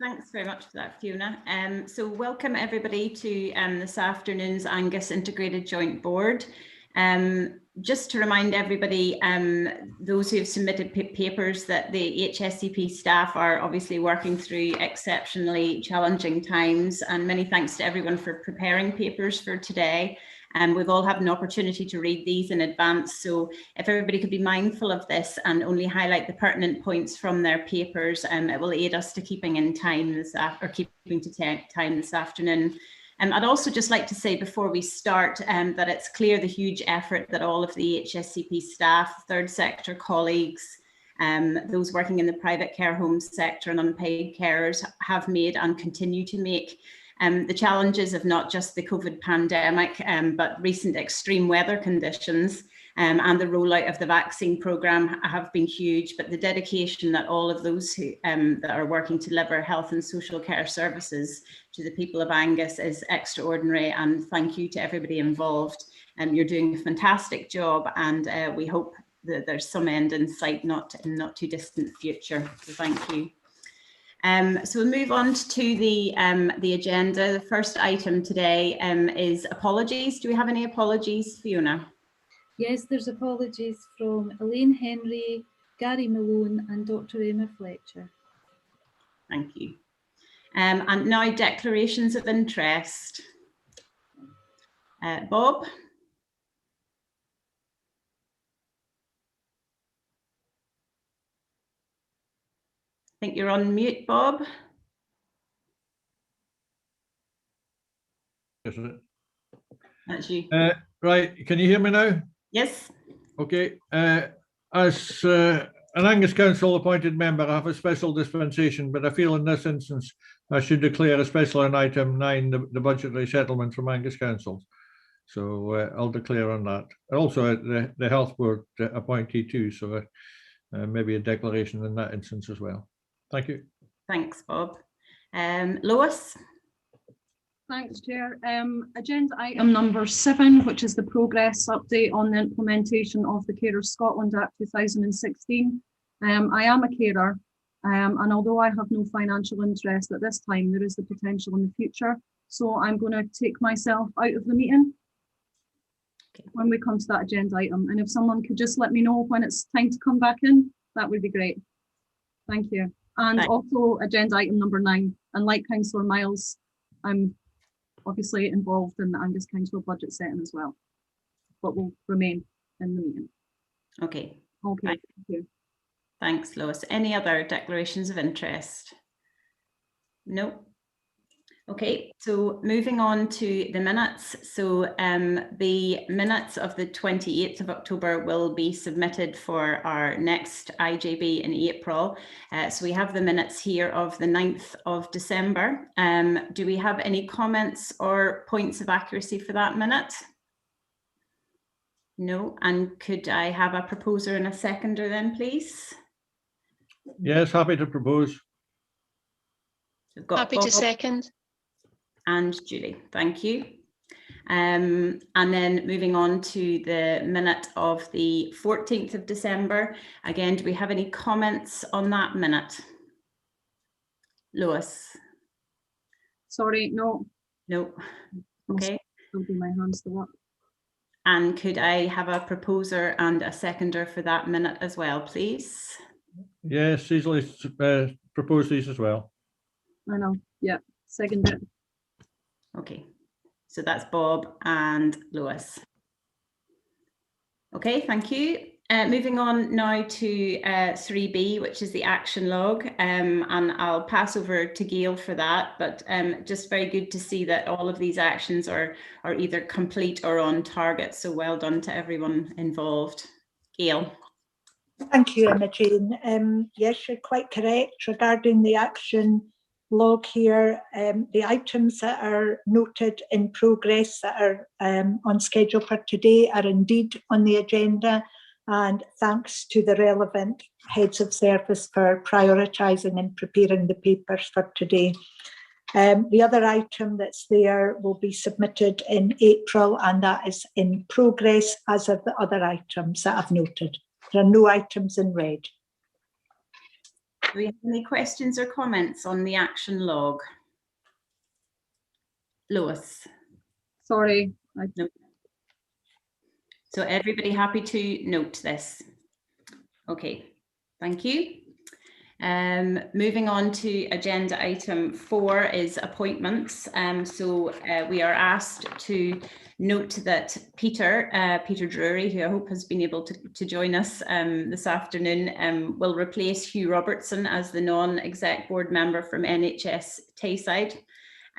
Thanks very much for that, Fiona. So welcome everybody to this afternoon's Angus Integrated Joint Board. Just to remind everybody, those who have submitted papers, that the HSCP staff are obviously working through exceptionally challenging times, and many thanks to everyone for preparing papers for today. We've all had an opportunity to read these in advance, so if everybody could be mindful of this and only highlight the pertinent points from their papers, it will aid us to keeping in time keeping to time this afternoon. I'd also just like to say before we start that it's clear the huge effort that all of the HSCP staff, third sector colleagues, those working in the private care home sector and unpaid carers have made and continue to make. The challenges of not just the COVID pandemic, but recent extreme weather conditions and the rollout of the vaccine programme have been huge, but the dedication that all of those who that are working to deliver health and social care services to the people of Angus is extraordinary, and thank you to everybody involved. You're doing a fantastic job, and we hope that there's some end in sight, not in not too distant future, so thank you. So we'll move on to the agenda. The first item today is apologies. Do we have any apologies, Fiona? Yes, there's apologies from Elaine Henry, Gary Malone and Dr. Emma Fletcher. Thank you. And now declarations of interest. Bob? I think you're on mute, Bob. Is it? That's you. Right, can you hear me now? Yes. Okay. As an Angus Council appointed member, I have a special dispensation, but I feel in this instance I should declare, especially on item 9, the budgetary settlement from Angus Council. So I'll declare on that. Also, the Health Board appointee too, so maybe a declaration in that instance as well. Thank you. Thanks, Bob. Lois? Thanks, Chair. Agenda item number 7, which is the progress update on the implementation of the Carers Scotland Act 2016. I am a carer, and although I have no financial interest at this time, there is the potential in the future. So I'm going to take myself out of the meeting when we come to that agenda item. And if someone could just let me know when it's time to come back in, that would be great. Thank you. And also agenda item number 9, and like Councillor Miles, I'm obviously involved in the Angus Council budget setting as well, but will remain in the meeting. Okay. Okay, thank you. Thanks, Lois. Any other declarations of interest? No. Okay, so moving on to the minutes. So the minutes of the 28th of October will be submitted for our next IJB in April. So we have the minutes here of the 9th of December. Do we have any comments or points of accuracy for that minute? No. And could I have a proposer and a seconder then, please? Yes, happy to propose. Happy to second. And Julie, thank you. And then moving on to the minute of the 14th of December. Again, do we have any comments on that minute? Lois? Sorry, no. No. Okay. I'll do my hands to work. And could I have a proposer and a seconder for that minute as well, please? Yes, easily propose these as well. I know, yeah, second it. Okay, so that's Bob and Lois. Okay, thank you. Moving on now to 3B, which is the action log, and I'll pass over to Gail for that, but just very good to see that all of these actions are either complete or on target, so well done to everyone involved. Gail. Thank you, Imogen. Yes, you're quite correct regarding the action log here. The items that are noted in progress that are on schedule for today are indeed on the agenda, and thanks to the relevant heads of service for prioritising and preparing the papers for today. The other item that's there will be submitted in April, and that is in progress, as are the other items that I've noted. There are no items in red. Do we have any questions or comments on the action log? Lois? Sorry, So everybody happy to note this? Okay, thank you. Moving on to agenda item 4 is appointments. We are asked to note that Peter Drury, who I hope has been able to join us this afternoon, will replace Hugh Robertson as the non-exec board member from NHS Tayside.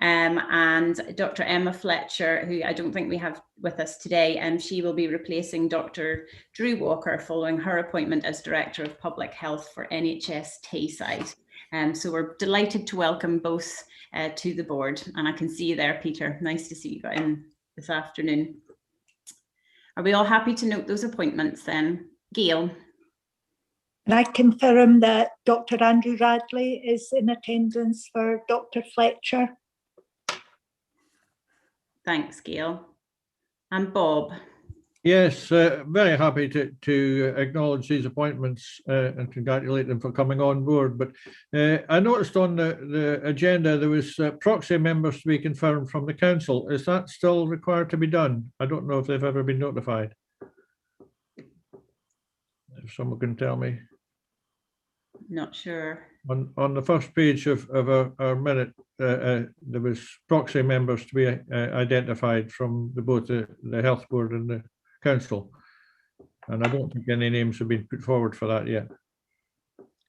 And Dr. Emma Fletcher, who I don't think we have with us today, and she will be replacing Dr. Drew Walker following her appointment as Director of Public Health for NHS Tayside. So we're delighted to welcome both to the board, and I can see you there, Peter. Nice to see you in this afternoon. Are we all happy to note those appointments then? Gail? And I confirm that Dr. Andrew Radley is in attendance for Dr. Fletcher. Thanks, Gail. And Bob? Yes, very happy to acknowledge these appointments and congratulate them for coming on board. But I noticed on the agenda there was proxy members to be confirmed from the council. Is that still required to be done? I don't know if they've ever been notified. If someone can tell me. Not sure. On the first page of our minute, there was proxy members to be identified from both the health board and the council, and I don't think any names have been put forward for that yet.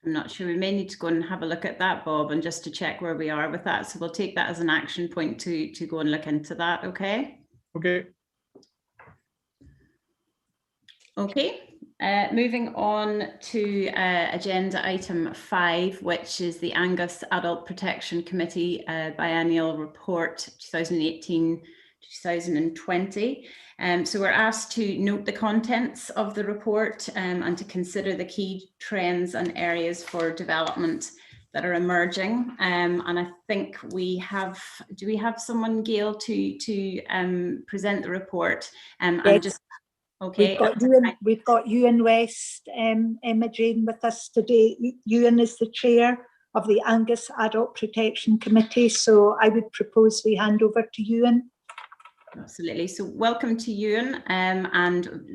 I'm not sure. We may need to go and have a look at that, Bob, and just to check where we are with that. So we'll take that as an action point to go and look into that. Okay. Okay. Okay. Moving on to agenda item 5, which is the Angus Adult Protection Committee biennial report 2018-2020. So we're asked to note the contents of the report and to consider the key trends and areas for development that are emerging. And I think we have, do we have someone, Gail, to present the report? Yes. And just okay. We've got Ewan West, Emma Jane with us today. Ewan is the chair of the Angus Adult Protection Committee, so I would propose we hand over to Ewan. Absolutely. So welcome to Ewan, and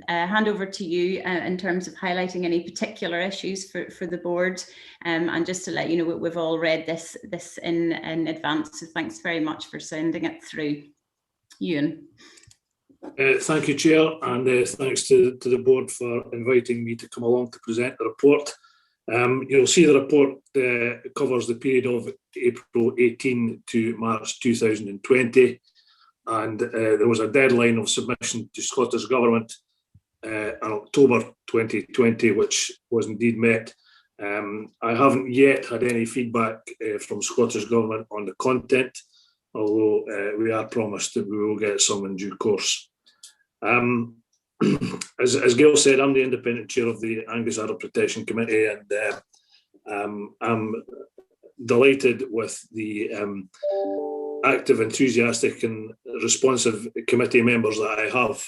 hand over to you in terms of highlighting any particular issues for the board. And just to let you know, we've all read this in advance, so thanks very much for sending it through. Ewan. Thank you, Chair, and thanks to the board for inviting me to come along to present the report. You'll see the report covers the period of April 18 to March 2020, and there was a deadline of submission to Scottish Government in October 2020, which was indeed met. I haven't yet had any feedback from Scottish Government on the content, although we are promised that we will get some in due course. As Gail said, I'm the independent chair of the Angus Adult Protection Committee, and I'm delighted with the active, enthusiastic and responsive committee members that I have,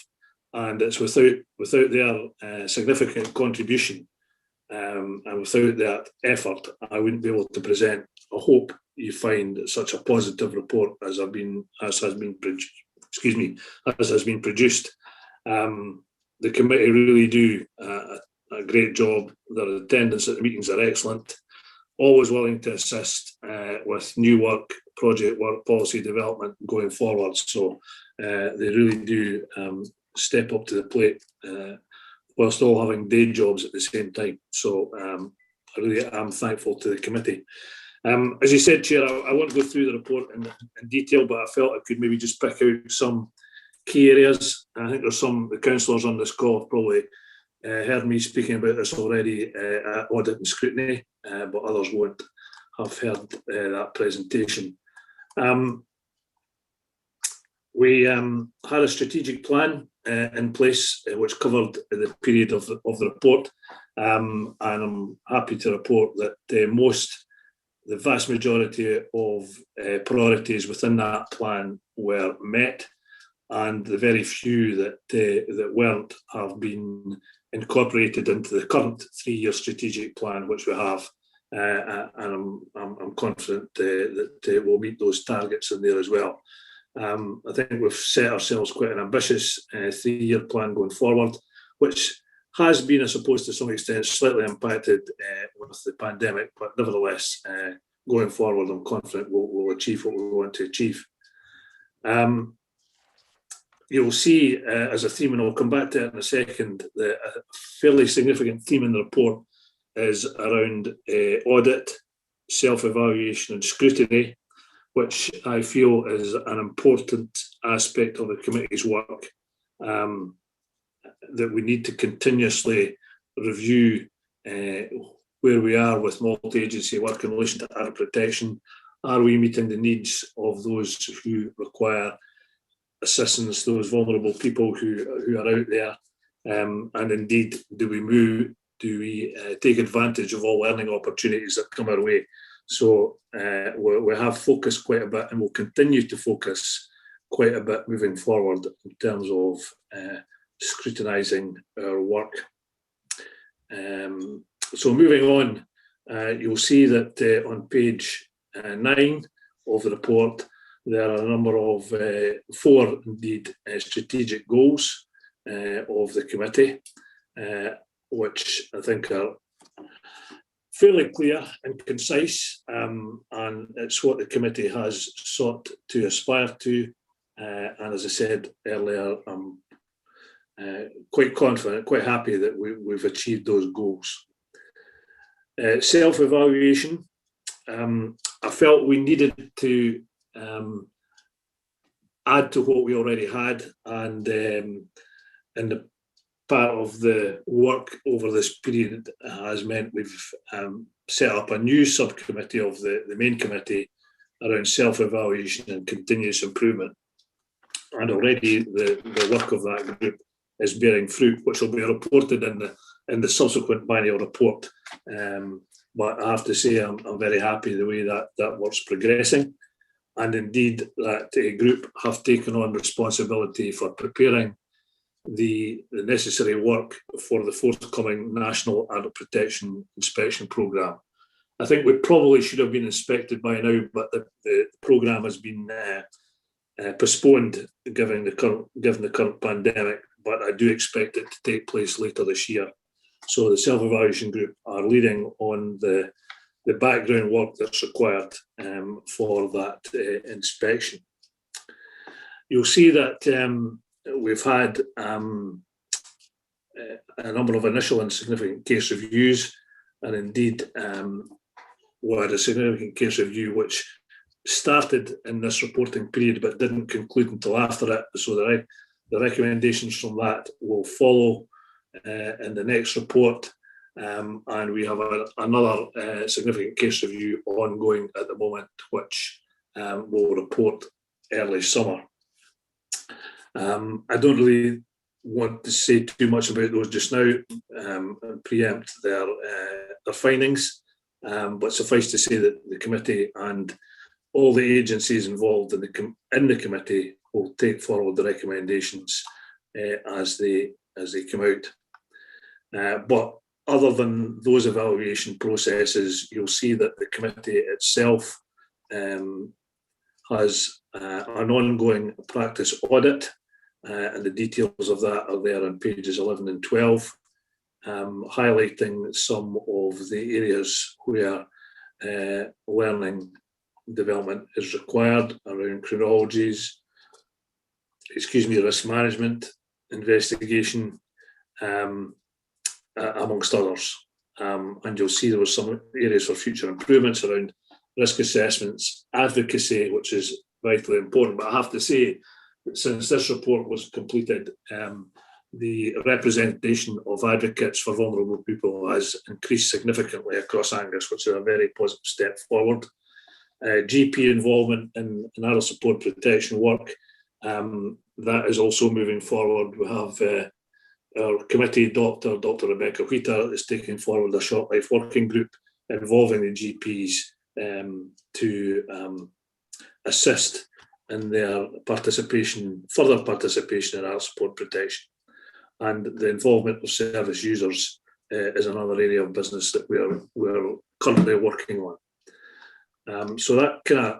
and it's without their significant contribution and without that effort, I wouldn't be able to present. I hope you find such a positive report as has been produced. The committee really do a great job. Their attendance at the meetings are excellent, always willing to assist with new work, project work, policy development going forward. So they really do step up to the plate whilst all having day jobs at the same time. So I really am thankful to the committee. As you said, Chair, I won't go through the report in detail, but I felt I could maybe just pick out some key areas. I think there's some, the councillors on this call have probably heard me speaking about this already at audit and scrutiny, but others won't have heard that presentation. We had a strategic plan in place which covered the period of the report, and I'm happy to report that the vast majority of priorities within that plan were met, and the very few that weren't have been incorporated into the current 3-year strategic plan, which we have and I'm confident that we'll meet those targets in there as well. I think we've set ourselves quite an ambitious 3-year plan going forward, which has been, I suppose, to some extent slightly impacted with the pandemic, but nevertheless, going forward, I'm confident we'll achieve what we want to achieve. You'll see as a theme, and I'll come back to it in a second, that a fairly significant theme in the report is around audit, self-evaluation and scrutiny, which I feel is an important aspect of the committee's work, that we need to continuously review where we are with multi-agency work in relation to adult protection. Are we meeting the needs of those who require assistance, those vulnerable people who are out there? And indeed, do we take advantage of all learning opportunities that come our way? So we have focused quite a bit, and will continue to focus quite a bit moving forward in terms of scrutinising our work. So moving on, you'll see that on page 9 of the report, there are a number of 4 indeed strategic goals of the committee, which I think are fairly clear and concise, and it's what the committee has sought to aspire to. And as I said earlier, I'm quite confident, quite happy that we've achieved those goals. Self-evaluation, I felt we needed to add to what we already had, and the part of the work over this period has meant we've set up a new subcommittee of the main committee around self-evaluation and continuous improvement. And already the work of that group is bearing fruit, which will be reported in the subsequent biennial report. But I have to say I'm very happy the way that work's progressing. And indeed, that group have taken on responsibility for preparing the necessary work for the forthcoming National Adult Protection Inspection Programme. I think we probably should have been inspected by now, but the programme has been postponed given the current pandemic, but I do expect it to take place later this year. So the self-evaluation group are leading on the background work that's required for that inspection. You'll see that we've had a number of initial and significant case reviews, and indeed we had a significant case review which started in this reporting period but didn't conclude until after it. So the recommendations from that will follow in the next report, and we have another significant case review ongoing at the moment, which will report early summer. I don't really want to say too much about those just now and preempt their findings, but suffice to say that the committee and all the agencies involved in the committee will take forward the recommendations as they come out. But other than those evaluation processes, you'll see that the committee itself has an ongoing practice audit, and the details of that are there on pages 11 and 12, highlighting some of the areas where learning development is required around chronologies, risk management, investigation, amongst others. And you'll see there were some areas for future improvements around risk assessments, advocacy, which is vitally important. But I have to say, since this report was completed, the representation of advocates for vulnerable people has increased significantly across Angus, which is a very positive step forward. GP involvement in adult support protection work, that is also moving forward. We have our committee Dr. Rebecca Wheater is taking forward a short life working group involving the GPs to assist in their further participation in adult support protection, and the involvement of service users is another area of business that we're currently working on. So that kind of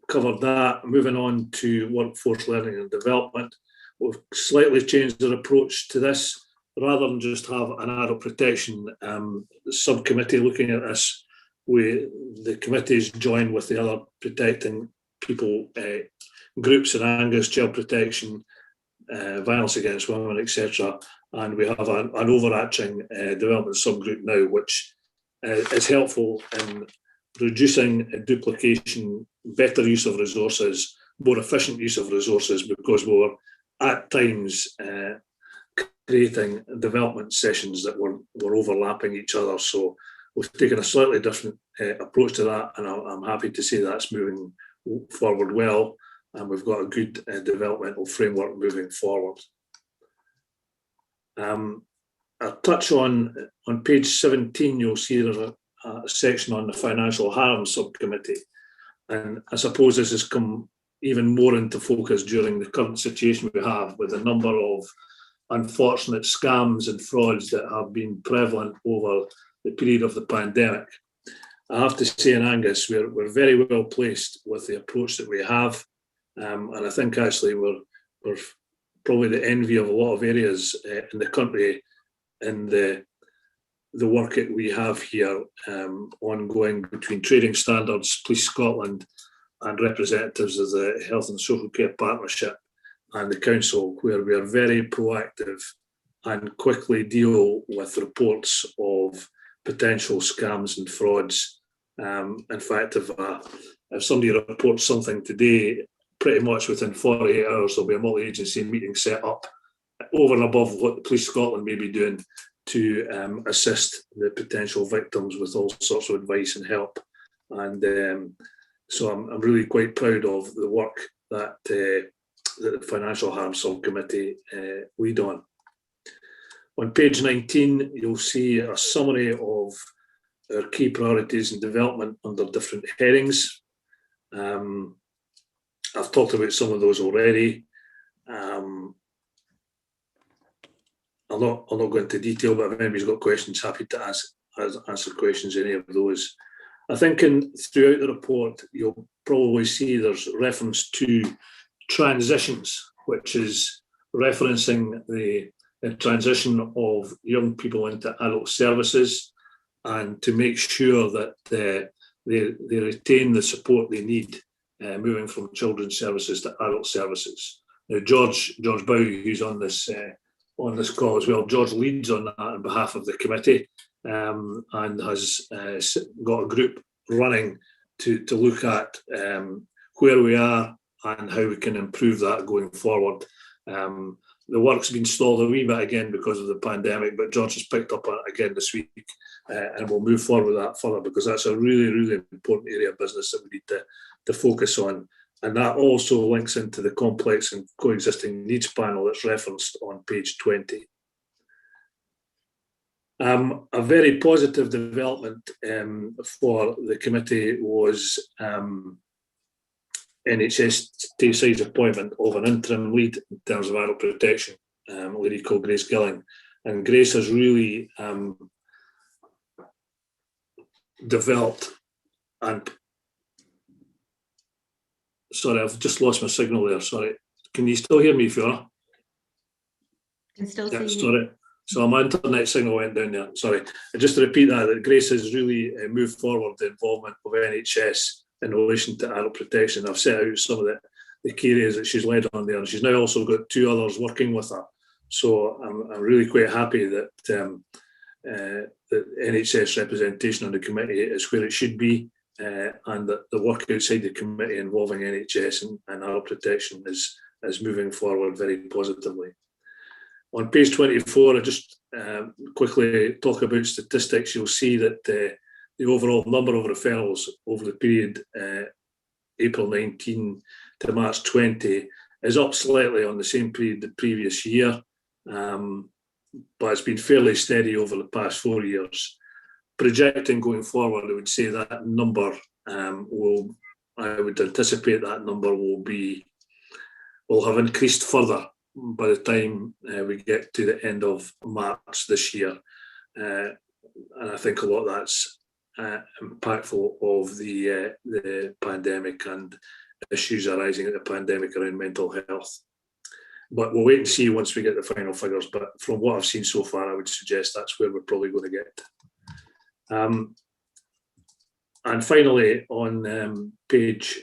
covered that. Moving on to workforce learning and development, we've slightly changed our approach to this. Rather than just have an adult protection subcommittee looking at this, the committees join with the other protecting people groups in Angus, child protection, violence against women, etc. And we have an overarching development subgroup now, which is helpful in reducing duplication, better use of resources, more efficient use of resources, because we were at times creating development sessions that were overlapping each other. So we've taken a slightly different approach to that, and I'm happy to say that's moving forward well, and we've got a good developmental framework moving forward. I'll touch on page 17, you'll see there's a section on the financial harm subcommittee, and I suppose this has come even more into focus during the current situation we have, with a number of unfortunate scams and frauds that have been prevalent over the period of the pandemic. I have to say, in Angus, we're very well placed with the approach that we have, and I think actually we're probably the envy of a lot of areas in the country in the work that we have here ongoing between Trading Standards, Police Scotland, and representatives of the Health and Social Care Partnership and the Council, where we are very proactive and quickly deal with reports of potential scams and frauds. In fact, if somebody reports something today, pretty much within 48 hours, there'll be a multi-agency meeting set up over and above what the Police Scotland may be doing to assist the potential victims with all sorts of advice and help. And so I'm really quite proud of the work that the Financial Harm Subcommittee lead on. On page 19, you'll see a summary of our key priorities and development under different headings. I've talked about some of those already. I'll not go into detail, but if anybody's got questions, happy to answer questions, any of those. I think throughout the report, you'll probably see there's reference to transitions, which is referencing the transition of young people into adult services, and to make sure that they retain the support they need moving from children's services to adult services. Now, George Bow, who's on this call as well, George leads on that on behalf of the committee, and has got a group running to look at where we are and how we can improve that going forward. The work's been stalled a wee bit again because of the pandemic, but George has picked up again this week, and we'll move forward with that further, because that's a really, really important area of business that we need to focus on. And that also links into the complex and coexisting needs panel that's referenced on page 20. A very positive development for the committee was NHS Tayside's appointment of an interim lead in terms of adult protection, a lady called Grace Gilling. And Grace has really developed and... Sorry, I've just lost my signal there, sorry. Can you still hear me, Fiona? Can still Yeah, see you. sorry. So my internet signal went down there, sorry. And just to repeat that Grace has really moved forward the involvement of NHS in relation to adult protection. I've set out some of the key areas that she's led on there, and she's now also got 2 others working with her. So I'm really quite happy that the NHS representation on the committee is where it should be, and that the work outside the committee involving NHS and adult protection is moving forward very positively. On page 24, I just quickly talk about statistics. You'll see that the overall number of referrals over the period April 19 to March 20 is up slightly on the same period the previous year, but it's been fairly steady over the past 4 years. Projecting going forward, I would say that number I would anticipate that number will have increased further by the time we get to the end of March this year. and I think a lot of that's impactful of the pandemic and issues arising at the pandemic around mental health. But we'll wait and see once we get the final figures. But from what I've seen so far, I would suggest that's where we're probably going to get. And finally, on page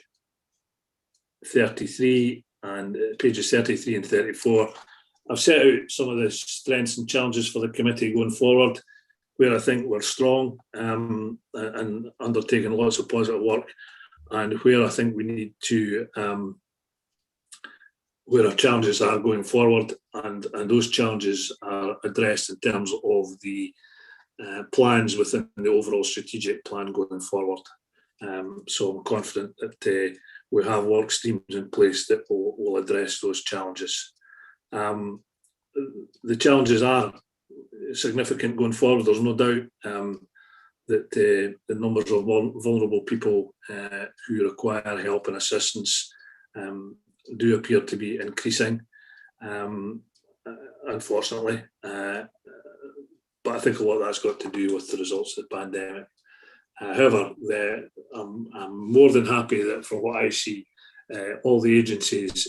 33 and pages 33 and 34, I've set out some of the strengths and challenges for the committee going forward, where I think we're strong and undertaking lots of positive work, and where I think we need to, where our challenges are going forward, and those challenges are addressed in terms of the plans within the overall strategic plan going forward. So I'm confident that we have work streams in place that will address those challenges. The challenges are significant going forward. There's no doubt that the numbers of vulnerable people who require help and assistance do appear to be increasing, unfortunately. But I think a lot of that's got to do with the results of the pandemic. However, I'm more than happy that, from what I see, all the agencies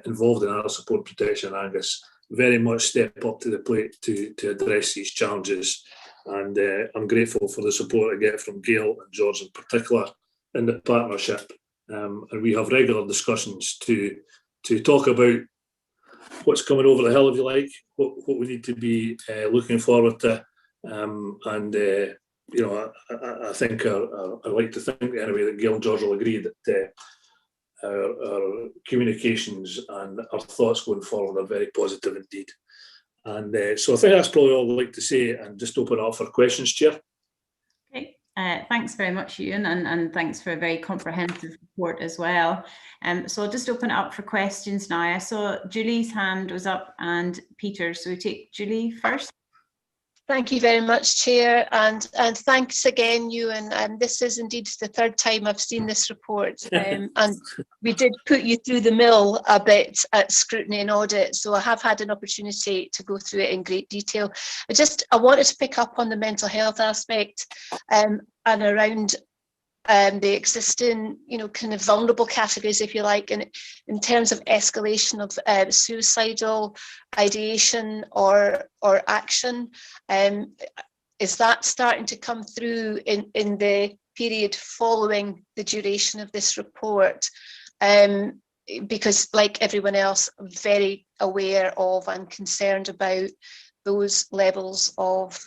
involved in adult support protection, Angus, very much step up to the plate to address these challenges. And I'm grateful for the support I get from Gail and George in particular in the partnership. And we have regular discussions to talk about what's coming over the hill, if you like, what we need to be looking forward to. You know, I think I like to think anyway that Gail and George will agree that our communications and our thoughts going forward are very positive indeed. And so I think that's probably all I'd like to say, and just open it up for questions, Chair. Okay, thanks very much, Ewan, and thanks for a very comprehensive report as well. So I'll just open it up for questions now. I saw Julie's hand was up and Peter, so we take Julie first. Thank you very much, Chair, and thanks again, Ewan. This is indeed the third time I've seen this report, and we did put you through the mill a bit at scrutiny and audit, so I have had an opportunity to go through it in great detail. I wanted to pick up on the mental health aspect and around the existing, kind of vulnerable categories, if you like, and in terms of escalation of suicidal ideation or action. Is that starting to come through in the period following the duration of this report? Because, like everyone else, I'm very aware of and concerned about those levels of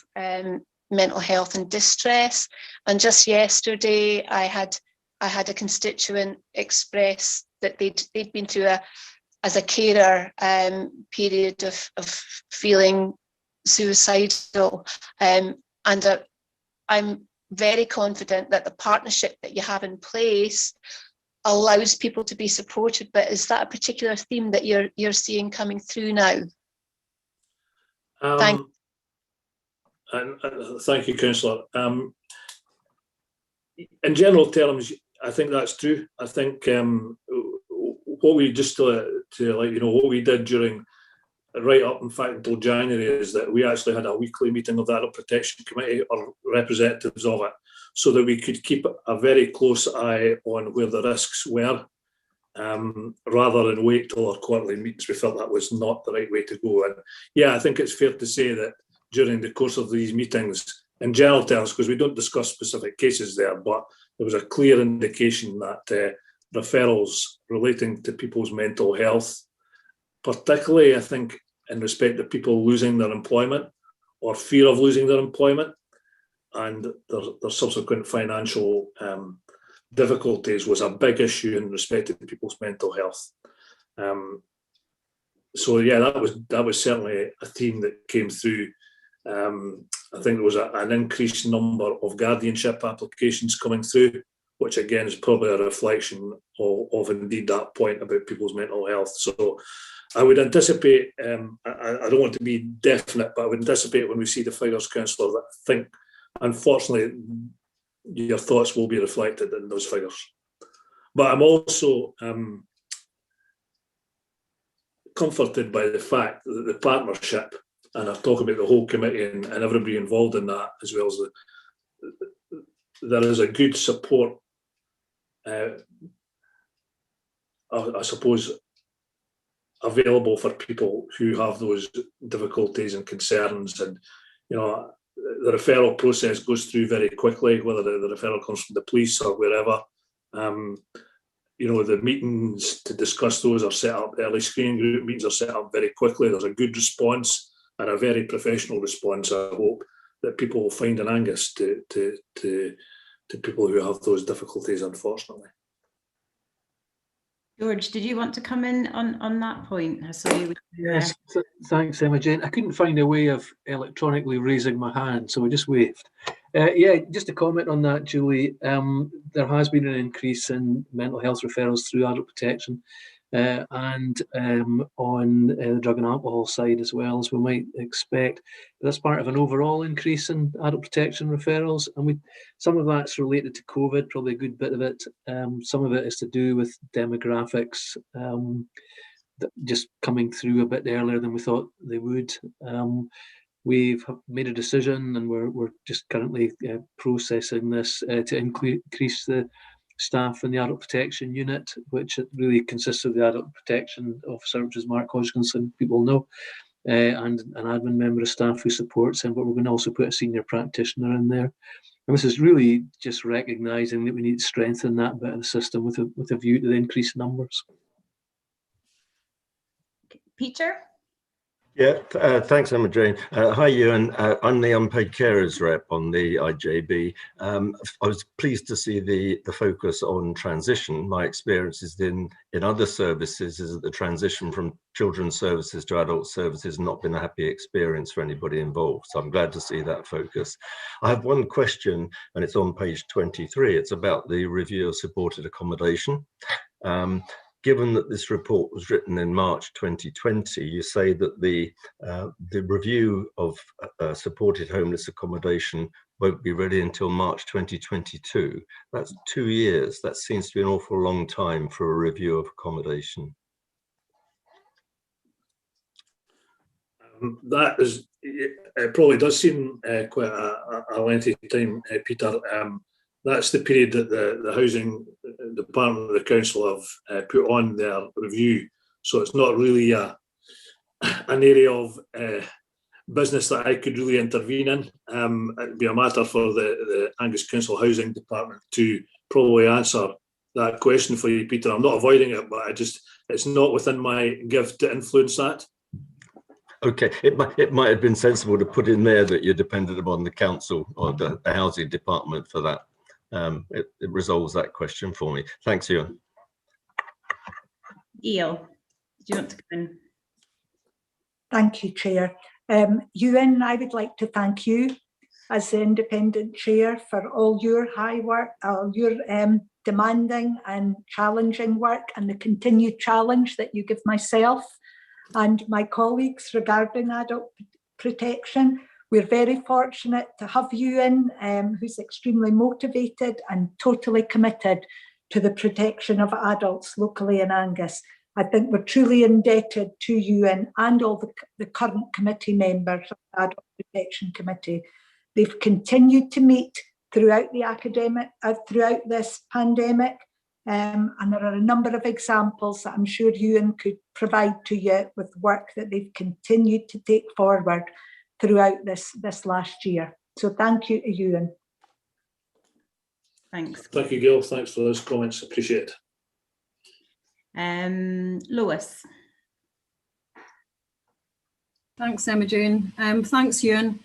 mental health and distress. And just yesterday, I had a constituent express that they'd been through as a carer period of feeling suicidal, and I'm very confident that the partnership that you have in place allows people to be supported. But is that a particular theme that you're seeing coming through now? Thank you. And thank you, Councillor. In general terms, I think that's true. I think what we just to let you know, what we did during right up, in fact, until January, is that we actually had a weekly meeting of the Adult Protection Committee, or representatives of it, so that we could keep a very close eye on where the risks were, rather than wait till our quarterly meetings. We felt that was not the right way to go. And yeah, I think it's fair to say that during the course of these meetings, in general terms, because we don't discuss specific cases there, but there was a clear indication that referrals relating to people's mental health, particularly, I think, in respect of people losing their employment or fear of losing their employment and their subsequent financial difficulties, was a big issue in respect to people's mental health. So yeah, that was certainly a theme that came through. I think there was an increased number of guardianship applications coming through, which again is probably a reflection of indeed that point about people's mental health. So I would anticipate, I don't want to be definite, but I would anticipate when we see the figures, Councillor, that I think, unfortunately, your thoughts will be reflected in those figures. But I'm also comforted by the fact that the partnership and I've talked about the whole committee and everybody involved in that, as well as there is a good support, I suppose, available for people who have those difficulties and concerns. And, you know, the referral process goes through very quickly, whether the referral comes from the police or wherever. You know, the meetings to discuss those are set up, early screening group meetings are set up very quickly. There's a good response and a very professional response, I hope, that people will find in Angus to people who have those difficulties, unfortunately. George, did you want to come in on that point? I saw you. Yes, thanks, Emma-Jane. I couldn't find a way of electronically raising my hand, so I just waved. Yeah, just to comment on that, Julie, there has been an increase in mental health referrals through adult protection and on the drug and alcohol side as well, as we might expect. But that's part of an overall increase in adult protection referrals, and some of that's related to COVID, probably a good bit of it. Some of it is to do with demographics just coming through a bit earlier than we thought they would. We've made a decision, and we're just currently processing this to increase the staff in the adult protection unit, which really consists of the adult protection officer, which is Mark Hodgkinson, people know, and an admin member of staff who supports him, but we're going to also put a senior practitioner in there. And this is really just recognising that we need to strengthen that bit of the system with a view to the increased numbers. Peter? Yeah, thanks, Emma-Jane. Hi, Ewan. I'm the unpaid carers rep on the IJB. I was pleased to see the focus on transition. My experiences in other services is that the transition from children's services to adult services has not been a happy experience for anybody involved. So I'm glad to see that focus. I have one question, and it's on page 23. It's about the review of supported accommodation. Given that this report was written in March 2020, you say that the review of supported homeless accommodation won't be ready until March 2022. That's 2 years. That seems to be an awful long time for a review of accommodation. That is, it probably does seem quite a lengthy time, Peter. That's the period that the housing department of the council have put on their review. So it's not really an area of business that I could really intervene in. It'd be a matter for the Angus Council Housing Department to probably answer that question for you, Peter. I'm not avoiding it, but it's not within my gift to influence that. Okay, it might have been sensible to put in there that you're dependent upon the council or the housing department for that. It resolves that question for me. Thanks, Ewan. Eel, do you want to come in? Thank you, Chair. Ewan, I would like to thank you as the independent chair for all your high work, all your demanding and challenging work, and the continued challenge that you give myself and my colleagues regarding adult protection. We're very fortunate to have Ewan, who's extremely motivated and totally committed to the protection of adults locally in Angus. I think we're truly indebted to Ewan and all the current committee members of the Adult Protection Committee. They've continued to meet throughout throughout this pandemic, and there are a number of examples that I'm sure Ewan could provide to you with work that they've continued to take forward throughout this last year. So thank you, Ewan. Thanks. Thank you, Gil. Thanks for those comments. Appreciate it. Lois. Thanks, Emma-Jane. Thanks, Ewan.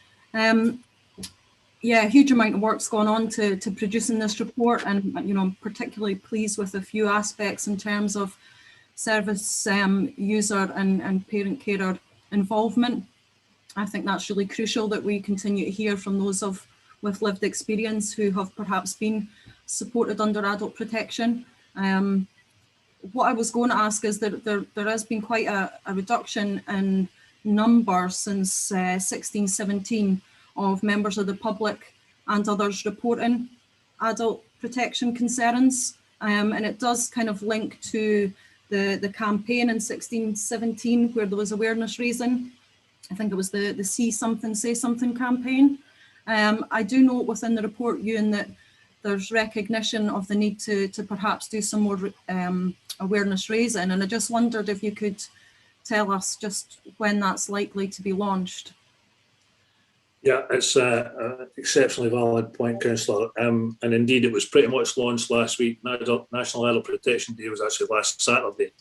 Yeah, a huge amount of work's gone on to producing this report, and I'm particularly pleased with a few aspects in terms of service user and parent carer involvement. I think that's really crucial that we continue to hear from those with lived experience who have perhaps been supported under adult protection. What I was going to ask is that there has been quite a reduction in number since 1617 of members of the public and others reporting adult protection concerns. And it does kind of link to the campaign in 1617 where there was awareness raising. I think it was the See Something, Say Something campaign. I do note within the report, Ewan, that there's recognition of the need to perhaps do some more awareness raising, and I just wondered if you could tell us just when that's likely to be launched. Yeah, it's an exceptionally valid point, Councillor. And indeed, it was pretty much launched last week. National Adult Protection Day was actually last Saturday.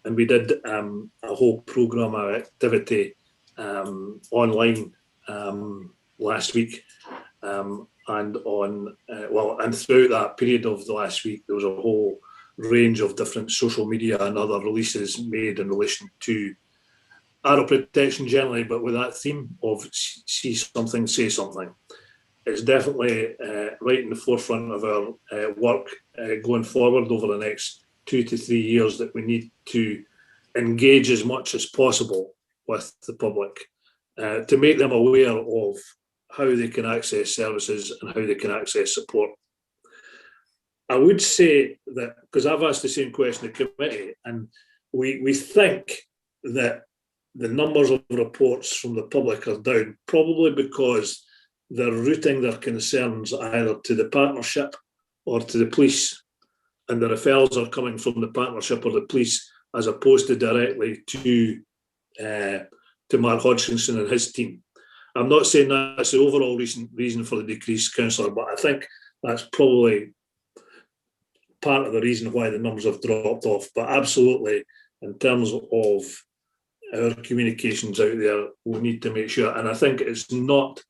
And we did a whole programme of activity online last week. And throughout that period of the last week, there was a whole range of different social media and other releases made in relation to adult protection generally, but with that theme of see something, say something. It's definitely right in the forefront of our work going forward over the next 2 to 3 years, that we need to engage as much as possible with the public to make them aware of how they can access services and how they can access support. I would say that, because I've asked the same question to the committee, and we think that the numbers of reports from the public are down, probably because they're routing their concerns either to the partnership or to the police, and the referrals are coming from the partnership or the police as opposed to directly to Mark Hodgkinson and his team. I'm not saying that's the overall reason for the decrease, Councillor, but I think that's probably part of the reason why the numbers have dropped off. But absolutely, in terms of our communications out there, we need to make sure, and I think it's not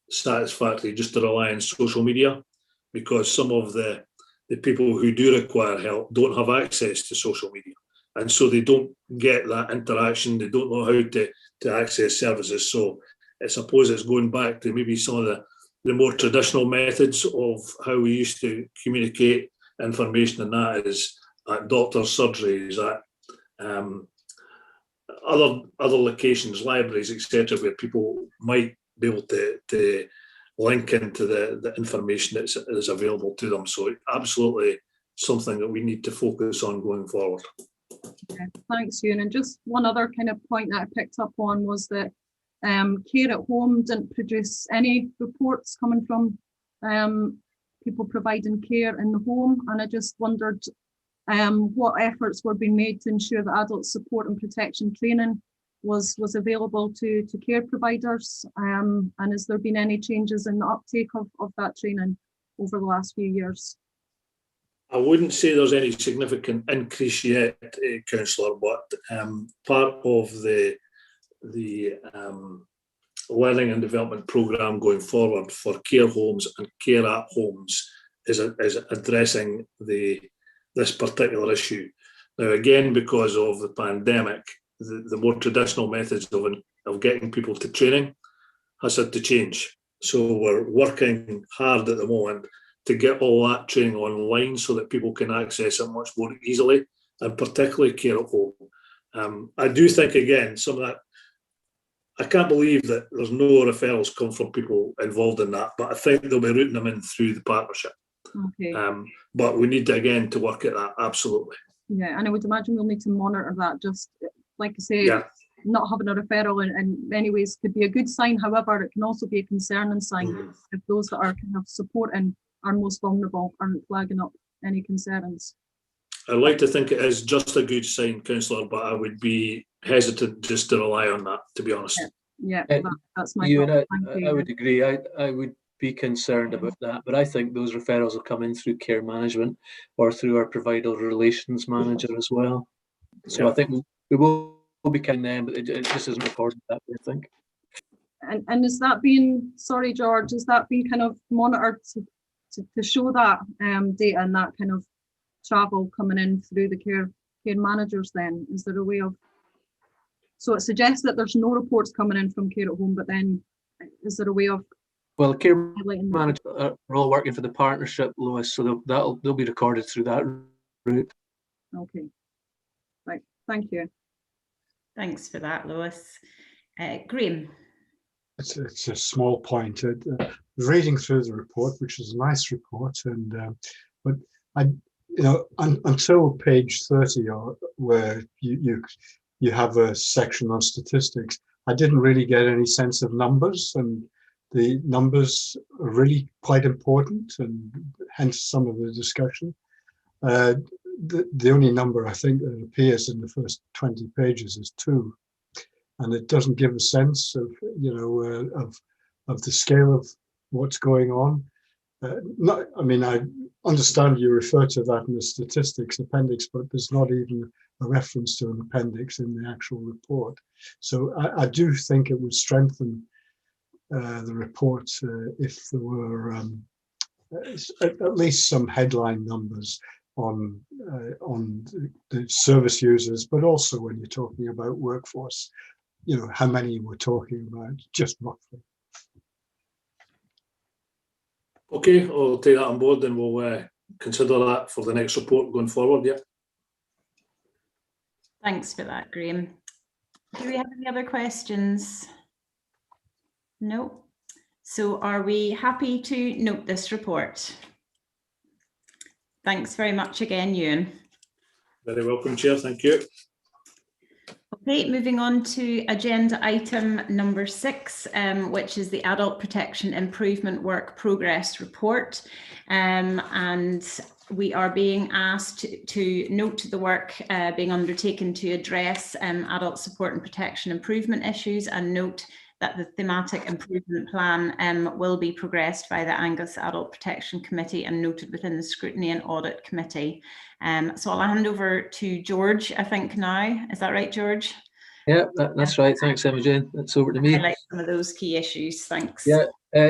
satisfactory just to rely on social media, because some of the people who do require help don't have access to social media, and so they don't get that interaction, they don't know how to access services. So I suppose it's going back to maybe some of the more traditional methods of how we used to communicate information, and that is at doctors' surgeries, at other locations, libraries, etc., where people might be able to link into the information that is available to them. So absolutely something that we need to focus on going forward. Yeah, thanks, Ewan. And just one other kind of point that I picked up on was that Care at Home didn't produce any reports coming from people providing care in the home, and I just wondered what efforts were being made to ensure that adult support and protection training was available to care providers, and has there been any changes in the uptake of that training over the last few years? I wouldn't say there's any significant increase yet, Councillor, but part of the learning and development programme going forward for care homes and care at homes is addressing this particular issue. Now, again, because of the pandemic, the more traditional methods of getting people to training has had to change. So we're working hard at the moment to get all that training online so that people can access it much more easily, and particularly care at home. I do think, again, some of that, I can't believe that there's no referrals come from people involved in that, but I think they'll be routing them in through the partnership. Okay. But we need to, again, to work at that, absolutely. Yeah, and I would imagine we'll need to monitor that. Just like I say, Yeah. Not having a referral in many ways could be a good sign. However, it can also be a concerning sign if those that are kind of supporting are most vulnerable aren't flagging up any concerns. I'd like to think it is just a good sign, Councillor, but I would be hesitant just to rely on that, to be honest. Yeah, that's my You thought. and Thank you. I would agree. I would be concerned about that, but I think those referrals will come in through care management or through our provider relations manager as well. So Yeah. I think we will be counting them, but it just isn't recorded that way, I think. And is that being, sorry, George, is that being kind of monitored to show that data and that kind of travel coming in through the care managers then? Is there a way of, so it suggests that there's no reports coming in from Care at Home, but then is there a way of Well, the care highlighting that? managers are all working for the partnership, Lois, so they'll be recorded through that route. Okay, right, thank you. Thanks for that, Lois. Graham. It's a small point. Reading through the report, which is a nice report, and but until page 30, where you have a section on statistics, I didn't really get any sense of numbers, and the numbers are really quite important, and hence some of the discussion. The only number I think that appears in the first 20 pages is 2, and it doesn't give a sense of, you know, of the scale of what's going on. I mean, I understand you refer to that in the statistics appendix, but there's not even a reference to an appendix in the actual report. So I do think it would strengthen the report if there were at least some headline numbers on the service users, but also when you're talking about workforce, you know, how many we're talking about, just roughly. Okay, I'll take that on board, and we'll consider that for the next report going forward. Yeah. Thanks for that, Graham. Do we have any other questions? No. So are we happy to note this report? Thanks very much again, Ewan. Very welcome, Chair. Thank you. Okay, moving on to agenda item number 6, which is the Adult Protection Improvement Work Progress Report. And we are being asked to note the work being undertaken to address adult support and protection improvement issues, and note that the thematic improvement plan will be progressed by the Angus Adult Protection Committee and noted within the Scrutiny and Audit Committee. So I'll hand over to George, I think now. Is that right, George? Yeah, that's right. Thanks, Emma-Jane. That's over to me. Highlight some of those key issues. Thanks. Yeah,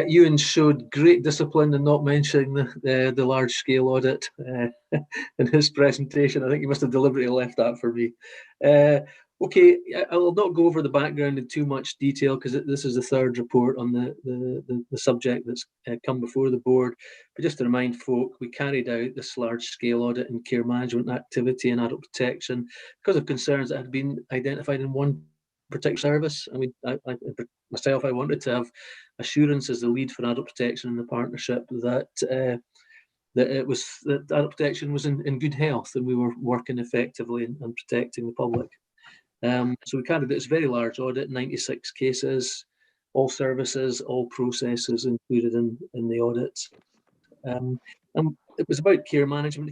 Ewan showed great discipline in not mentioning the large-scale audit in his presentation. I think he must have deliberately left that for me. Okay, I will not go over the background in too much detail because this is the 3rd report on the subject that's come before the board. But just to remind folk, we carried out this large-scale audit and care management activity in adult protection because of concerns that had been identified in one particular service. I mean, I wanted to have assurance as the lead for adult protection in the partnership that adult protection was in good health and we were working effectively and protecting the public. So we carried out this very large audit, 96 cases, all services, all processes included in the audit. And it was about care management,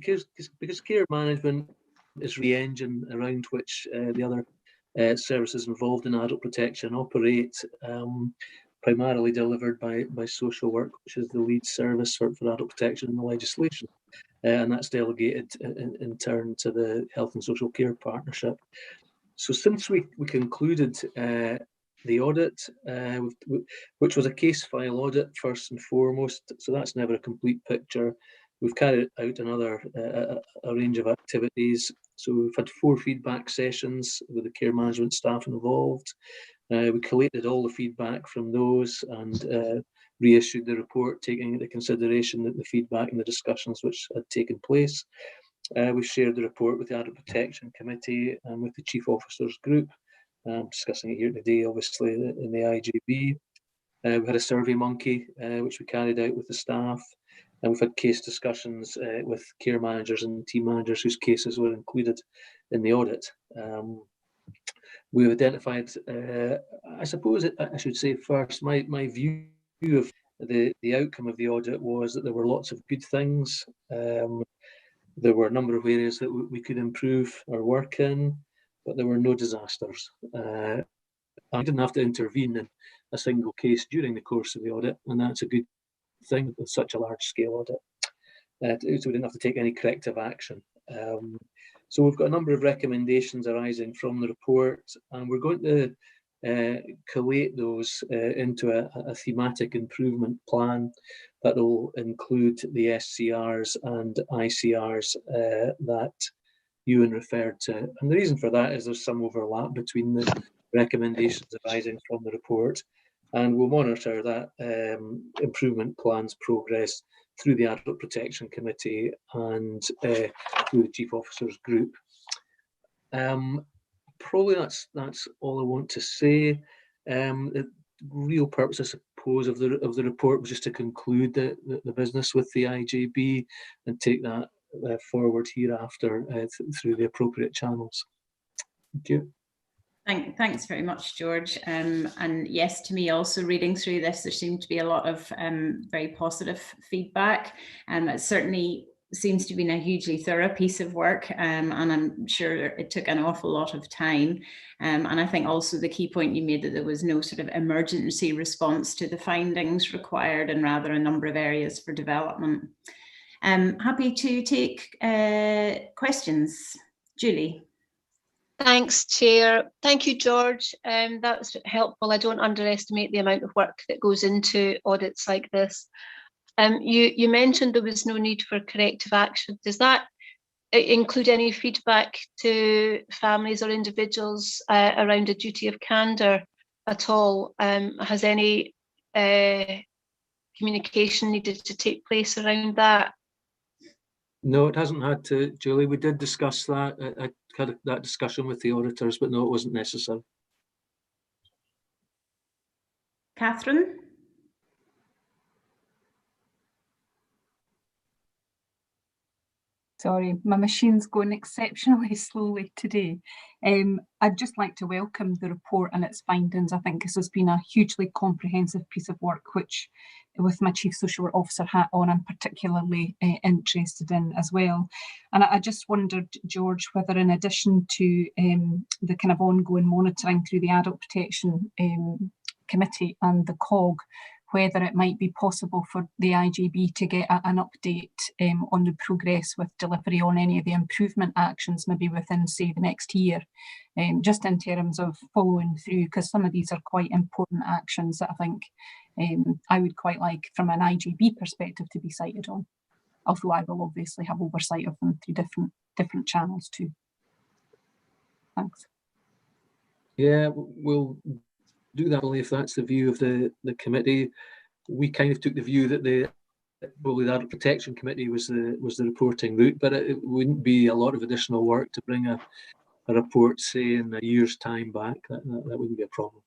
because care management is the engine around which the other services involved in adult protection operate, primarily delivered by social work, which is the lead service for adult protection in the legislation. And that's delegated in turn to the Health and Social Care Partnership. So since we concluded the audit, which was a case file audit first and foremost, so that's never a complete picture, we've carried out a range of activities. So we've had 4 feedback sessions with the care management staff involved. We collated all the feedback from those and reissued the report, taking into consideration the feedback and the discussions which had taken place. We've shared the report with the Adult Protection Committee and with the Chief Officers Group, discussing it here today, obviously, in the IJB. We had a survey monkey, which we carried out with the staff, and we've had case discussions with care managers and team managers whose cases were included in the audit. We've identified, I suppose I should say first, my view of the outcome of the audit was that there were lots of good things. There were a number of areas that we could improve our work in, but there were no disasters. I didn't have to intervene in a single case during the course of the audit, and that's a good thing with such a large-scale audit. So we didn't have to take any corrective action. So we've got a number of recommendations arising from the report, and we're going to collate those into a thematic improvement plan that will include the SCRs and ICRs that Ewan referred to. And the reason for that is there's some overlap between the recommendations arising from the report, and we'll monitor that improvement plan's progress through the Adult Protection Committee and through the Chief Officers Group. Probably that's all I want to say. The real purpose, I suppose, of the report was just to conclude the business with the IJB and take that forward hereafter through the appropriate channels. Thank you. Thanks very much, George. And yes, to me also reading through this, there seemed to be a lot of very positive feedback. It certainly seems to have been a hugely thorough piece of work, and I'm sure it took an awful lot of time. And I think also the key point you made, that there was no sort of emergency response to the findings required, and rather a number of areas for development. Happy to take questions. Julie. Thanks, Chair. Thank you, George. That's helpful. I don't underestimate the amount of work that goes into audits like this. You mentioned there was no need for corrective action. Does that include any feedback to families or individuals around a duty of candour at all? Has any communication needed to take place around that? No, it hasn't had to, Julie. We did discuss that. I had that discussion with the auditors, but no, it wasn't necessary. Catherine? Sorry, my machine's going exceptionally slowly today. I'd just like to welcome the report and its findings. I think this has been a hugely comprehensive piece of work, which, with my Chief Social Work Officer hat on, I'm particularly interested in as well. And I just wondered, George, whether in addition to the kind of ongoing monitoring through the Adult Protection Committee and the COG, whether it might be possible for the IJB to get an update on the progress with delivery on any of the improvement actions, maybe within, say, the next year, just in terms of following through, because some of these are quite important actions that I think I would quite like from an IJB perspective to be cited on, although I will obviously have oversight of them through different channels too. Thanks. Yeah, we'll do that only if that's the view of the committee. We kind of took the view that the Adult Protection Committee was the reporting route, but it wouldn't be a lot of additional work to bring a report, say, in a year's time back. That wouldn't be a problem.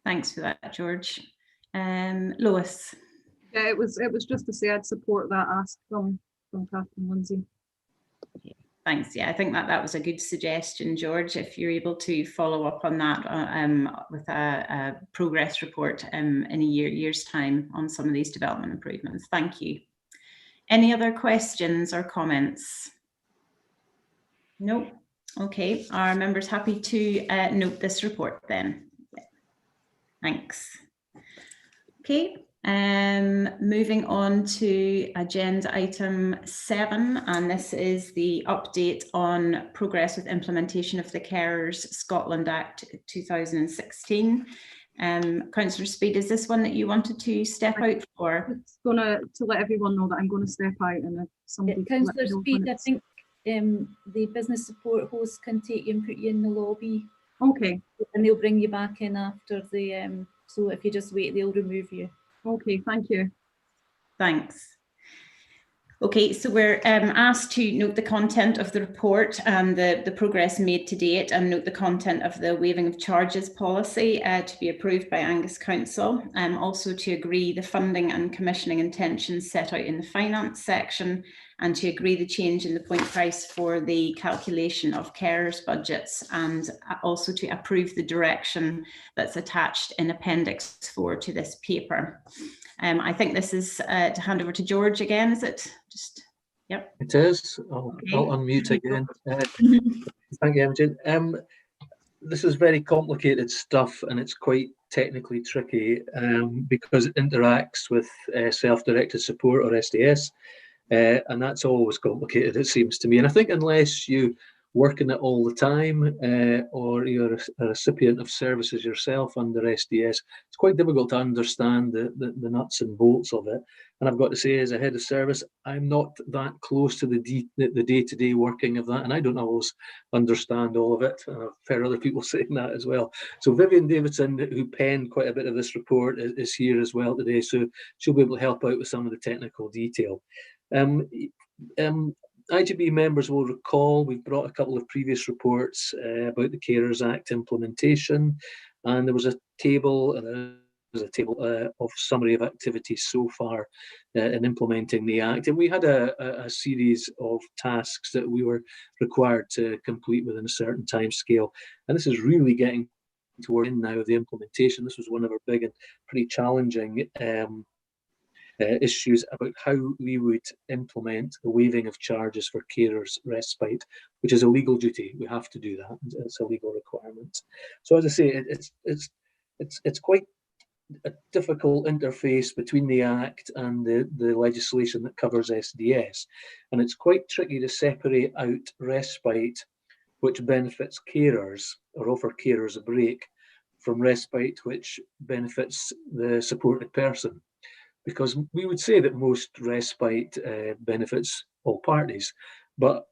Thanks for that, George. Lois. Yeah, it was just to say I'd support that ask from Catherine Lindsay. Thanks. Yeah, I think that was a good suggestion, George, if you're able to follow up on that with a progress report in a year's time on some of these development improvements. Thank you. Any other questions or comments? No. Okay. Are members happy to note this report then? Yeah. Thanks. Okay. Moving on to agenda item 7, and this is the update on progress with implementation of the Carers Scotland Act 2016. Councillor Speed, is this one that you wanted to step out for? It's to let everyone know that I'm going to step out, and if somebody Councillor Speed, I think the business support host can take you and put you in the lobby. Okay. And they'll bring you back in after the so if you just wait, they'll remove you. Okay, thank you. Thanks. Okay, so we're asked to note the content of the report and the progress made to date, and note the content of the waiving of charges policy to be approved by Angus Council, also to agree the funding and commissioning intentions set out in the finance section, and to agree the change in the point price for the calculation of carers budgets, and also to approve the direction that's attached in Appendix 4 to this paper. I think this is to hand over to George again, is it? Just, yep. It is. I'll unmute again. Thank you, Imogen. This is very complicated stuff, and it's quite technically tricky because it interacts with self-directed support, or SDS, and that's always complicated, it seems to me. And I think unless you work in it all the time, or you're a recipient of services yourself under SDS, it's quite difficult to understand the nuts and bolts of it. And I've got to say, as a head of service, I'm not that close to the day-to-day working of that, and I don't always understand all of it. And I've heard other people saying that as well. So Vivian Davidson, who penned quite a bit of this report, is here as well today, so she'll be able to help out with some of the technical detail. IJB members will recall we've brought a couple of previous reports about the Carers Act implementation, and there was a table and a table of summary of activities so far in implementing the Act. And we had a series of tasks that we were required to complete within a certain time scale. And this is really getting toward the end now of the implementation. This was one of our big and pretty challenging issues about how we would implement the waiving of charges for carers respite, which is a legal duty. We have to do that. It's a legal requirement. So as I say, it's quite a difficult interface between the Act and the legislation that covers SDS. And it's quite tricky to separate out respite, which benefits carers or offer carers a break, from respite, which benefits the supported person. Because we would say that most respite benefits all parties, but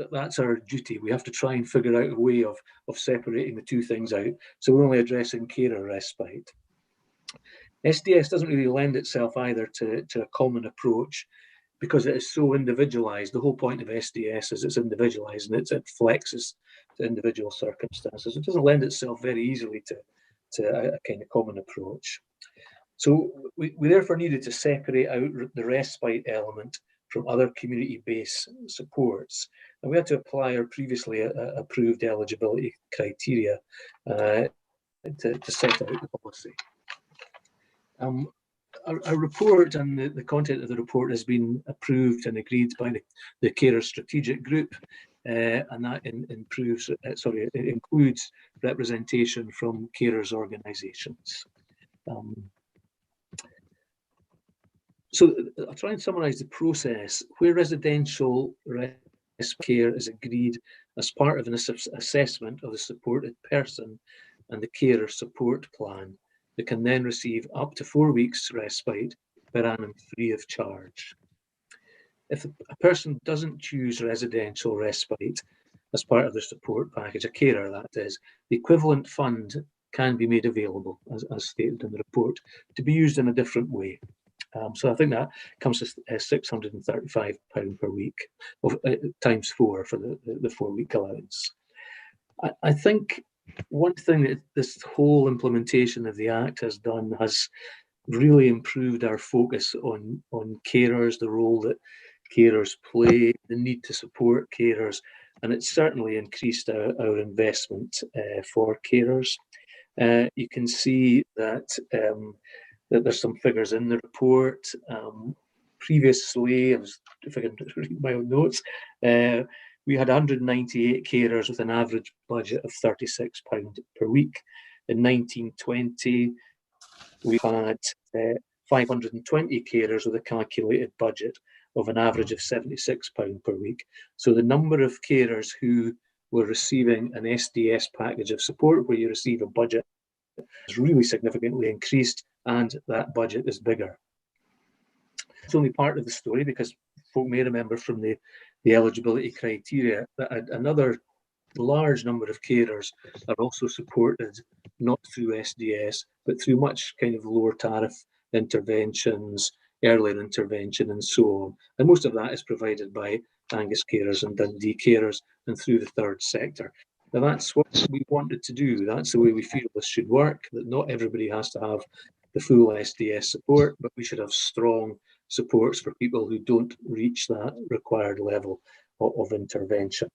that's our duty. We have to try and figure out a way of separating the two things out. So we're only addressing carer respite. SDS doesn't really lend itself either to a common approach because it is so individualised. The whole point of SDS is it's individualised and it flexes to individual circumstances. It doesn't lend itself very easily to a kind of common approach. So we therefore needed to separate out the respite element from other community-based supports. And we had to apply our previously approved eligibility criteria to set out the policy. Our report and the content of the report has been approved and agreed by the Carer Strategic Group, and that it includes representation from carers organisations. So I'll try and summarise the process. Where residential respite care is agreed as part of an assessment of the supported person and the carer support plan, they can then receive up to 4 weeks respite per annum free of charge. If a person doesn't choose residential respite as part of their support package, a carer that is, the equivalent fund can be made available, as stated in the report, to be used in a different way. So I think that comes to £635 per week, times 4 for the 4 week allowance. I think one thing that this whole implementation of the Act has done has really improved our focus on carers, the role that carers play, the need to support carers, and it's certainly increased our investment for carers. You can see that there's some figures in the report. Previously, if I can read my own notes, we had 198 carers with an average budget of £36 per week. In 1920, we had 520 carers with a calculated budget of an average of £76 per week. So the number of carers who were receiving an SDS package of support where you receive a budget has really significantly increased, and that budget is bigger. It's only part of the story because folk may remember from the eligibility criteria that another large number of carers are also supported not through SDS but through much kind of lower tariff interventions, earlier intervention and so on. And most of that is provided by Angus Carers and Dundee Carers and through the third sector. Now that's what we wanted to do. That's the way we feel this should work, that not everybody has to have the full SDS support, but we should have strong supports for people who don't reach that required level of intervention.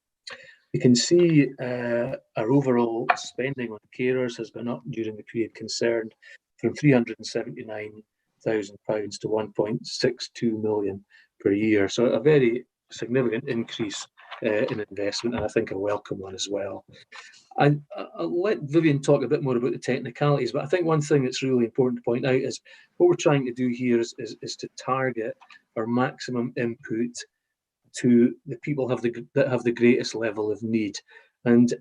You can see our overall spending on carers has gone up during the period concerned from £379,000 to £1.62 million per year. So a very significant increase in investment, and I think a welcome one as well. I'll let Vivian talk a bit more about the technicalities, but I think one thing that's really important to point out is what we're trying to do here is to target our maximum input to the people that have the greatest level of need. And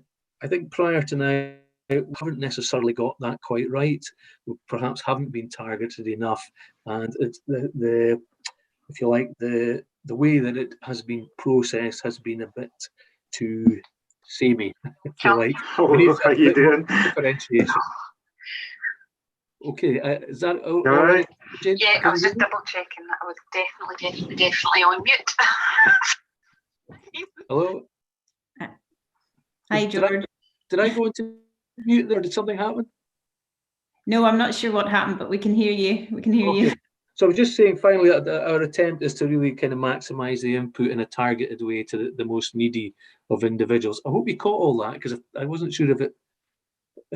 I think prior to now, we haven't necessarily got that quite right. We perhaps haven't been targeted enough, and it's if you like, the way that it has been processed has been a bit too samey, if you like. How are you doing? Differentiation. Okay, is that all right? Jane, yeah, I was just double checking that I was definitely on mute. Hello? Hi, George. Did I go into mute there? Did something happen? No, I'm not sure what happened, but we can hear you. We can hear you. Okay. So I was just saying, finally, that our attempt is to really kind of maximise the input in a targeted way to the most needy of individuals. I hope you caught all that, because I wasn't sure if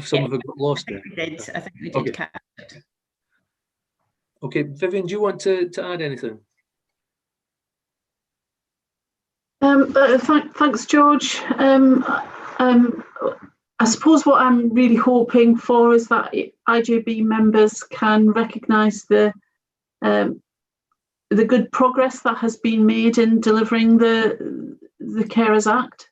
some of it got lost there. I think we did Okay. catch it. Okay, Vivian, do you want to add anything? Thanks, George. I suppose what I'm really hoping for is that IJB members can recognise the good progress that has been made in delivering the Carers Act.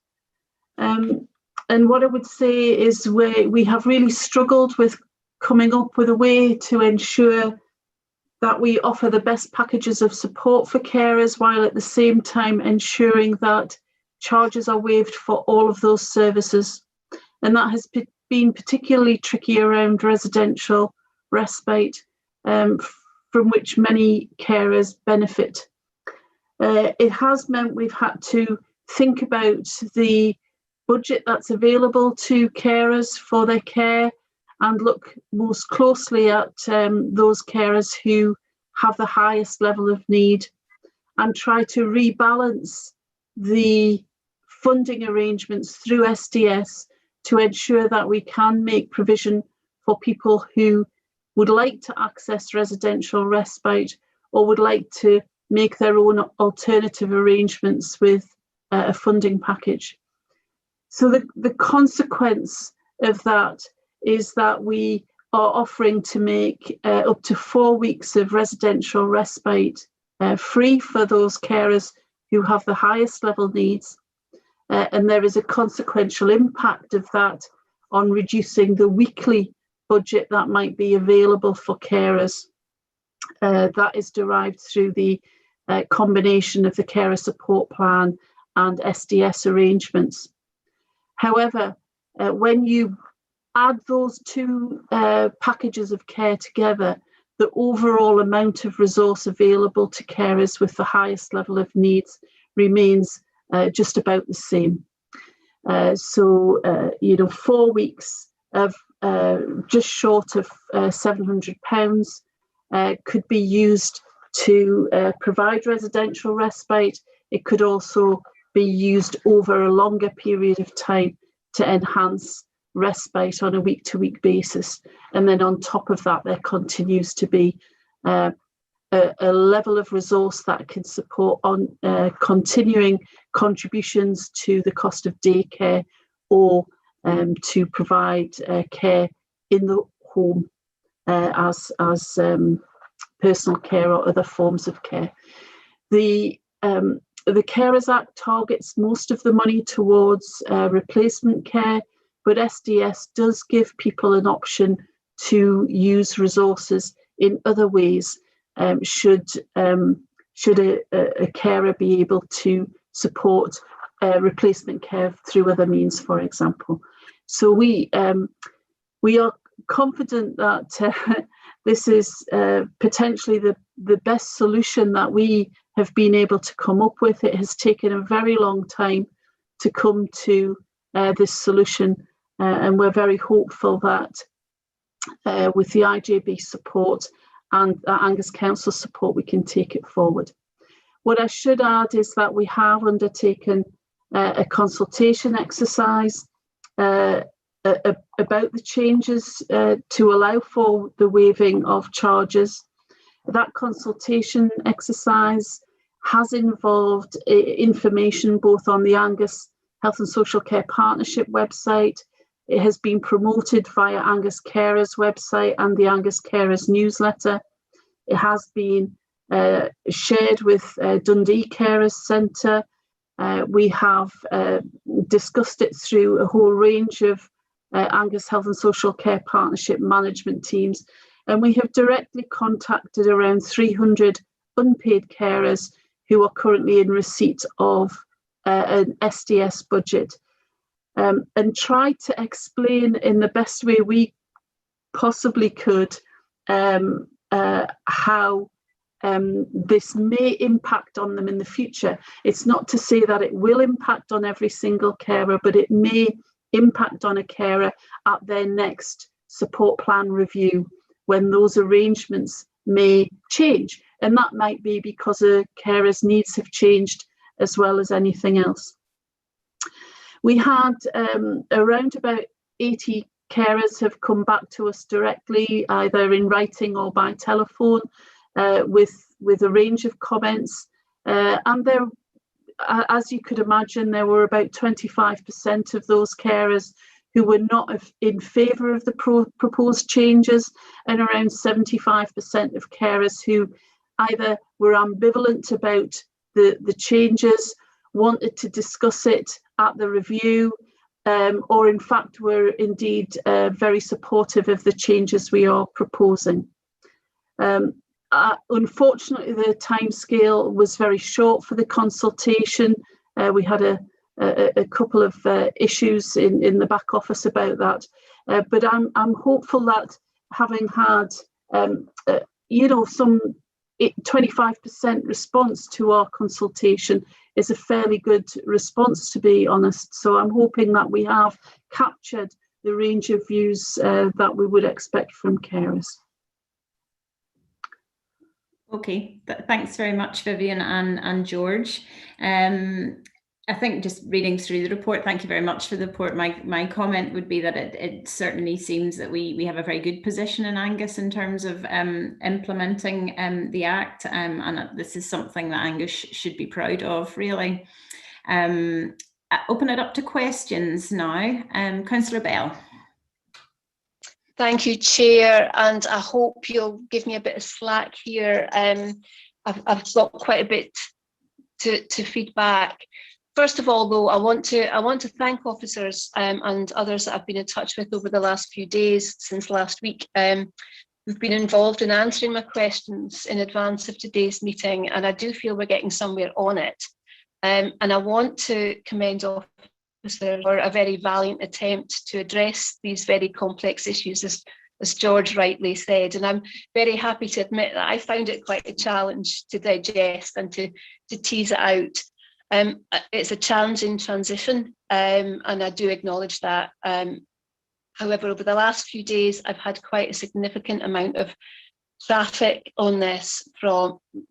And what I would say is we have really struggled with coming up with a way to ensure that we offer the best packages of support for carers, while at the same time ensuring that charges are waived for all of those services. And that has been particularly tricky around residential respite, from which many carers benefit. It has meant we've had to think about the budget that's available to carers for their care, and look most closely at those carers who have the highest level of need, and try to rebalance the funding arrangements through SDS to ensure that we can make provision for people who would like to access residential respite or would like to make their own alternative arrangements with a funding package. So the consequence of that is that we are offering to make up to 4 weeks of residential respite free for those carers who have the highest level needs. And there is a consequential impact of that on reducing the weekly budget that might be available for carers. That is derived through the combination of the carer support plan and SDS arrangements. However, when you add those two packages of care together, the overall amount of resource available to carers with the highest level of needs remains just about the same. So 4 weeks of just short of £700 could be used to provide residential respite. It could also be used over a longer period of time to enhance respite on a week-to-week basis. And then on top of that, there continues to be a level of resource that can support on continuing contributions to the cost of daycare, or to provide care in the home as personal care or other forms of care. The Carers Act targets most of the money towards replacement care, but SDS does give people an option to use resources in other ways, should a carer be able to support replacement care through other means, for example. So we are confident that this is potentially the best solution that we have been able to come up with. It has taken a very long time to come to this solution, and we're very hopeful that with the IJB support and Angus Council support, we can take it forward. What I should add is that we have undertaken a consultation exercise about the changes to allow for the waiving of charges. That consultation exercise has involved information both on the Angus Health and Social Care Partnership website. It has been promoted via Angus Carers website and the Angus Carers newsletter. It has been shared with Dundee Carers Centre. We have discussed it through a whole range of Angus Health and Social Care Partnership management teams, and we have directly contacted around 300 unpaid carers who are currently in receipt of an SDS budget, and tried to explain in the best way we possibly could how this may impact on them in the future. It's not to say that it will impact on every single carer, but it may impact on a carer at their next support plan review when those arrangements may change. And that might be because a carer's needs have changed as well as anything else. We had around about 80 carers have come back to us directly, either in writing or by telephone, with a range of comments. And there, as you could imagine, there were about 25% of those carers who were not in favour of the proposed changes, and around 75% of carers who either were ambivalent about the changes, wanted to discuss it at the review, or in fact were indeed very supportive of the changes we are proposing. Unfortunately, the timescale was very short for the consultation. We had a couple of issues in the back office about that, but I'm hopeful that having had some 25% response to our consultation is a fairly good response, to be honest. So I'm hoping that we have captured the range of views that we would expect from carers. Okay, thanks very much, Vivian and George. I think just reading through the report, thank you very much for the report. My comment would be that it certainly seems that we have a very good position in Angus in terms of implementing the Act, and this is something that Angus should be proud of, really. Open it up to questions now. Councillor Bell. Thank you, Chair, and I hope you'll give me a bit of slack here. I've got quite a bit to feedback. First of all, though, I want to thank officers and others that I've been in touch with over the last few days, since last week, who've been involved in answering my questions in advance of today's meeting, and I do feel we're getting somewhere on it. And I want to commend officers for a very valiant attempt to address these very complex issues, as George rightly said. And I'm very happy to admit that I found it quite a challenge to digest and to tease it out. It's a challenging transition, and I do acknowledge that. However, over the last few days, I've had quite a significant amount of traffic on this,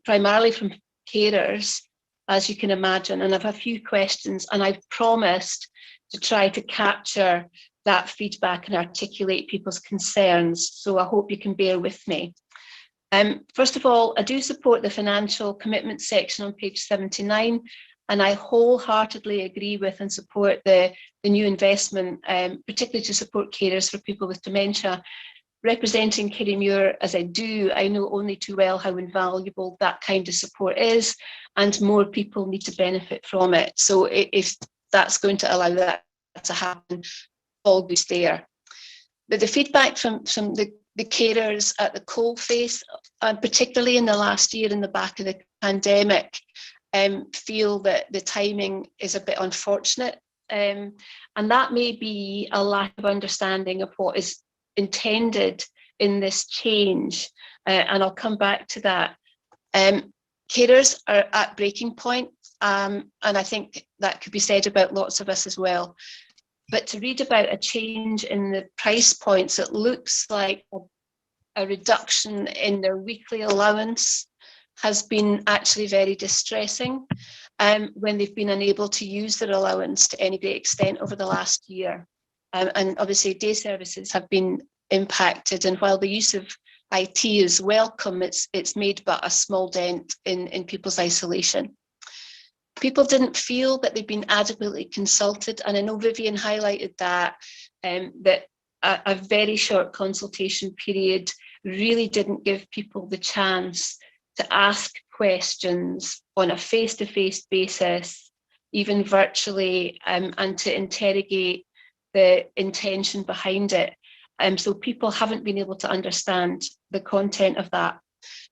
primarily from carers, as you can imagine, and I've a few questions, and I've promised to try to capture that feedback and articulate people's concerns, so I hope you can bear with me. First of all, I do support the financial commitment section on page 79, and I wholeheartedly agree with and support the new investment, particularly to support carers for people with dementia. Representing Kirriemuir as I do, I know only too well how invaluable that kind of support is, and more people need to benefit from it. So if that's going to allow that to happen, all good there. But the feedback from the carers at the coalface, particularly in the last year in the back of the pandemic, feel that the timing is a bit unfortunate. And that may be a lack of understanding of what is intended in this change. And I'll come back to that. Carers are at breaking point, and I think that could be said about lots of us as well. But to read about a change in the price points, it looks like a reduction in their weekly allowance has been actually very distressing when they've been unable to use their allowance to any great extent over the last year. And obviously day services have been impacted, and while the use of IT is welcome, it's made but a small dent in people's isolation. People didn't feel that they'd been adequately consulted, and I know Vivian highlighted that, that a very short consultation period really didn't give people the chance to ask questions on a face-to-face basis, even virtually, and to interrogate the intention behind it. So people haven't been able to understand the content of that.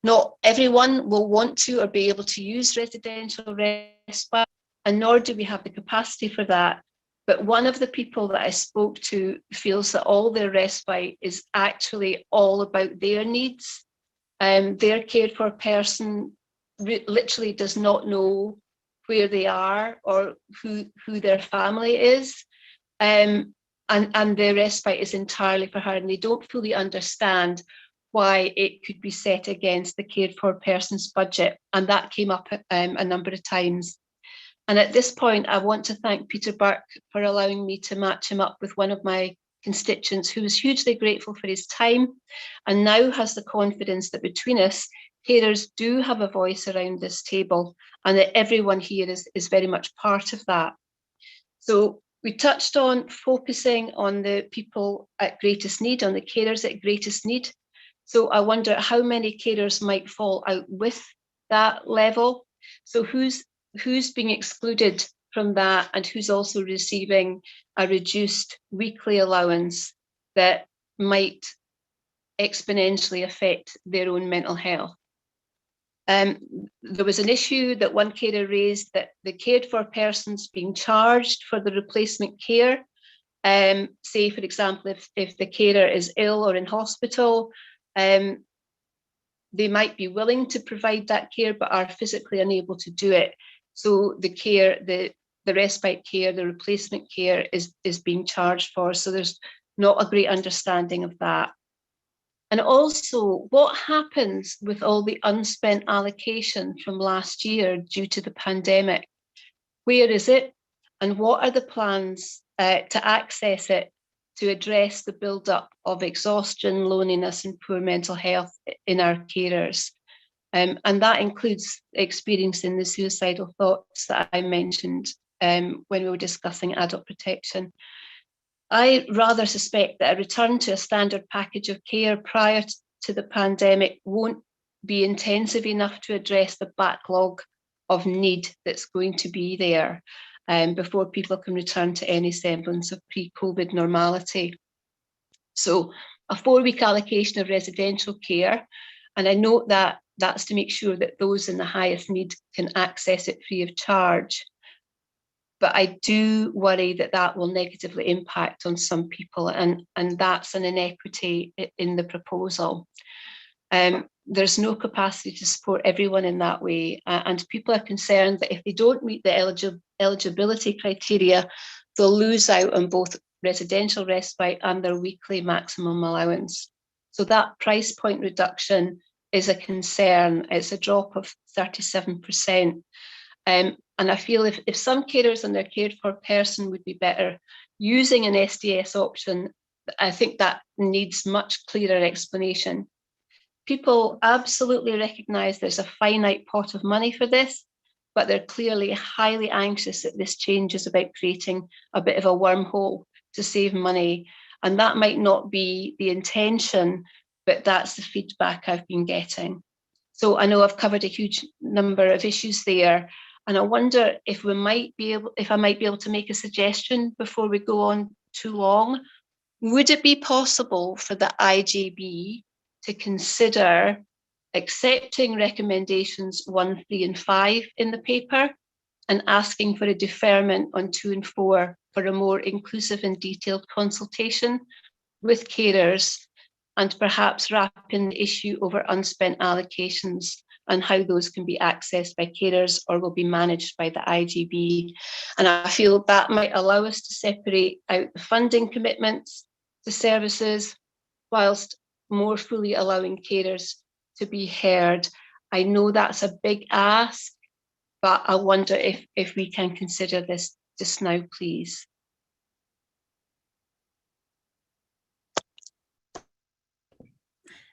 Not everyone will want to or be able to use residential respite, and nor do we have the capacity for that. But one of the people that I spoke to feels that all their respite is actually all about their needs. Their cared for person literally does not know where they are or who their family is. And and the respite is entirely for her, and they don't fully understand why it could be set against the cared for person's budget. And that came up a number of times. And at this point, I want to thank Peter Burke for allowing me to match him up with one of my constituents who was hugely grateful for his time and now has the confidence that between us, carers do have a voice around this table, and that everyone here is very much part of that. So we touched on focusing on the people at greatest need, on the carers at greatest need. So I wonder how many carers might fall out with that level. So who's being excluded from that, and who's also receiving a reduced weekly allowance that might exponentially affect their own mental health. There was an issue that one carer raised, that the cared for persons being charged for the replacement care, say for example, if the carer is ill or in hospital, they might be willing to provide that care but are physically unable to do it. So the care, the respite care, the replacement care is being charged for. So there's not a great understanding of that. And also, what happens with all the unspent allocation from last year due to the pandemic? Where is it? And what are the plans to access it to address the build-up of exhaustion, loneliness, and poor mental health in our carers? And that includes experiencing the suicidal thoughts that I mentioned when we were discussing adult protection. I rather suspect that a return to a standard package of care prior to the pandemic won't be intensive enough to address the backlog of need that's going to be there before people can return to any semblance of pre-COVID normality. So a 4-week allocation of residential care, and I note that that's to make sure that those in the highest need can access it free of charge. But I do worry that that will negatively impact on some people, and that's an inequity in the proposal. There's no capacity to support everyone in that way, and people are concerned that if they don't meet the eligibility criteria, they'll lose out on both residential respite and their weekly maximum allowance. So that price point reduction is a concern. It's a drop of 37%. And I feel if some carers and their cared for person would be better using an SDS option, I think that needs much clearer explanation. People absolutely recognise there's a finite pot of money for this, but they're clearly highly anxious that this change is about creating a bit of a wormhole to save money. And that might not be the intention, but that's the feedback I've been getting. So I know I've covered a huge number of issues there. And I wonder if I might be able to make a suggestion before we go on too long. Would it be possible for the IJB to consider accepting recommendations 1, 3, and 5 in the paper and asking for a deferment on 2 and 4 for a more inclusive and detailed consultation with carers, and perhaps wrap in the issue over unspent allocations and how those can be accessed by carers or will be managed by the IJB. And I feel that might allow us to separate out the funding commitments to services whilst more fully allowing carers to be heard. I know that's a big ask, but I wonder if we can consider this just now, please.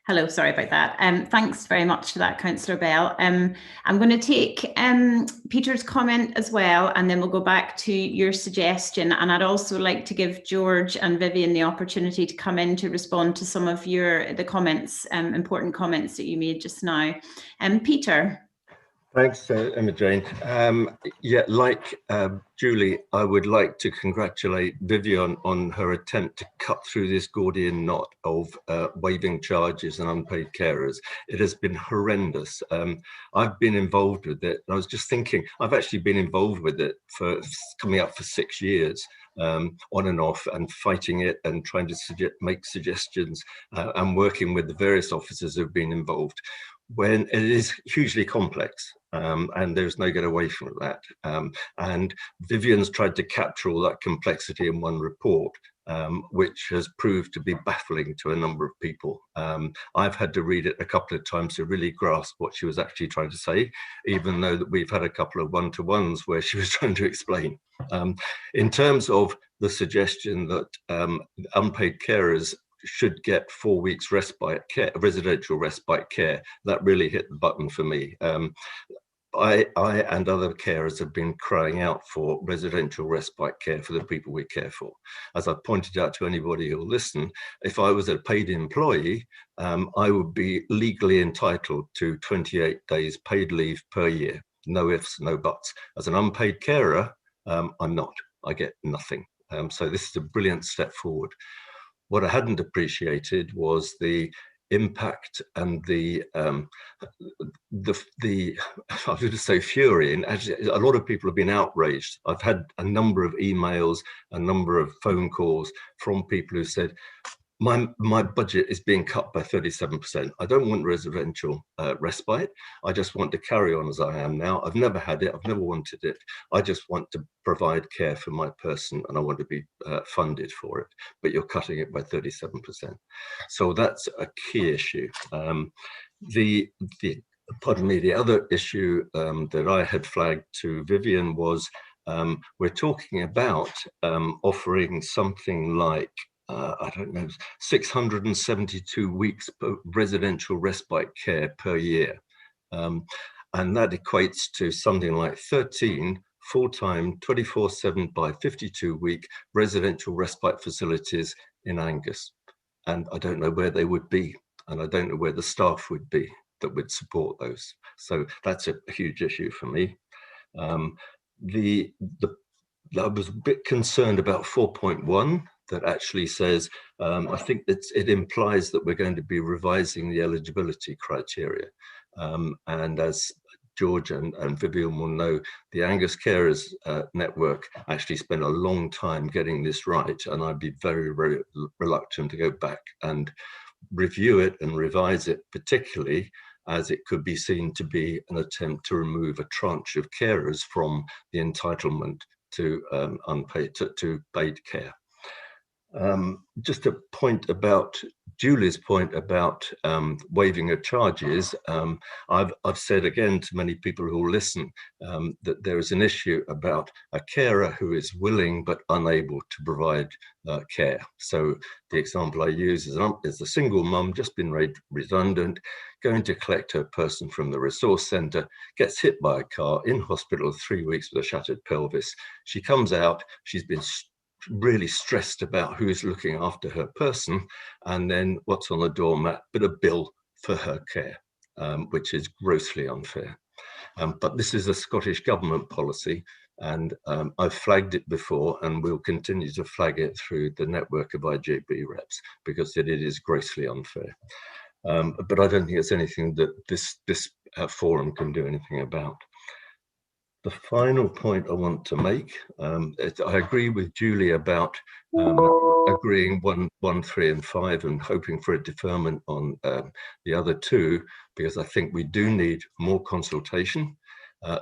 Hello, sorry about that. Thanks very much for that, Councillor Bell. I'm going to take Peter's comment as well, and then we'll go back to your suggestion. And I'd also like to give George and Vivian the opportunity to come in to respond to some of the comments, important comments that you made just now. Peter. Thanks, Emma-Jane. Yeah, like Julie, I would like to congratulate Vivian on her attempt to cut through this Gordian knot of waiving charges and unpaid carers. It has been horrendous. I've been involved with it. I was just thinking, I've actually been involved with it for coming up for 6 years, on and off, and fighting it and trying to make suggestions and working with the various officers who have been involved. When it is hugely complex, and there's no get away from that. And Vivian's tried to capture all that complexity in one report, which has proved to be baffling to a number of people. I've had to read it a couple of times to really grasp what she was actually trying to say, even though that we've had a couple of one-to-ones where she was trying to explain. In terms of the suggestion that unpaid carers should get 4 weeks respite care, residential respite care, that really hit the button for me. I and other carers have been crying out for residential respite care for the people we care for. As I pointed out to anybody who'll listen, if I was a paid employee, I would be legally entitled to 28 days paid leave per year. No ifs, no buts. As an unpaid carer, I'm not. I get nothing. So this is a brilliant step forward. What I hadn't appreciated was the impact and the I was going to say fury, and actually a lot of people have been outraged. I've had a number of emails, a number of phone calls from people who said, my budget is being cut by 37%. I don't want residential respite. I just want to carry on as I am now. I've never had it. I've never wanted it. I just want to provide care for my person, and I want to be funded for it. But you're cutting it by 37%. So that's a key issue. Pardon me, the other issue that I had flagged to Vivian was we're talking about offering something like I don't know, 672 weeks residential respite care per year. And that equates to something like 13 full-time 24/7 by 52-week residential respite facilities in Angus. And I don't know where they would be, and I don't know where the staff would be that would support those. So that's a huge issue for me. I was a bit concerned about 4.1. That actually says, I think it implies that we're going to be revising the eligibility criteria. And as George and Vivian will know, the Angus Carers Network actually spent a long time getting this right, and I'd be very, very reluctant to go back and review it and revise it, particularly as it could be seen to be an attempt to remove a tranche of carers from the entitlement to unpaid to paid care. Just a point about Julie's point about waiving of charges. I've said again to many people who will listen that there is an issue about a carer who is willing but unable to provide care. So the example I use is a single mum, just been made redundant, going to collect her person from the resource centre, gets hit by a car, in hospital 3 weeks with a shattered pelvis. She comes out, she's been really stressed about who is looking after her person, and then what's on the doormat but a bill for her care, which is grossly unfair. But this is a Scottish Government policy, and I've flagged it before and will continue to flag it through the network of IJB reps because it is grossly unfair. But I don't think it's anything that this forum can do anything about. The final point I want to make, I agree with Julie about agreeing 1, 3 and 5 and hoping for a deferment on the other two, because I think we do need more consultation,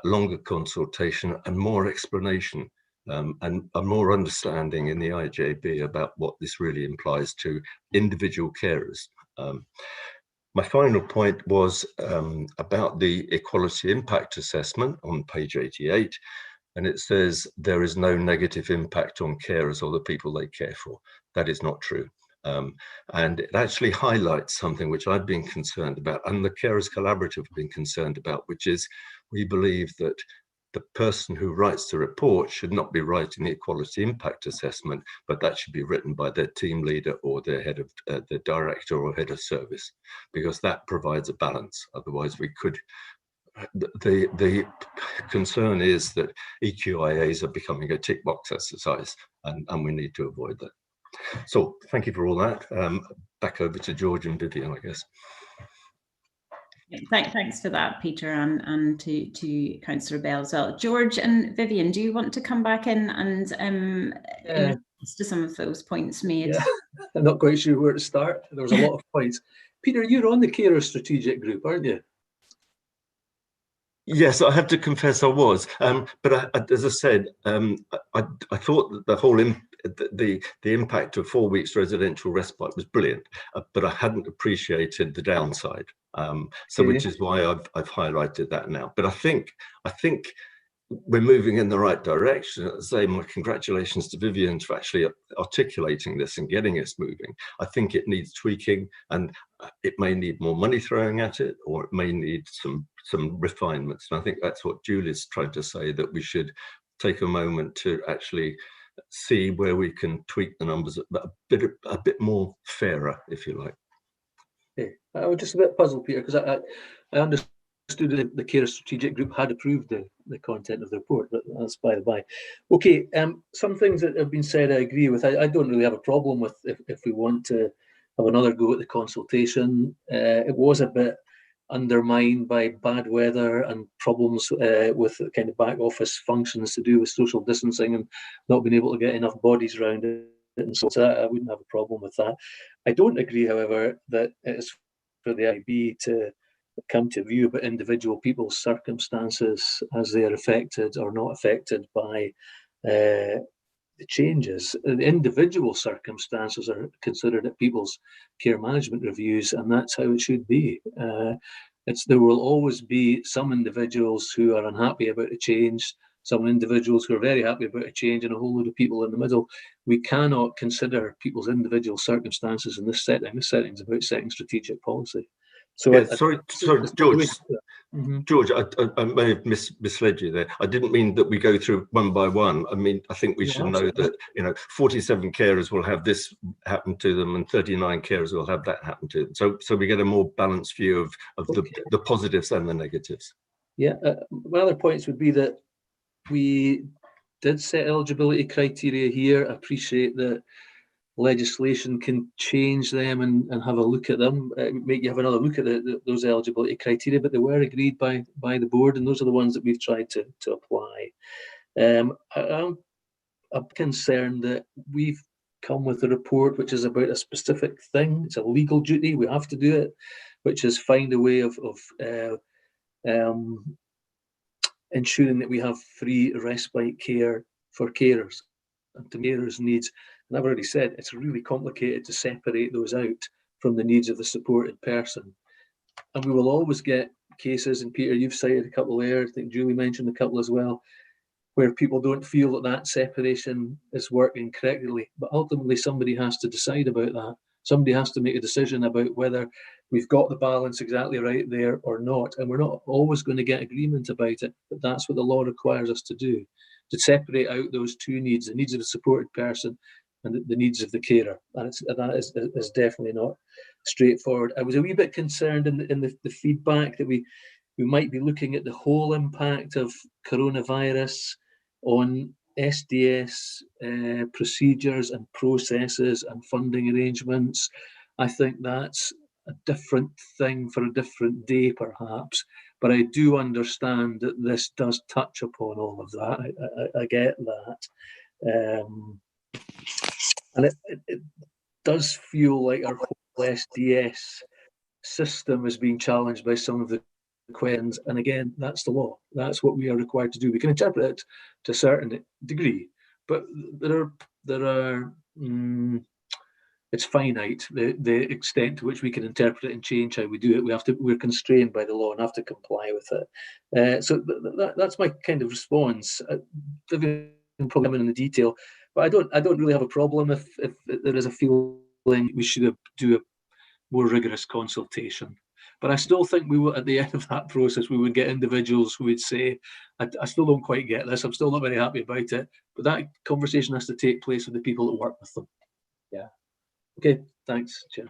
longer consultation and more explanation and a more understanding in the IJB about what this really implies to individual carers. My final point was about the equality impact assessment on page 88, and it says there is no negative impact on carers or the people they care for. That is not true. And it actually highlights something which I've been concerned about, and the Carers Collaborative have been concerned about, which is we believe that the person who writes the report should not be writing the equality impact assessment, but that should be written by their team leader or their head of the director or head of service, because that provides a balance. Otherwise we could, the concern is that EQIAs are becoming a tick box exercise, and we need to avoid that. So thank you for all that. Back over to George and Vivian, I guess. Thanks for that, Peter, and to Councillor Bell as well. George and Vivian, do you want to come back in and in to some of those points made? Yeah. I'm not quite sure where to start. There was a lot of points. Peter, you're on the Carer Strategic Group, aren't you? Yes, I have to confess I was, but as I said, I thought that the whole the impact of 4 weeks residential respite was brilliant, but I hadn't appreciated the downside. Which is why I've highlighted that now. But I think we're moving in the right direction. As I say, my congratulations to Vivian for actually articulating this and getting us moving. I think it needs tweaking, and it may need more money throwing at it, or it may need some refinements. And I think that's what Julie's trying to say, that we should take a moment to actually see where we can tweak the numbers a bit more fairer, if you like. Okay. I was just a bit puzzled, Peter, because I understood the Carer Strategic Group had approved the content of the report, but that's by the by. Okay, some things that have been said I agree with. I don't really have a problem with if we want to have another go at the consultation. It was a bit undermined by bad weather and problems with kind of back office functions to do with social distancing and not being able to get enough bodies around it. And so I wouldn't have a problem with that. I don't agree, however, that it's for the IB to come to view about individual people's circumstances as they are affected or not affected by the changes. The individual circumstances are considered at people's care management reviews, and that's how it should be. There will always be some individuals who are unhappy about a change, some individuals who are very happy about a change, and a whole load of people in the middle. We cannot consider people's individual circumstances in this setting. This setting is about setting strategic policy. So yeah, sorry, George. George, I may have misled you there. I didn't mean that we go through one by one. I mean, I think we should know that 47 carers will have this happen to them, and 39 carers will have that happen to them. So we get a more balanced view of the positives and the negatives. Yeah, my other points would be that we did set eligibility criteria here. I appreciate that legislation can change them and have a look at them, make you have another look at those eligibility criteria, but they were agreed by the board, and those are the ones that we've tried to apply. I'm concerned that we've come with a report which is about a specific thing. It's a legal duty, we have to do it, which is find a way of ensuring that we have free respite care for carers and to carers' needs. And I've already said it's really complicated to separate those out from the needs of the supported person. And we will always get cases, and Peter, you've cited a couple there, I think Julie mentioned a couple as well, where people don't feel that that separation is working correctly. But ultimately, somebody has to decide about that. Somebody has to make a decision about whether we've got the balance exactly right there or not. And we're not always going to get agreement about it, but that's what the law requires us to do, to separate out those two needs, the needs of the supported person and the needs of the carer. And that is definitely not straightforward. I was a wee bit concerned in the feedback that we might be looking at the whole impact of coronavirus on SDS procedures and processes and funding arrangements. I think that's a different thing for a different day, perhaps. But I do understand that this does touch upon all of that. I get that. And it does feel like our whole SDS system is being challenged by some of the questions. And again, that's the law. That's what we are required to do. We can interpret it to a certain degree, but it's finite, the extent to which we can interpret it and change how we do it. We're constrained by the law and have to comply with it. So that's my kind of response. Vivian probably in the detail, but I don't really have a problem if there is a feeling we should do a more rigorous consultation. But I still think we will, at the end of that process, we would get individuals who would say, I still don't quite get this, I'm still not very happy about it. But that conversation has to take place with the people that work with them. Yeah. Okay, thanks, Chair.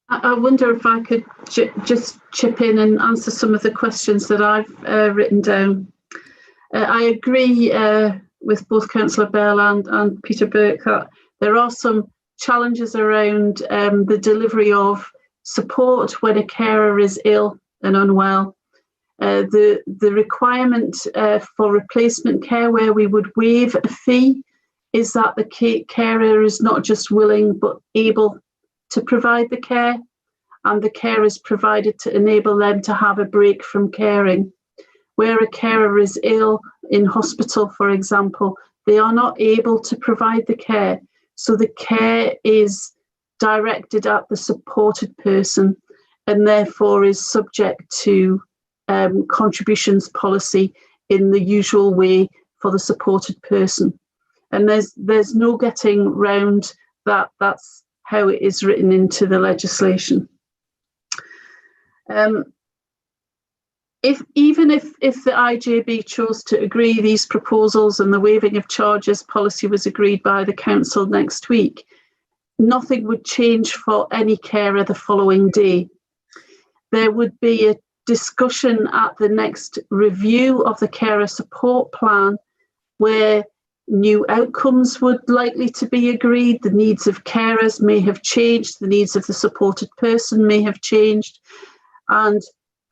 I wonder if I could just chip in and answer some of the questions that I've written down. I agree with both Councillor Bell and Peter Burke that there are some challenges around the delivery of support when a carer is ill and unwell. The requirement for replacement care where we would waive a fee is that the carer is not just willing but able to provide the care, and the care is provided to enable them to have a break from caring. where a carer is ill in hospital, for example, they are not able to provide the care. So the care is directed at the supported person and therefore is subject to contributions policy in the usual way for the supported person. And there's no getting round that. That's how it is written into the legislation. Even if the IJB chose to agree these proposals and the waiving of charges policy was agreed by the council next week, nothing would change for any carer the following day. There would be a discussion at the next review of the carer support plan where new outcomes would likely to be agreed. The needs of carers may have changed, the needs of the supported person may have changed, and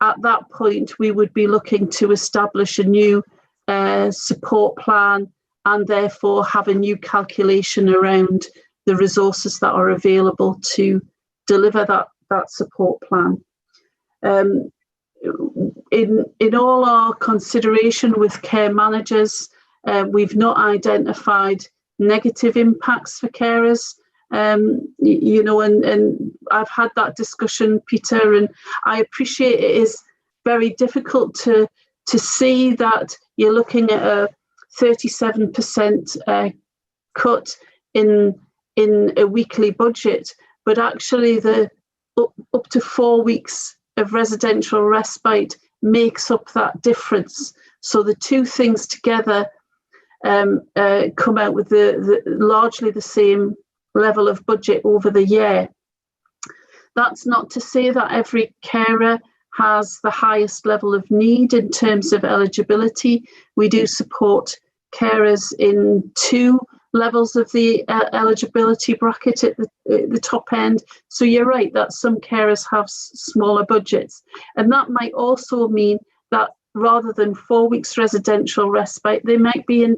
at that point we would be looking to establish a new support plan and therefore have a new calculation around the resources that are available to deliver that support plan. In all our consideration with care managers, we've not identified negative impacts for carers. You know, and I've had that discussion, Peter, and I appreciate it is very difficult to see that you're looking at a 37% cut in a weekly budget, but actually the up to 4 weeks of residential respite makes up that difference. So the two things together come out with the largely the same level of budget over the year. That's not to say that every carer has the highest level of need in terms of eligibility. We do support carers in 2 levels of the eligibility bracket at the top end. So you're right that some carers have smaller budgets. And that might also mean that rather than 4 weeks residential respite, they might be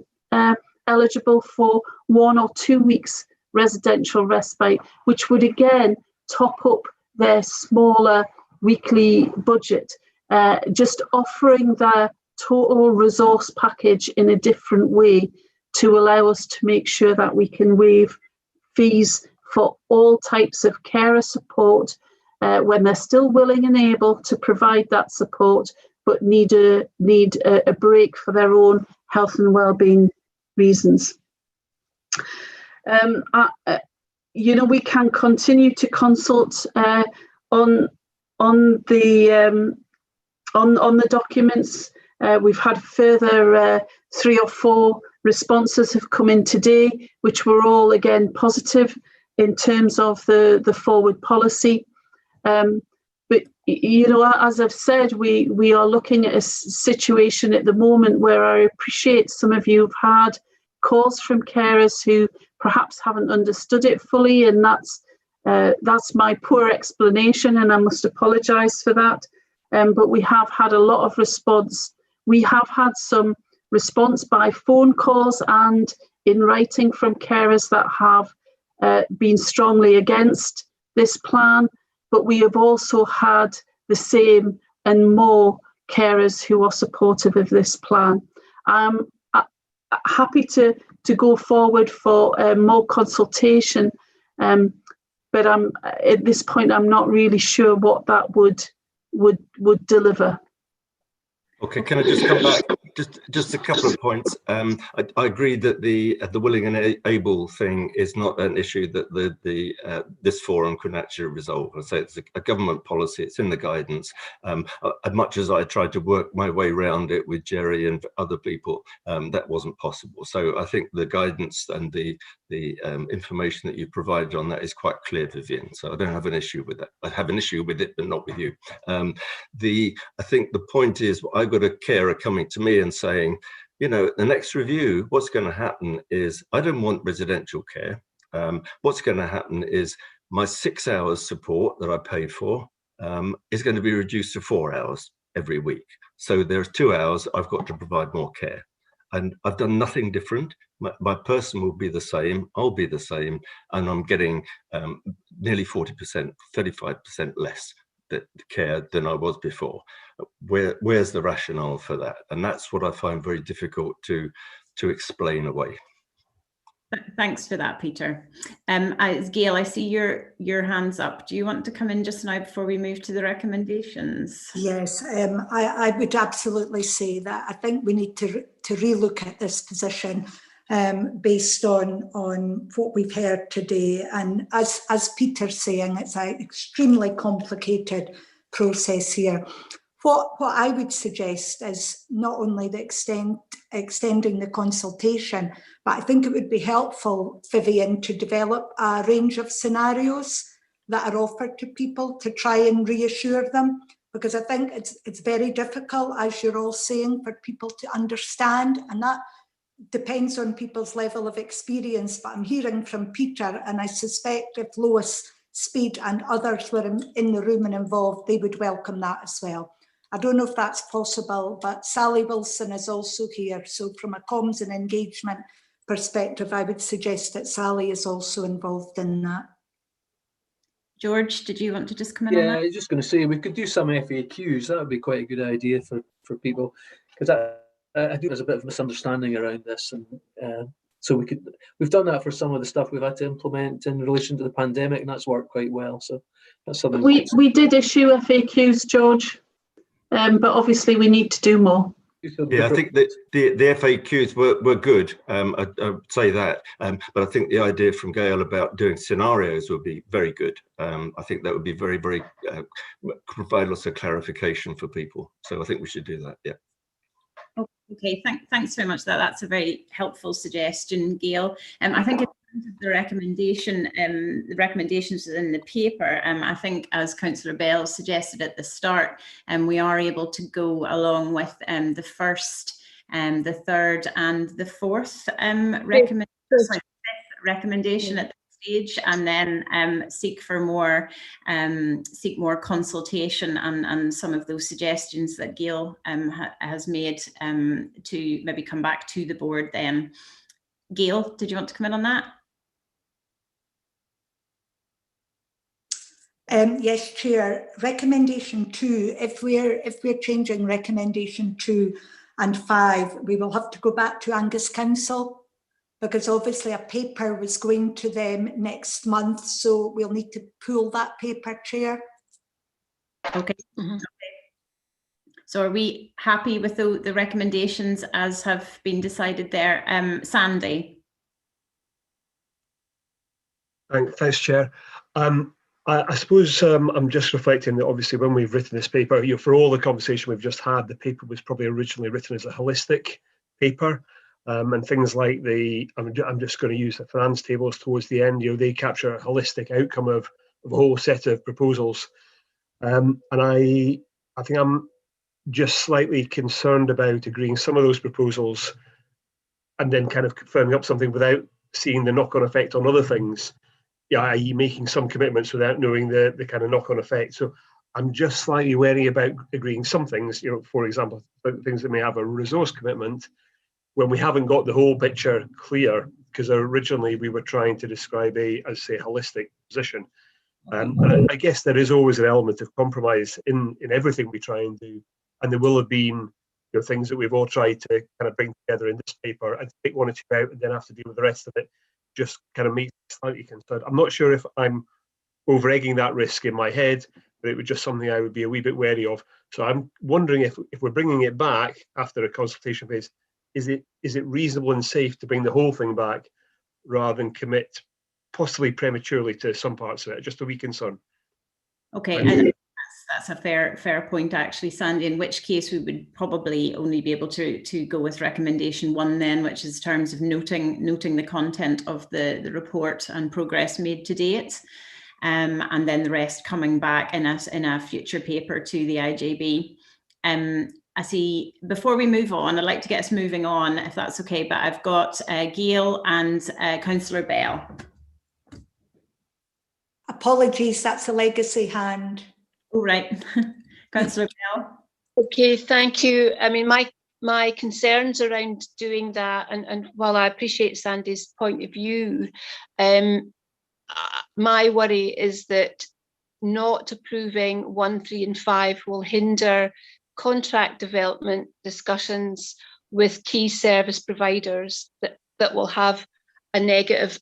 eligible for 1 or 2 weeks residential respite, which would again top up their smaller weekly budget, just offering their total resource package in a different way to allow us to make sure that we can waive fees for all types of carer support when they're still willing and able to provide that support, but need a break for their own health and well-being reasons. You know, we can continue to consult on the documents. We've had further 3 or 4 responses have come in today, which were all again positive in terms of the forward policy. But you know, as I've said, we are looking at a situation at the moment where I appreciate some of you have had calls from carers who perhaps haven't understood it fully, and that's my poor explanation, and I must apologise for that. But we have had a lot of response. We have had some response by phone calls and in writing from carers that have been strongly against this plan, but we have also had the same and more carers who are supportive of this plan. I'm happy to go forward for more consultation, but at this point I'm not really sure what that would deliver. Okay, can I just come back? Just a couple of points. I agree that the willing and able thing is not an issue that this forum can actually resolve. I say it's a government policy. It's in the guidance. As much as I tried to work my way around it with Jerry and other people, that wasn't possible. So I think the guidance and the information that you provided on that is quite clear, Vivian. So I don't have an issue with that. I have an issue with it, but not with you. I think the point is, I've got a carer coming to me and saying, you know, the next review, what's going to happen is I don't want residential care. What's going to happen is my 6 hours support that I paid for is going to be reduced to 4 hours every week. So there's 2 hours I've got to provide more care. And I've done nothing different. My person will be the same, I'll be the same, and I'm getting nearly 40%, 35% less the care than I was before. where's the rationale for that? And that's what I find very difficult to explain away. Thanks for that, Peter. Gail, I see your hands up. Do you want to come in just now before we move to the recommendations? Yes, I would absolutely say that I think we need to relook at this position based on what we've heard today. And as Peter's saying, it's an extremely complicated process here. What I would suggest is not only the extending the consultation, but I think it would be helpful, Vivian, to develop a range of scenarios that are offered to people to try and reassure them, because I think it's very difficult, as you're all saying, for people to understand, and that depends on people's level of experience. But I'm hearing from Peter, and I suspect if Lois, Speed and others were in the room and involved, they would welcome that as well. I don't know if that's possible, but Sally Wilson is also here. So from a comms and engagement perspective, I would suggest that Sally is also involved in that. George, did you want to just come in on that? Yeah, I was just going to say we could do some FAQs. That would be quite a good idea for people, because I think there's a bit of misunderstanding around this, and so we've done that for some of the stuff we've had to implement in relation to the pandemic, and that's worked quite well. So that's something we did issue FAQs, George. But obviously we need to do more. Yeah, I think that the FAQs were good. I'd say that, but I think the idea from Gail about doing scenarios would be very good. I think that would be very, very provide lots of clarification for people. So I think we should do that. Yeah. Okay, thanks very much. That's a very helpful suggestion, Gail. I think in terms of the recommendations in the paper, I think as Councillor Bell suggested at the start, we are able to go along with the first, the third and the fourth recommendation at this stage, and then seek more consultation and some of those suggestions that Gail has made to maybe come back to the board then. Gail, did you want to come in on that? Yes, Chair. Recommendation 2, if we're changing recommendation 2 and 5, we will have to go back to Angus Council, because obviously a paper was going to them next month, so we'll need to pull that paper, Chair. Okay. Okay. So are we happy with the recommendations as have been decided there? Sandy? Thanks, Chair. I suppose I'm just reflecting that obviously when we've written this paper, for all the conversation we've just had, the paper was probably originally written as a holistic paper, and things like I'm just going to use the finance tables towards the end, they capture a holistic outcome of a whole set of proposals. And I think I'm just slightly concerned about agreeing some of those proposals and then kind of firming up something without seeing the knock-on effect on other things. Yeah, i.e. making some commitments without knowing the kind of knock-on effect. So I'm just slightly wary about agreeing some things, for example, things that may have a resource commitment when we haven't got the whole picture clear, because originally we were trying to describe a holistic position. And I guess there is always an element of compromise in everything we try and do. And there will have been things that we've all tried to kind of bring together in this paper, and take one or two out and then have to deal with the rest of it. Just kind of makes me slightly concerned. I'm not sure if I'm over-egging that risk in my head, but it was just something I would be a wee bit wary of. So I'm wondering if we're bringing it back after a consultation phase, is it reasonable and safe to bring the whole thing back rather than commit possibly prematurely to some parts of it? Just a wee concern. Okay, and that's a fair point actually, Sandy, in which case we would probably only be able to go with recommendation 1 then, which is terms of noting the content of the report and progress made to date, and then the rest coming back in a future paper to the IJB. I see, before we move on, I'd like to get us moving on, if that's okay, but I've got Gail and Councillor Bell. Apologies, that's a legacy hand. All right, Councillor Bell. Okay, thank you. I mean, my concerns around doing that, and while I appreciate Sandy's point of view, my worry is that not approving 1, 3 and 5 will hinder contract development discussions with key service providers that will have a negative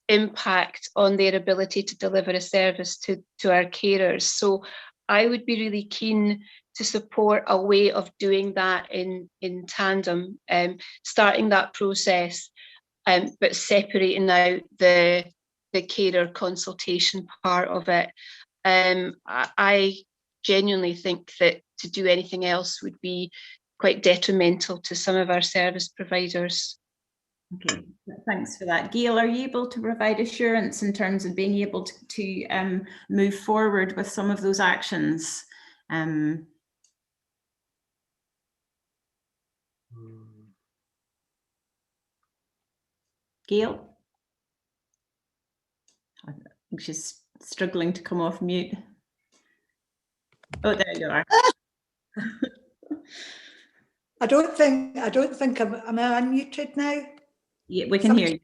impact on their ability to deliver a service to our carers. So I would be really keen to support a way of doing that in tandem, starting that process, but separating out the carer consultation part of it. I genuinely think that to do anything else would be quite detrimental to some of our service providers. Okay, thanks for that. Gail, are you able to provide assurance in terms of being able to move forward with some of those actions? Gail? I think she's struggling to come off mute. Oh, there you are. I don't think am I unmuted now? Yeah, we can hear you.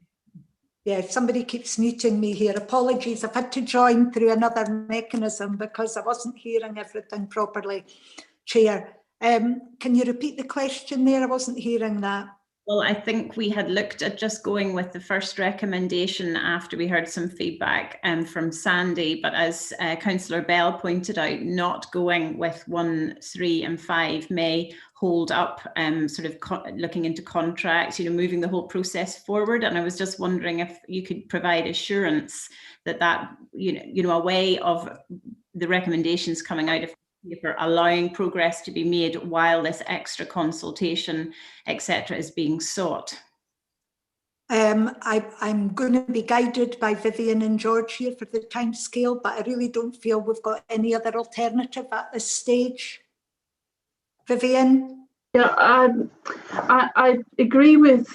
Yeah, somebody keeps muting me here. Apologies, I've had to join through another mechanism because I wasn't hearing everything properly, Chair. Can you repeat the question there? I wasn't hearing that. Well, I think we had looked at just going with the first recommendation after we heard some feedback from Sandy, but as Councillor Bell pointed out, not going with 1, 3 and 5 may hold up sort of looking into contracts, moving the whole process forward. And I was just wondering if you could provide assurance that a way of the recommendations coming out of for allowing progress to be made while this extra consultation, etc., is being sought. I'm going to be guided by Vivian and George here for the time scale, but I really don't feel we've got any other alternative at this stage. Vivian? Yeah, I agree with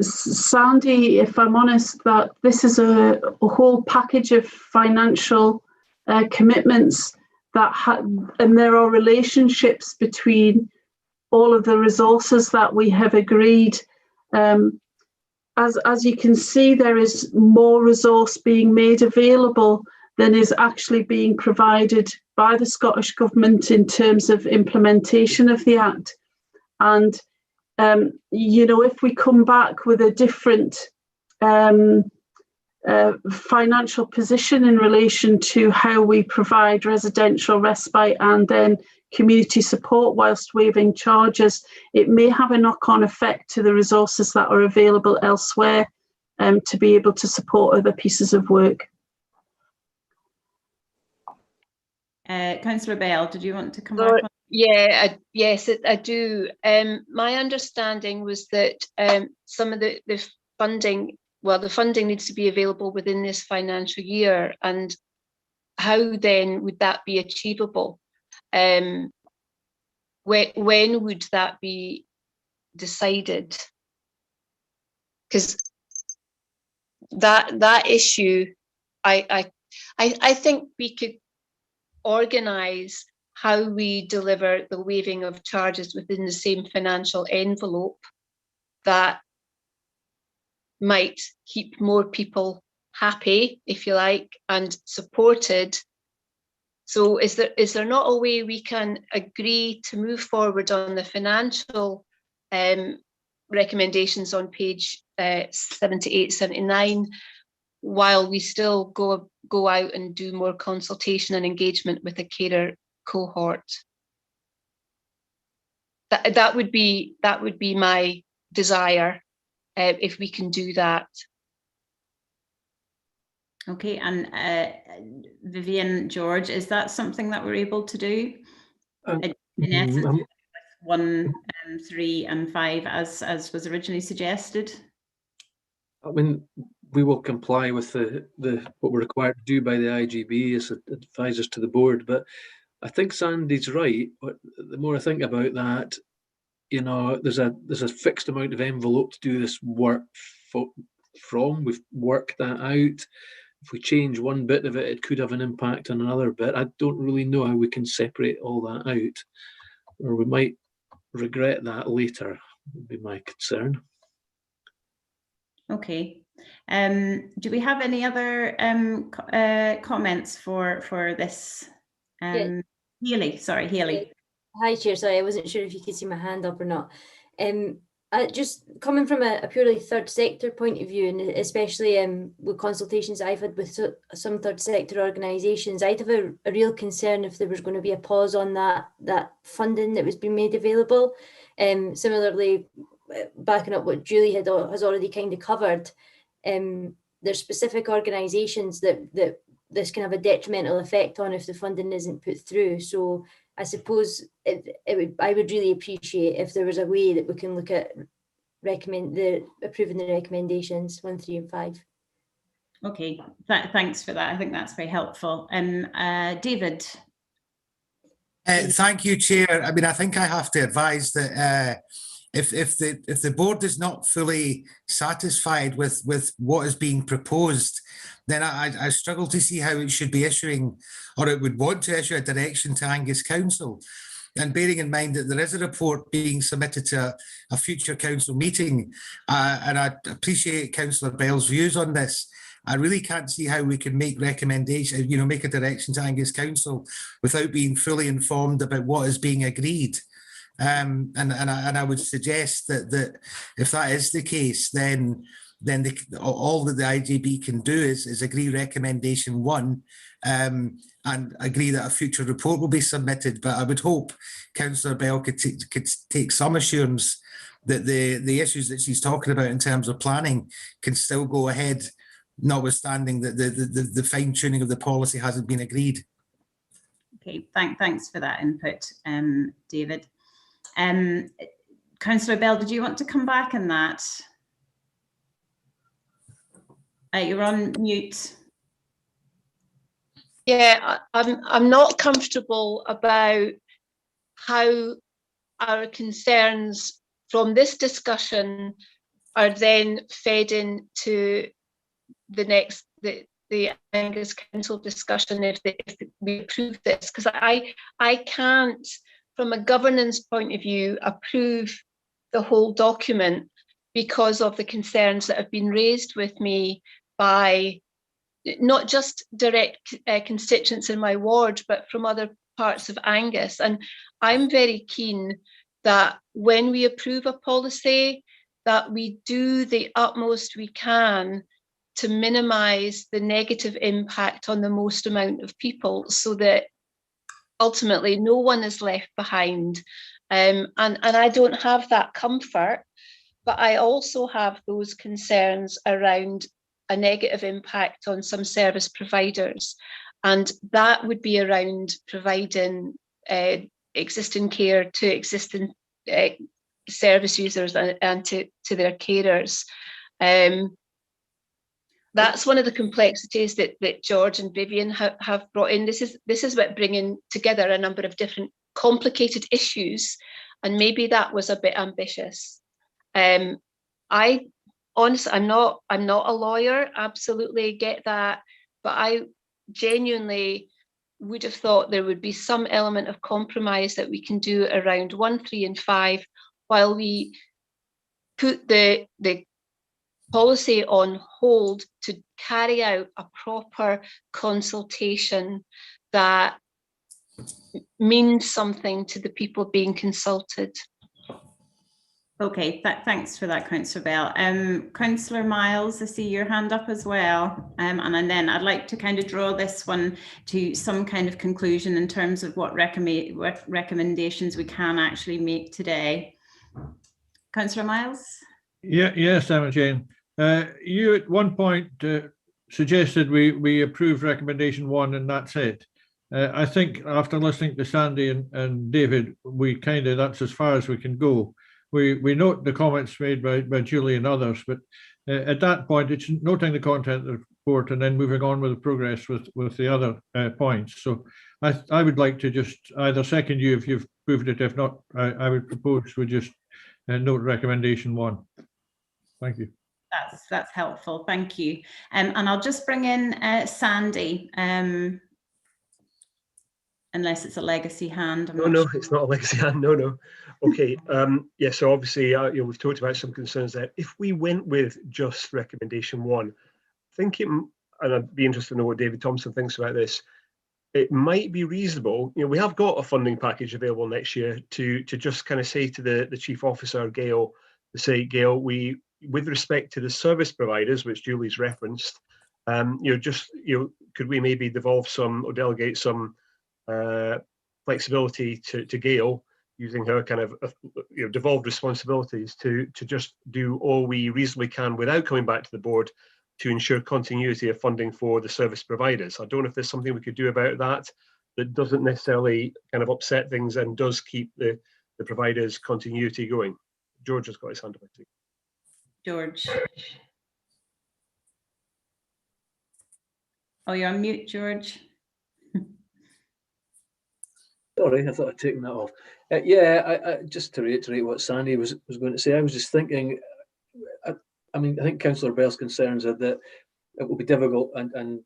Sandy, if I'm honest, that this is a whole package of financial commitments and there are relationships between all of the resources that we have agreed. As you can see, there is more resource being made available than is actually being provided by the Scottish Government in terms of implementation of the Act. And, if we come back with a different financial position in relation to how we provide residential respite and then community support whilst waiving charges, it may have a knock-on effect to the resources that are available elsewhere to be able to support other pieces of work. Councillor Bell, did you want to come back on? Yeah, yes, I do. My understanding was that some of the funding, the funding needs to be available within this financial year, and how then would that be achievable? When would that be decided? Because that issue, I think we could organise how we deliver the waiving of charges within the same financial envelope that might keep more people happy, if you like, and supported. So is there not a way we can agree to move forward on the financial recommendations on page 78, 79, while we still go out and do more consultation and engagement with the carer cohort? That would be my desire, if we can do that. Okay, and Vivian, George, is that something that we're able to do? In essence, 1, 3 and 5 as was originally suggested? I mean, we will comply with what we're required to do by the IGB as advisors to the board, but I think Sandy's right. But the more I think about that, there's a fixed amount of envelope to do this work from. We've worked that out. If we change one bit of it, it could have an impact on another bit. I don't really know how we can separate all that out, or we might regret that later, would be my concern. Okay. Do we have any other comments for this? Hayley, sorry, Hayley. Hi, Chair. Sorry, I wasn't sure if you could see my hand up or not. Just coming from a purely third sector point of view, and especially with consultations I've had with some third sector organisations, I'd have a real concern if there was going to be a pause on that funding that was being made available. Similarly, backing up what Julie has already kind of covered, there's specific organisations that this can have a detrimental effect on if the funding isn't put through. So I suppose I would really appreciate if there was a way that we can look at approving the recommendations 1, 3 and 5. Okay, thanks for that. I think that's very helpful. David. Thank you, Chair. I mean, I think I have to advise that if the board is not fully satisfied with what is being proposed, then I struggle to see how it should be issuing, or it would want to issue, a direction to Angus Council. And bearing in mind that there is a report being submitted to a future council meeting, and I appreciate Councillor Bell's views on this, I really can't see how we can make recommendations, make a direction to Angus Council without being fully informed about what is being agreed. And I would suggest that if that is the case, then all that the IJB can do is agree recommendation 1 and agree that a future report will be submitted. But I would hope Councillor Bell could take some assurance that the issues that she's talking about in terms of planning can still go ahead, notwithstanding that the fine-tuning of the policy hasn't been agreed. Okay, thanks for that input, David. Councillor Bell, did you want to come back on that? You're on mute. Yeah, I'm not comfortable about how our concerns from this discussion are then fed into the Angus Council discussion if we approve this, because I can't, from a governance point of view, approve the whole document because of the concerns that have been raised with me by not just direct constituents in my ward, but from other parts of Angus. And I'm very keen that when we approve a policy, that we do the utmost we can to minimise the negative impact on the most amount of people, so that ultimately no one is left behind. And I don't have that comfort, but I also have those concerns around a negative impact on some service providers. And that would be around providing existing care to existing service users and to their carers. That's one of the complexities that George and Vivian have brought in. This is about bringing together a number of different complicated issues, and maybe that was a bit ambitious. Honestly, I'm not a lawyer, absolutely get that, but I genuinely would have thought there would be some element of compromise that we can do around 1, 3 and 5 while we put the policy on hold to carry out a proper consultation that means something to the people being consulted. Okay, thanks for that, Councillor Bell. Councillor Miles, I see your hand up as well. And then I'd like to kind of draw this one to some kind of conclusion in terms of what recommendations we can actually make today. Councillor Miles? Yes, Emma Jane. You at one point suggested we approve recommendation 1 and that's it. I think after listening to Sandy and David, that's as far as we can go. We note the comments made by Julie and others, but at that point, it's noting the content of the report and then moving on with the progress with the other points. So I would like to just either second you if you've proved it. If not, I would propose we just note recommendation 1. Thank you. That's helpful. Thank you. And I'll just bring in Sandy. Unless it's a legacy hand. No, it's not a legacy hand. No. Okay. Yeah. So obviously, we've talked about some concerns there. If we went with just recommendation 1, and I'd be interested to know what David Thompson thinks about this. it might be reasonable, we have got a funding package available next year to just kind of say to the Chief Officer, Gail, to say, Gail, with respect to the service providers, which Julie's referenced, could we maybe devolve some or delegate some flexibility to Gail, using her kind of devolved responsibilities to just do all we reasonably can without coming back to the board to ensure continuity of funding for the service providers. I don't know if there's something we could do about that doesn't necessarily kind of upset things and does keep the providers' continuity going. George has got his hand up. George. Oh, you're on mute, George. Sorry, I thought I'd taken that off. I just to reiterate what Sandy was going to say, I was just thinking, I think Councillor Bell's concerns are that it will be difficult, and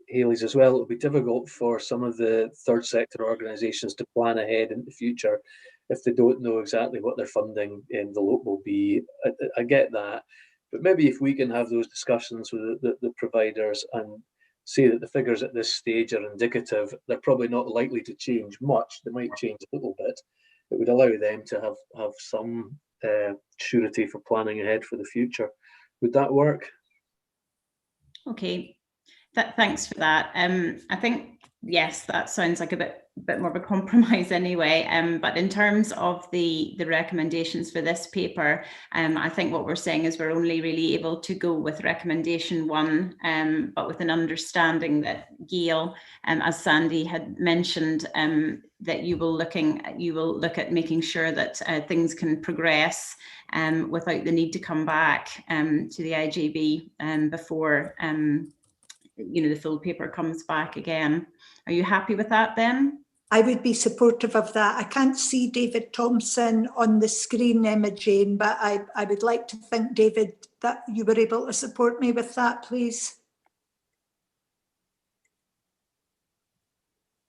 Hayley's as well, it will be difficult for some of the third sector organisations to plan ahead in the future if they don't know exactly what their funding envelope will be. I get that, but maybe if we can have those discussions with the providers and say that the figures at this stage are indicative, they're probably not likely to change much. They might change a little bit. It would allow them to have some surety for planning ahead for the future. Would that work? Okay, thanks for that. I think, yes, that sounds like a bit more of a compromise anyway. But in terms of the recommendations for this paper, I think what we're saying is we're only really able to go with recommendation 1, but with an understanding that Gail, as Sandy had mentioned, that you will look at making sure that things can progress without the need to come back to the IJB before the full paper comes back again. Are you happy with that then? I would be supportive of that. I can't see David Thompson on the screen, Emma Jane, but I would like to think, David, that you were able to support me with that, please.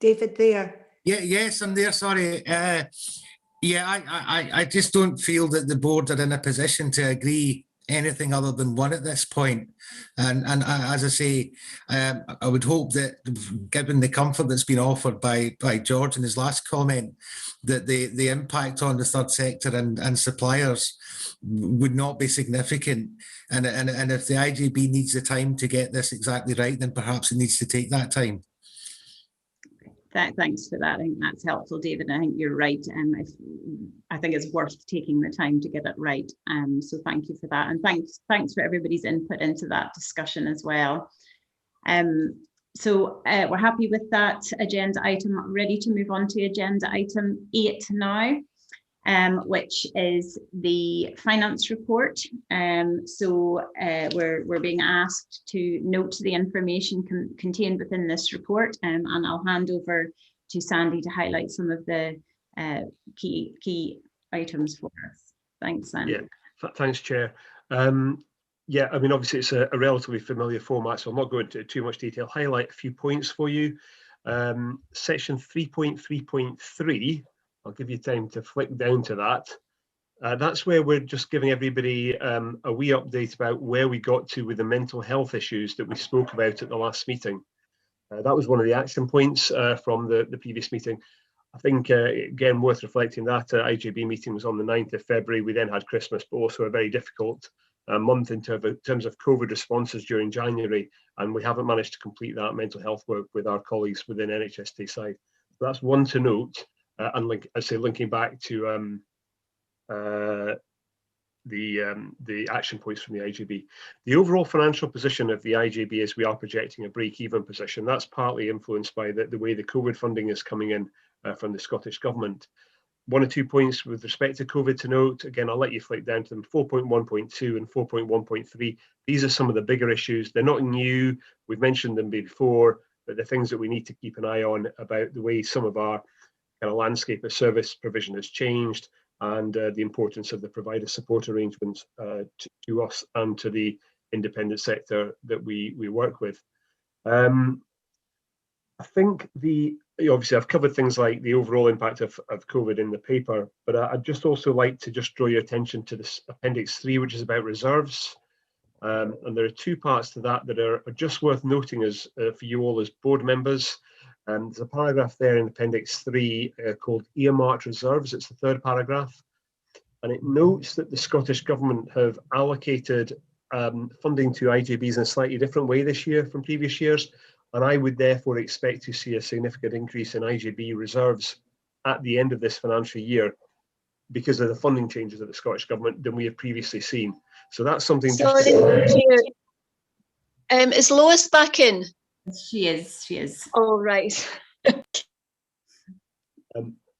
David, there. Yeah, yes, I'm there, sorry. I just don't feel that the board are in a position to agree anything other than 1 at this point. And as I say, I would hope that, given the comfort that's been offered by George in his last comment, that the impact on the third sector and suppliers would not be significant. And if the IJB needs the time to get this exactly right, then perhaps it needs to take that time. Thanks for that. I think that's helpful, David. I think you're right. I think it's worth taking the time to get it right. So thank you for that. And thanks for everybody's input into that discussion as well. So we're happy with that agenda item. Ready to move on to agenda item 8 now, which is the finance report. So we're being asked to note the information contained within this report, and I'll hand over to Sandy to highlight some of the key items for us. Thanks, Sandy. Yeah, thanks, Chair. Obviously it's a relatively familiar format, so I'm not going into too much detail. Highlight a few points for you. Section 3.3.3. I'll give you time to flick down to that. That's where we're just giving everybody a wee update about where we got to with the mental health issues that we spoke about at the last meeting. That was one of the action points from the previous meeting. I think, again, worth reflecting that IJB meeting was on the 9th of February. We then had Christmas, but also a very difficult month in terms of COVID responses during January, and we haven't managed to complete that mental health work with our colleagues within NHS Tayside. So that's one to note. And linking back to the action points from the IJB. The overall financial position of the IJB is we are projecting a break-even position. That's partly influenced by the way the COVID funding is coming in from the Scottish Government. 1 or 2 points with respect to COVID to note. Again, I'll let you flick down to them. 4.1.2 and 4.1.3. These are some of the bigger issues. They're not new. We've mentioned them before, but the things that we need to keep an eye on about the way some of our kind of landscape of service provision has changed, and the importance of the provider support arrangements to us and to the independent sector that we work with. I think obviously I've covered things like the overall impact of COVID in the paper, but I'd just also like to just draw your attention to this Appendix 3, which is about reserves. And there are 2 parts to that are just worth noting as for you all as board members. There's a paragraph there in Appendix 3 called Earmarked Reserves. It's the third paragraph. And it notes that the Scottish Government have allocated funding to IJBs in a slightly different way this year from previous years. And I would therefore expect to see a significant increase in IJB reserves at the end of this financial year because of the funding changes of the Scottish Government than we have previously seen. So that's something. Sorry, is Lois back in? She is. Oh, right.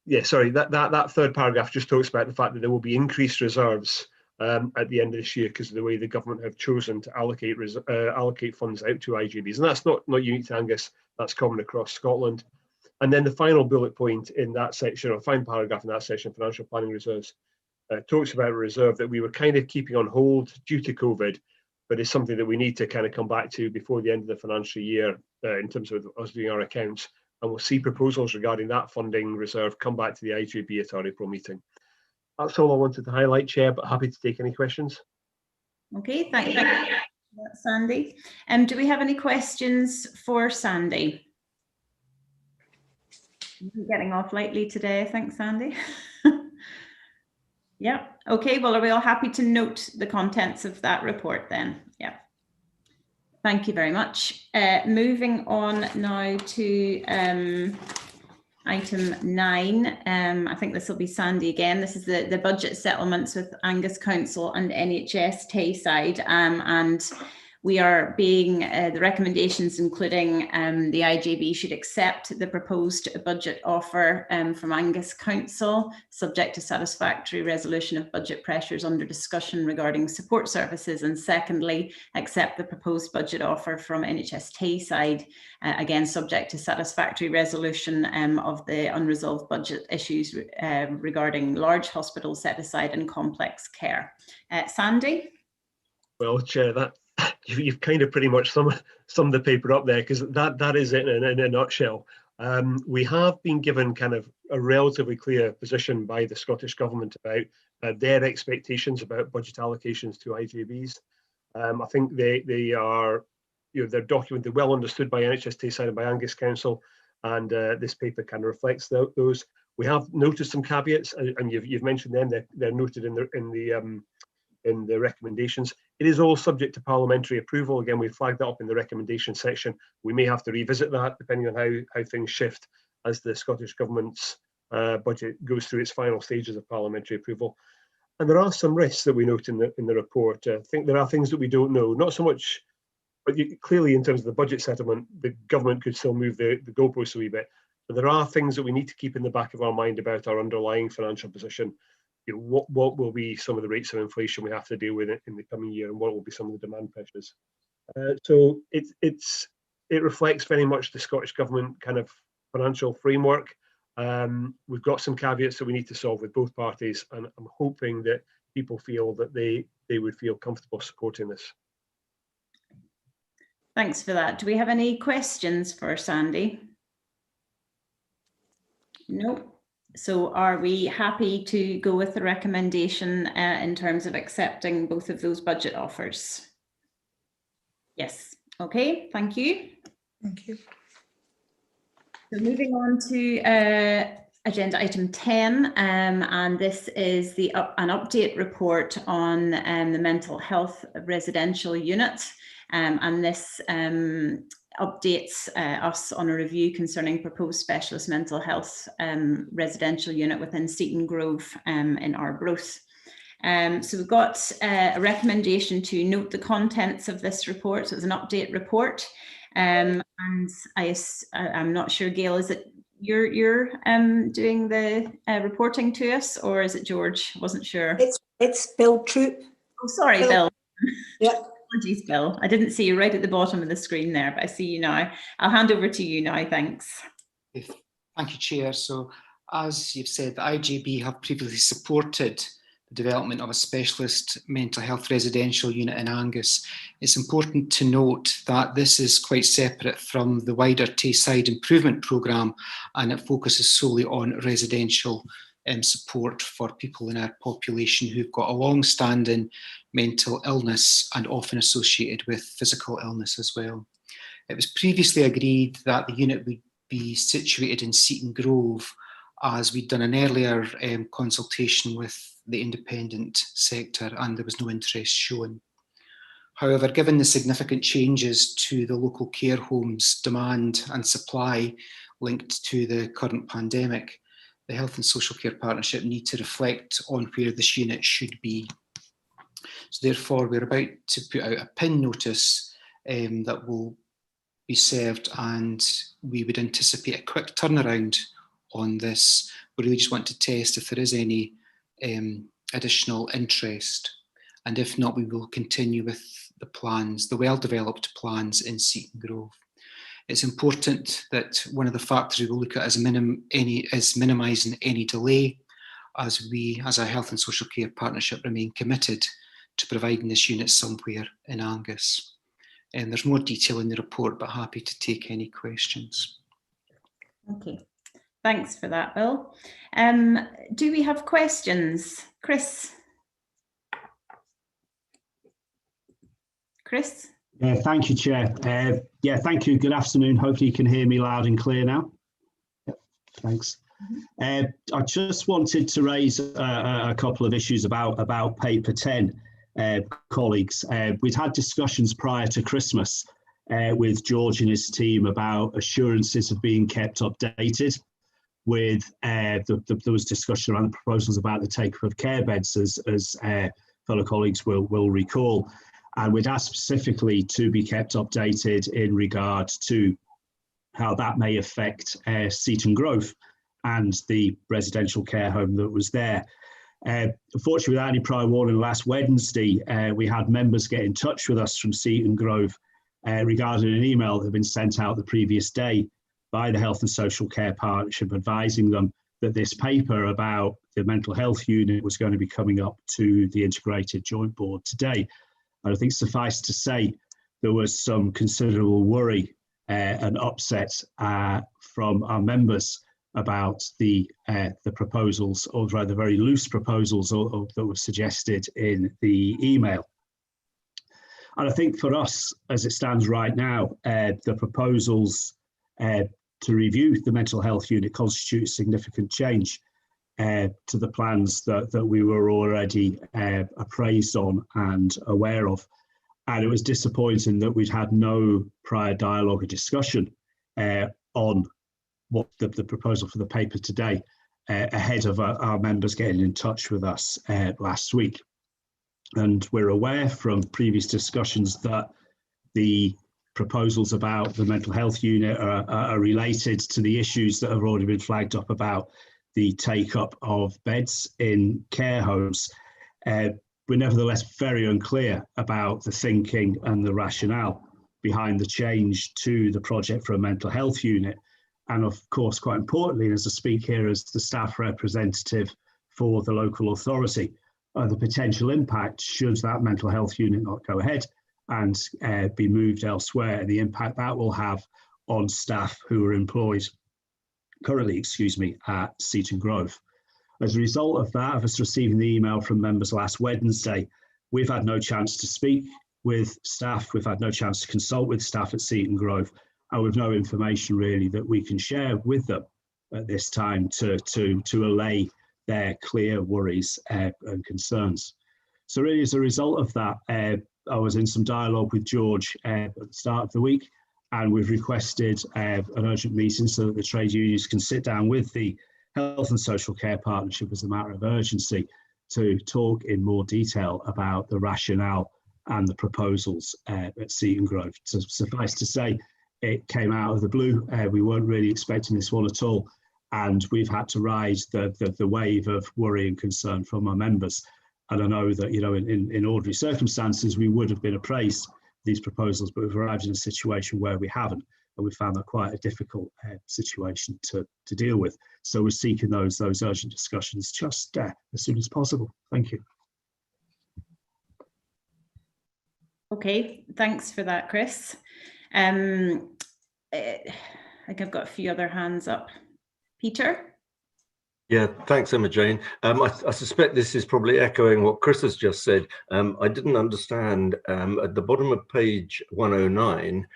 Yeah, sorry, that third paragraph just talks about the fact that there will be increased reserves at the end of this year because of the way the government have chosen to allocate funds out to IJBs. And that's not unique to Angus, that's common across Scotland. And then the final bullet point in that section, or final paragraph in that section, financial planning reserves, talks about a reserve that we were kind of keeping on hold due to COVID, but it's something that we need to kind of come back to before the end of the financial year in terms of us doing our accounts. And we'll see proposals regarding that funding reserve come back to the IJB at our April meeting. That's all I wanted to highlight, Chair, but happy to take any questions. Okay, thank you, Sandy. Do we have any questions for Sandy? You're getting off lightly today, I think, Sandy. Yeah, okay, well, are we all happy to note the contents of that report then? Yeah. Thank you very much. Moving on now to item 9. I think this will be Sandy again. This is the budget settlements with Angus Council and NHS Tayside, and we are being the recommendations, including the IJB should accept the proposed budget offer from Angus Council, subject to satisfactory resolution of budget pressures under discussion regarding support services, and secondly, accept the proposed budget offer from NHS Tayside, again subject to satisfactory resolution of the unresolved budget issues regarding large hospital set aside and complex care. Sandy? Well, Chair, you've kind of pretty much summed the paper up there, because that is it in a nutshell. We have been given kind of a relatively clear position by the Scottish Government about their expectations about budget allocations to IJBs. I think they are, they're documented, well understood by NHS Tayside and by Angus Council, and this paper kind of reflects those. We have noticed some caveats, and you've mentioned them. They're noted in the recommendations. It is all subject to parliamentary approval. Again, we flagged that up in the recommendation section. We may have to revisit that depending on how things shift as the Scottish Government's budget goes through its final stages of parliamentary approval. And there are some risks that we note in the report. I think there are things that we don't know, not so much, but clearly in terms of the budget settlement, the government could still move the goalposts a wee bit. But there are things that we need to keep in the back of our mind about our underlying financial position. What will be some of the rates of inflation we have to deal with in the coming year, and what will be some of the demand pressures. So it reflects very much the Scottish Government kind of financial framework. We've got some caveats that we need to solve with both parties, and I'm hoping that people feel that they would feel comfortable supporting this. Thanks for that. Do we have any questions for Sandy? No. So are we happy to go with the recommendation in terms of accepting both of those budget offers? Yes. Okay, thank you. Thank you. So moving on to agenda item 10, and this is an update report on the mental health residential unit, and this updates us on a review concerning proposed specialist mental health residential unit within Seaton Grove in Arbroath. So we've got a recommendation to note the contents of this report. So it's an update report, and I'm not sure, Gail, is it you're doing the reporting to us, or is it George? I wasn't sure. It's Bill Troop. Oh, sorry, Bill. Yeah. Apologies, Bill. I didn't see you right at the bottom of the screen there, but I see you now. I'll hand over to you now, thanks. Thank you, Chair. So as you've said, the IJB have previously supported the development of a specialist mental health residential unit in Angus. It's important to note that this is quite separate from the wider Tayside Improvement Programme, and it focuses solely on residential support for people in our population who've got a long-standing mental illness and often associated with physical illness as well. It was previously agreed that the unit would be situated in Seaton Grove, as we'd done an earlier consultation with the independent sector and there was no interest shown. However, given the significant changes to the local care homes demand and supply linked to the current pandemic, the Health and Social Care Partnership need to reflect on where this unit should be. So therefore, we're about to put out a PIN notice that will be served, and we would anticipate a quick turnaround on this. We really just want to test if there is any additional interest, and if not, we will continue with the plans, the well-developed plans in Seaton Grove. It's important that one of the factors we will look at is minimising any delay, as we, as a Health and Social Care Partnership, remain committed to providing this unit somewhere in Angus. And there's more detail in the report, but happy to take any questions. Okay, thanks for that, Bill. Do we have questions? Chris? Chris? Thank you, Chair. Yeah, thank you. Good afternoon. Hopefully you can hear me loud and clear now. Yep, thanks. I just wanted to raise a couple of issues about paper 10, colleagues. We'd had discussions prior to Christmas with George and his team about assurances of being kept updated with, there was discussion around the proposals about the take-up of care beds, as fellow colleagues will recall. And we'd asked specifically to be kept updated in regard to how that may affect Seaton Grove and the residential care home that was there. Unfortunately, without any prior warning, last Wednesday, we had members get in touch with us from Seaton Grove regarding an email that had been sent out the previous day by the Health and Social Care Partnership, advising them that this paper about the mental health unit was going to be coming up to the Integrated Joint Board today. And I think suffice to say, there was some considerable worry and upset from our members about the proposals, or rather very loose proposals that were suggested in the email. And I think for us, as it stands right now, the proposals to review the mental health unit constitute a significant change to the plans that we were already appraised on and aware of. And it was disappointing that we'd had no prior dialogue or discussion on what the proposal for the paper today ahead of our members getting in touch with us last week. And we're aware from previous discussions that the proposals about the mental health unit are related to the issues that have already been flagged up about the take-up of beds in care homes. We're nevertheless very unclear about the thinking and the rationale behind the change to the project for a mental health unit. And of course, quite importantly, as I speak here as the staff representative for the local authority, the potential impact should that mental health unit not go ahead and be moved elsewhere, and the impact that will have on staff who are employed currently, at Seaton Grove. As a result of that, of us receiving the email from members last Wednesday, we've had no chance to speak with staff, we've had no chance to consult with staff at Seaton Grove, and we've no information really that we can share with them at this time to allay their clear worries and concerns. So really, as a result of that, I was in some dialogue with George at the start of the week, and we've requested an urgent meeting so that the trade unions can sit down with the Health and Social Care Partnership as a matter of urgency to talk in more detail about the rationale and the proposals at Seaton Grove. So suffice to say, it came out of the blue. We weren't really expecting this one at all, and we've had to ride the wave of worry and concern from our members. And I know that, in ordinary circumstances, we would have been appraised these proposals, but we've arrived in a situation where we haven't, and we found that quite a difficult situation to deal with. So we're seeking those urgent discussions just as soon as possible. Thank you. Okay, thanks for that, Chris. I think I've got a few other hands up. Peter? Yeah, thanks, Emma-Jane. I suspect this is probably echoing what Chris has just said. I didn't understand at the bottom of page 109,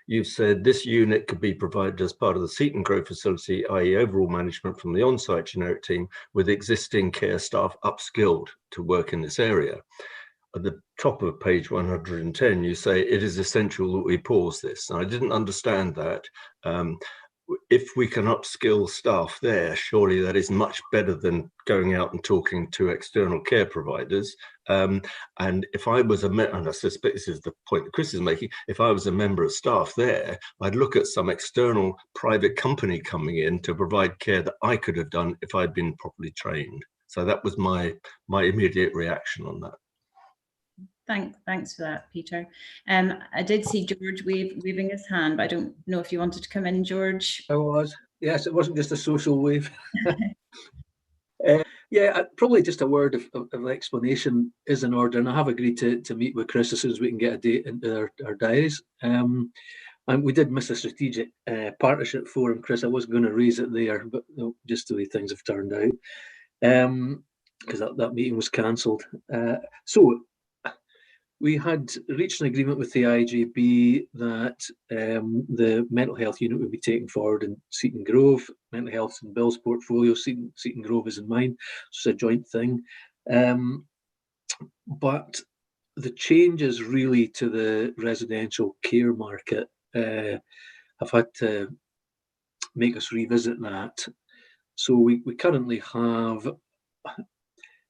you've said this unit could be provided as part of the Seton Grove facility, i.e. overall management from the on-site generic team with existing care staff upskilled to work in this area. At the top of page 110, you say it is essential that we pause this. And I didn't understand that. If we can upskill staff there, surely that is much better than going out and talking to external care providers. And if I was and I suspect this is the point that Chris is making, if I was a member of staff there, I'd look at some external private company coming in to provide care that I could have done if I'd been properly trained. So that was my immediate reaction on that. Thanks for that, Peter. I did see George waving his hand, but I don't know if you wanted to come in, George. I was. Yes, it wasn't just a social wave. Yeah, probably just a word of explanation is in order, and I have agreed to meet with Chris as soon as we can get a date into our diaries. And we did miss a strategic partnership forum, Chris. I was going to raise it there, but just the way things have turned out, because that meeting was cancelled. So we had reached an agreement with the IJB that the mental health unit would be taken forward in Seton Grove. Mental health in Bill's portfolio, Seton Grove is in mine, so it's a joint thing. But the changes really to the residential care market have had to make us revisit that. So we currently have,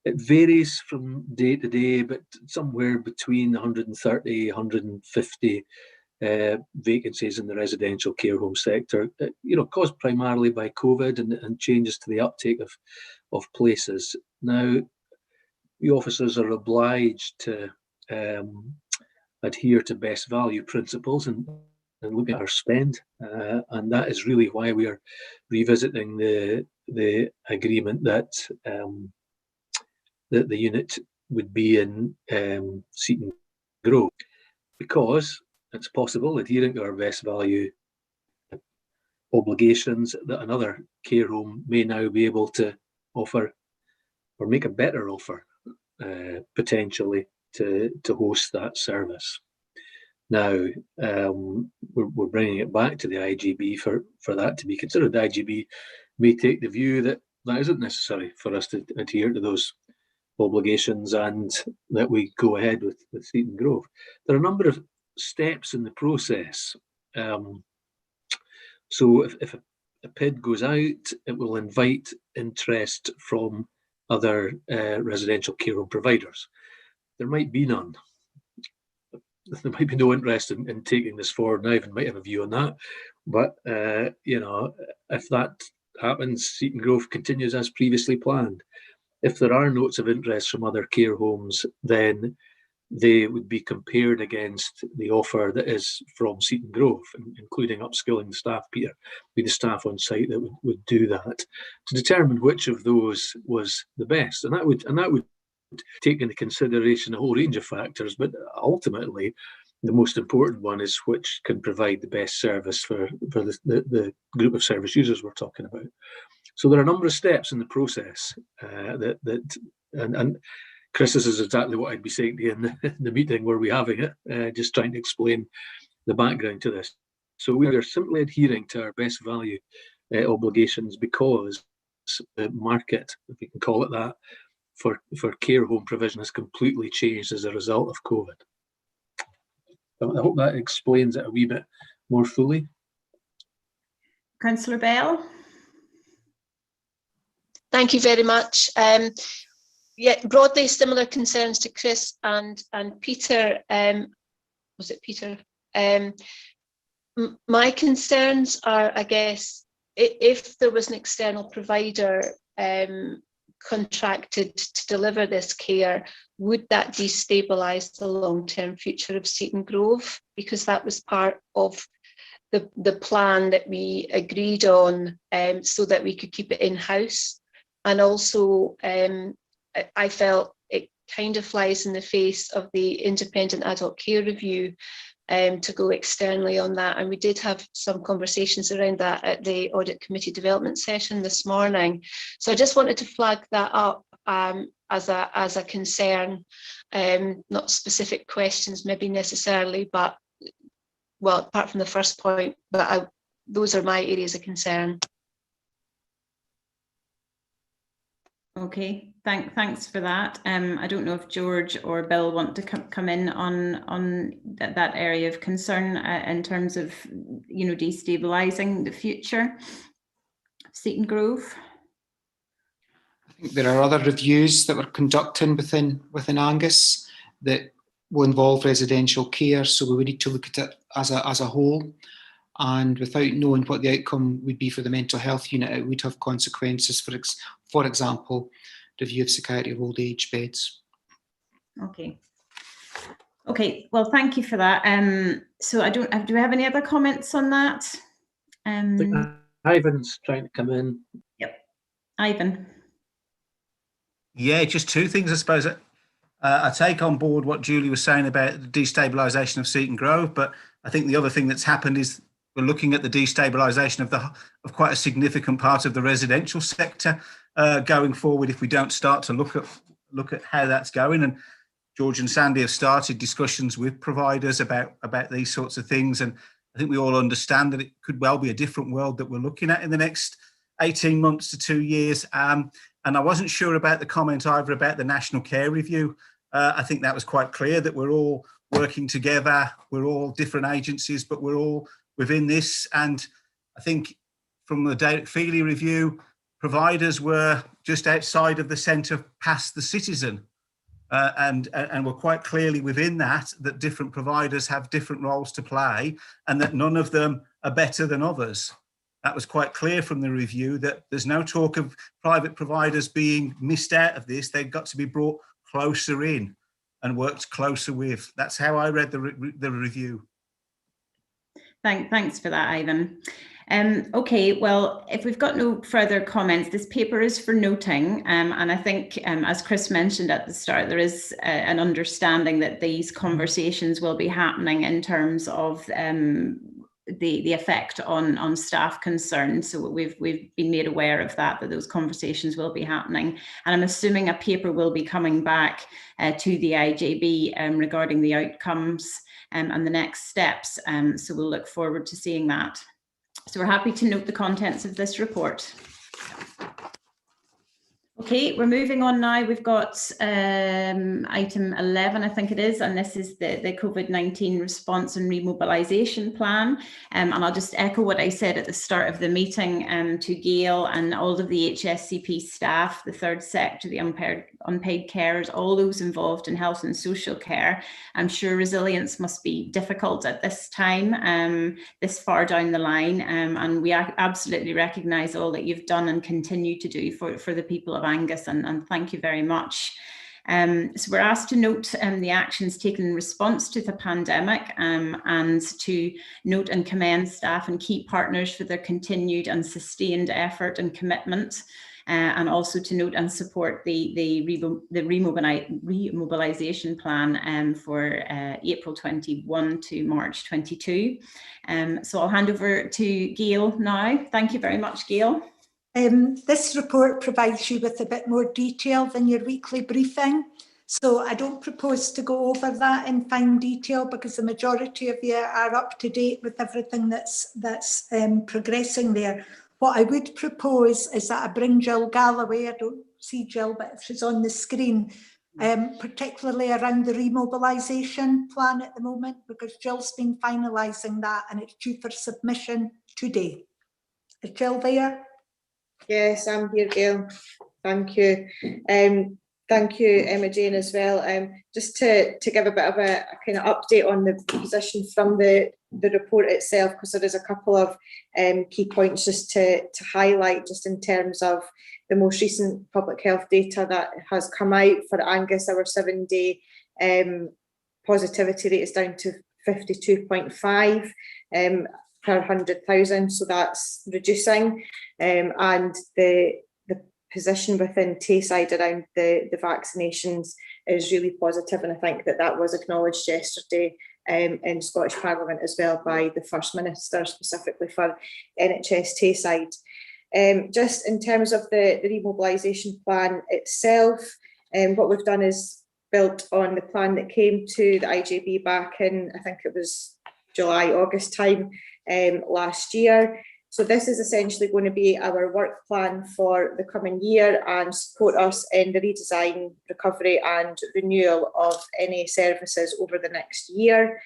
it varies from day to day, but somewhere between 130, 150 vacancies in the residential care home sector, caused primarily by COVID and changes to the uptake of places. Now, the officers are obliged to adhere to best value principles and look at our spend, and that is really why we are revisiting the agreement that the unit would be in Seton Grove, because it's possible, adhering to our best value obligations, that another care home may now be able to offer or make a better offer potentially to host that service. Now, we're bringing it back to the IJB for that to be considered. The IJB may take the view that isn't necessary for us to adhere to those obligations and that we go ahead with Seton Grove. There are a number of steps in the process. So if a PID goes out, it will invite interest from other residential care home providers. There might be none. There might be no interest in taking this forward now, even might have a view on that. But, if that happens, Seton Grove continues as previously planned. If there are notes of interest from other care homes, then they would be compared against the offer that is from Seton Grove, including upskilling the staff. Peter, be the staff on site that would do that to determine which of those was the best, and that would take into consideration a whole range of factors. But ultimately, the most important one is which can provide the best service for the group of service users we're talking about. So there are a number of steps in the process and Chris, this is exactly what I'd be saying to you in the meeting where we're having it, just trying to explain the background to this. So we are simply adhering to our best value obligations because the market, if we can call it that, for care home provision has completely changed as a result of COVID. I hope that explains it a wee bit more fully. Councillor Bell. Thank you very much. Yeah, broadly similar concerns to Chris and Peter. Was it Peter? My concerns are, I guess, if there was an external provider contracted to deliver this care, would that destabilise the long-term future of Seton Grove? Because that was part of the plan that we agreed on, so that we could keep it in-house. And also, I felt it kind of flies in the face of the independent ad hoc care review, to go externally on that. And we did have some conversations around that at the Audit Committee Development session this morning. So I just wanted to flag that up as a concern, not specific questions maybe necessarily, but well, apart from the first point, but those are my areas of concern. Okay, thanks for that. I don't know if George or Bill want to come in on that area of concern in terms of, you know, destabilising the future of Seaton Grove. I think there are other reviews that we're conducting within Angus that will involve residential care, so we would need to look at it as a whole. And without knowing what the outcome would be for the mental health unit, it would have consequences. For example, review of psychiatry of old age beds. Okay. Okay. Well, thank you for that. So do we have any other comments on that? I think Ivan's trying to come in. Yep. Ivan. Yeah, just two things, I suppose. I take on board what Julie was saying about the destabilisation of Seaton Grove, but I think the other thing that's happened is we're looking at the destabilisation of quite a significant part of the residential sector going forward if we don't start to look at how that's going. And George and Sandy have started discussions with providers about these sorts of things, and I think we all understand that it could well be a different world that we're looking at in the next 18 months to 2 years. And I wasn't sure about the comment either about the National Care Review. I think that was quite clear that we're all working together, we're all different agencies, but we're all within this. And I think from the Derek Feely review, providers were just outside of the centre past the citizen. And we're quite clearly within that different providers have different roles to play and that none of them are better than others. That was quite clear from the review, that there's no talk of private providers being missed out of this. They've got to be brought closer in and worked closer with. That's how I read the review. Thanks for that, Ivan. Okay, well, if we've got no further comments, this paper is for noting, and I think, as Chris mentioned at the start, there is an understanding that these conversations will be happening in terms of the effect on staff concerns. So we've been made aware of that those conversations will be happening, and I'm assuming a paper will be coming back to the IJB regarding the outcomes and the next steps. So we'll look forward to seeing that. So we're happy to note the contents of this report. Okay, we're moving on now. We've got item 11, I think it is, and this is the COVID-19 response and remobilisation plan. And I'll just echo what I said at the start of the meeting to Gail and all of the HSCP staff, the third sector, the unpaid carers, all those involved in health and social care. I'm sure resilience must be difficult at this time, this far down the line, and we absolutely recognise all that you've done and continue to do for the people of Angus, and thank you very much. So we're asked to note the actions taken in response to the pandemic, and to note and commend staff and key partners for their continued and sustained effort and commitment, and also to note and support the remobilisation plan for April 21 to March 22. So I'll hand over to Gail now. Thank you very much, Gail. This report provides you with a bit more detail than your weekly briefing. So I don't propose to go over that in fine detail because the majority of you are up to date with everything that's progressing there. What I would propose is that I bring Jill Galloway. I don't see Jill, but if she's on the screen, particularly around the remobilisation plan at the moment, because Jill's been finalising that and it's due for submission today. Is Jill there? Yes, I'm here, Gail. Thank you. Thank you, Emma Jane, as well. Just to give a bit of a kind of update on the position from the report itself, because there is a couple of key points just to highlight, just in terms of the most recent public health data that has come out for Angus. Our 7-day positivity rate is down to 52.5 per 100,000, so that's reducing, and the position within Tayside around the vaccinations is really positive, and I think that was acknowledged yesterday in Scottish Parliament as well by the First Minister, specifically for NHS Tayside. Just in terms of the remobilisation plan itself, what we've done is built on the plan that came to the IJB back in, I think it was July, August time last year. So this is essentially going to be our work plan for the coming year and support us in the redesign, recovery and renewal of any services over the next year.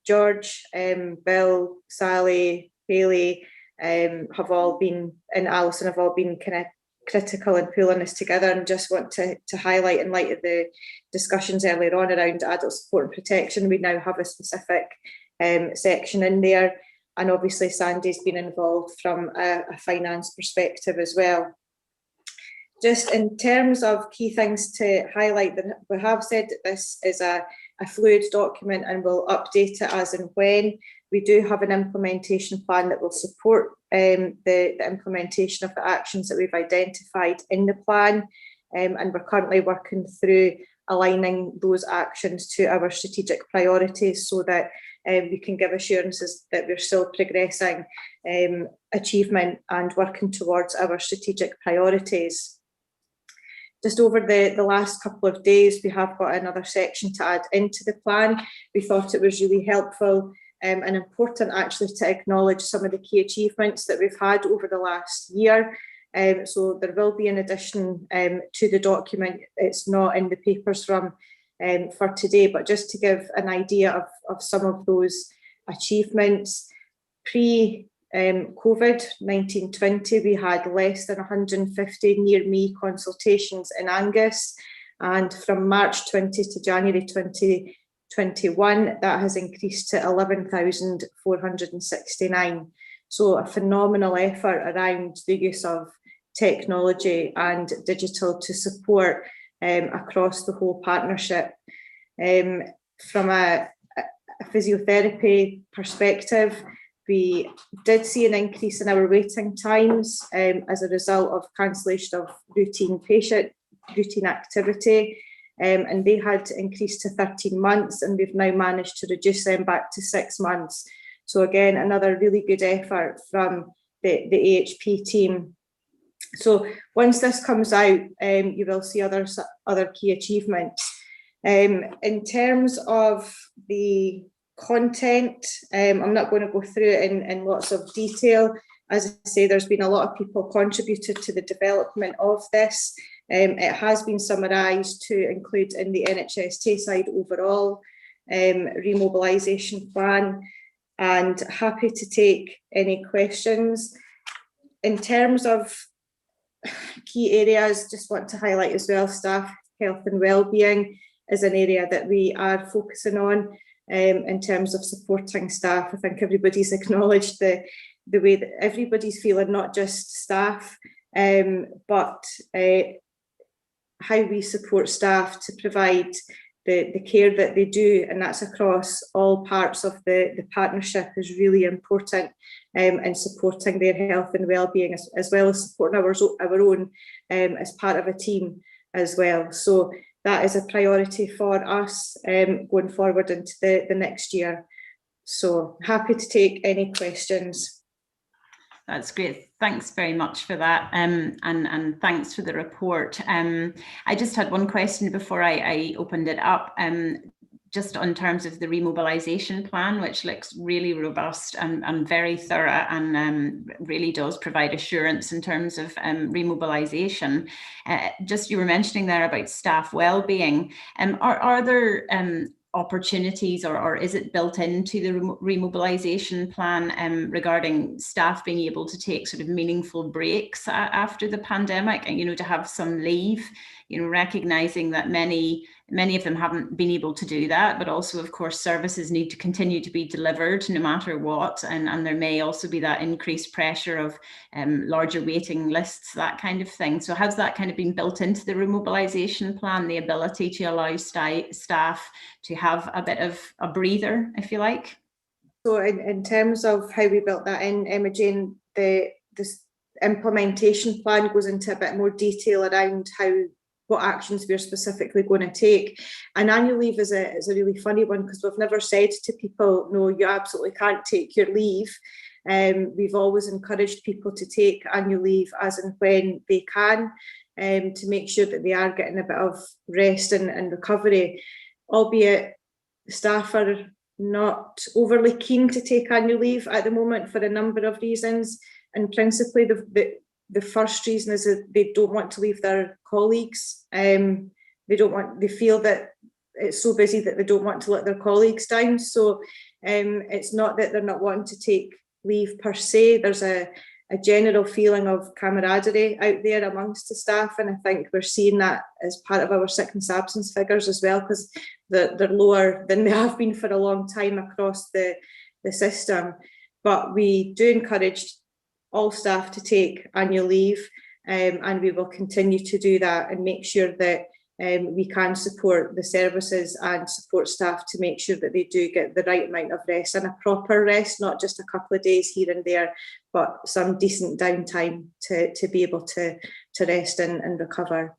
George, Bill, Sally, Hayley have all been, and Alison have all been kind of critical in pulling this together, and just want to highlight, in light of the discussions earlier on around adult support and protection, we now have a specific section in there. And obviously Sandy's been involved from a finance perspective as well. Just in terms of key things to highlight, that we have said that this is a fluid document and we'll update it as and when. We do have an implementation plan that will support the implementation of the actions that we've identified in the plan, and we're currently working through aligning those actions to our strategic priorities so that we can give assurances that we're still progressing achievement and working towards our strategic priorities. Just over the last couple of days, we have got another section to add into the plan. We thought it was really helpful and important actually to acknowledge some of the key achievements that we've had over the last year. So there will be an addition to the document. It's not in the papers from for today, but just to give an idea of some of those achievements. Pre-COVID 1920, we had less than 150 near me consultations in Angus, and from March 20 to January 2021, that has increased to 11,469. So a phenomenal effort around the use of technology and digital to support across the whole partnership. From a physiotherapy perspective, we did see an increase in our waiting times as a result of cancellation of routine activity, and they had increased to 13 months, and we've now managed to reduce them back to 6 months. So again, another really good effort from the AHP team. So once this comes out, you will see other key achievements. In terms of the content, I'm not going to go through it in lots of detail. As I say, there's been a lot of people contributed to the development of this. It has been summarised to include in the NHS Tayside overall remobilisation plan, and happy to take any questions. In terms of key areas, just want to highlight as well, staff health and wellbeing is an area that we are focusing on in terms of supporting staff. I think everybody's acknowledged the way that everybody's feeling, not just staff, but how we support staff to provide the care that they do, and that's across all parts of the partnership, is really important in supporting their health and well-being, as well as supporting our own as part of a team as well. So that is a priority for us going forward into the next year. So happy to take any questions. That's great. Thanks very much for that, and thanks for the report. I just had one question before I opened it up, just on terms of the remobilisation plan, which looks really robust and very thorough, and really does provide assurance in terms of remobilisation. Just you were mentioning there about staff wellbeing. Are there opportunities, or is it built into the remobilisation plan regarding staff being able to take sort of meaningful breaks after the pandemic, and to have some leave, recognising that many of them haven't been able to do that, but also of course services need to continue to be delivered no matter what, and there may also be that increased pressure of larger waiting lists, that kind of thing. So has that kind of been built into the remobilisation plan, the ability to allow staff to have a bit of a breather, if you like? So in terms of how we built that in, Emma-Jane, this implementation plan goes into a bit more detail around what actions we're specifically going to take. And annual leave is a really funny one, because we've never said to people, no, you absolutely can't take your leave. We've always encouraged people to take annual leave as and when they can, to make sure that they are getting a bit of rest and recovery, albeit staff are not overly keen to take annual leave at the moment for a number of reasons. And principally the first reason is that they don't want to leave their colleagues. They feel that it's so busy that they don't want to let their colleagues down. So it's not that they're not wanting to take leave per se. There's a general feeling of camaraderie out there amongst the staff, and I think we're seeing that as part of our sickness absence figures as well, because they're lower than they have been for a long time across the system. But we do encourage all staff to take annual leave, and we will continue to do that and make sure that we can support the services and support staff to make sure that they do get the right amount of rest, and a proper rest, not just a couple of days here and there, but some decent downtime to be able to rest and recover.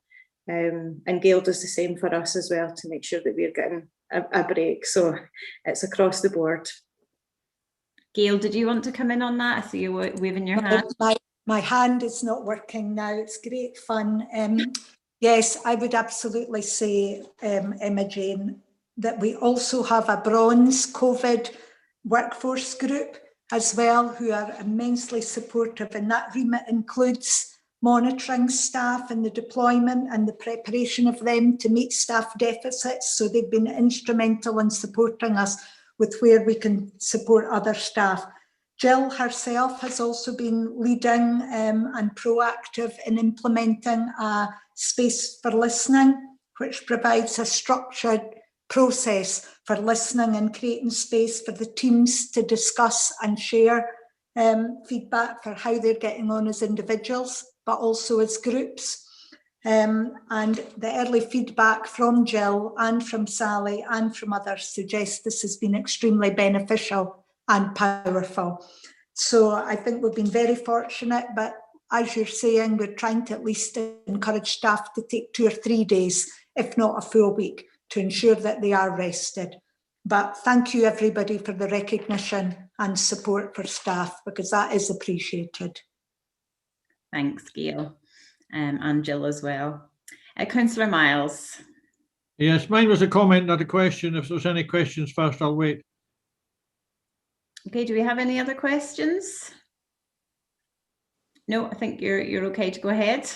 And Gail does the same for us as well, to make sure that we're getting a break. So it's across the board. Gail, did you want to come in on that? I see you waving your hand. My hand is not working now. It's great fun. Yes, I would absolutely say, Emma Jane, that we also have a bronze COVID workforce group as well, who are immensely supportive, and that remit includes monitoring staff and the deployment and the preparation of them to meet staff deficits. So they've been instrumental in supporting us with where we can support other staff. Jill herself has also been leading and proactive in implementing a space for listening, which provides a structured process for listening and creating space for the teams to discuss and share feedback for how they're getting on as individuals, but also as groups. And the early feedback from Jill and from Sally and from others suggests this has been extremely beneficial and powerful. So I think we've been very fortunate, but as you're saying, we're trying to at least encourage staff to take 2 or 3 days, if not a full week, to ensure that they are rested. But thank you everybody for the recognition and support for staff, because that is appreciated. Thanks, Gail, and Jill as well. Councillor Miles. Yes, mine was a comment, not a question. If there's any questions first, I'll wait. Okay, do we have any other questions? No, I think you're okay to go ahead.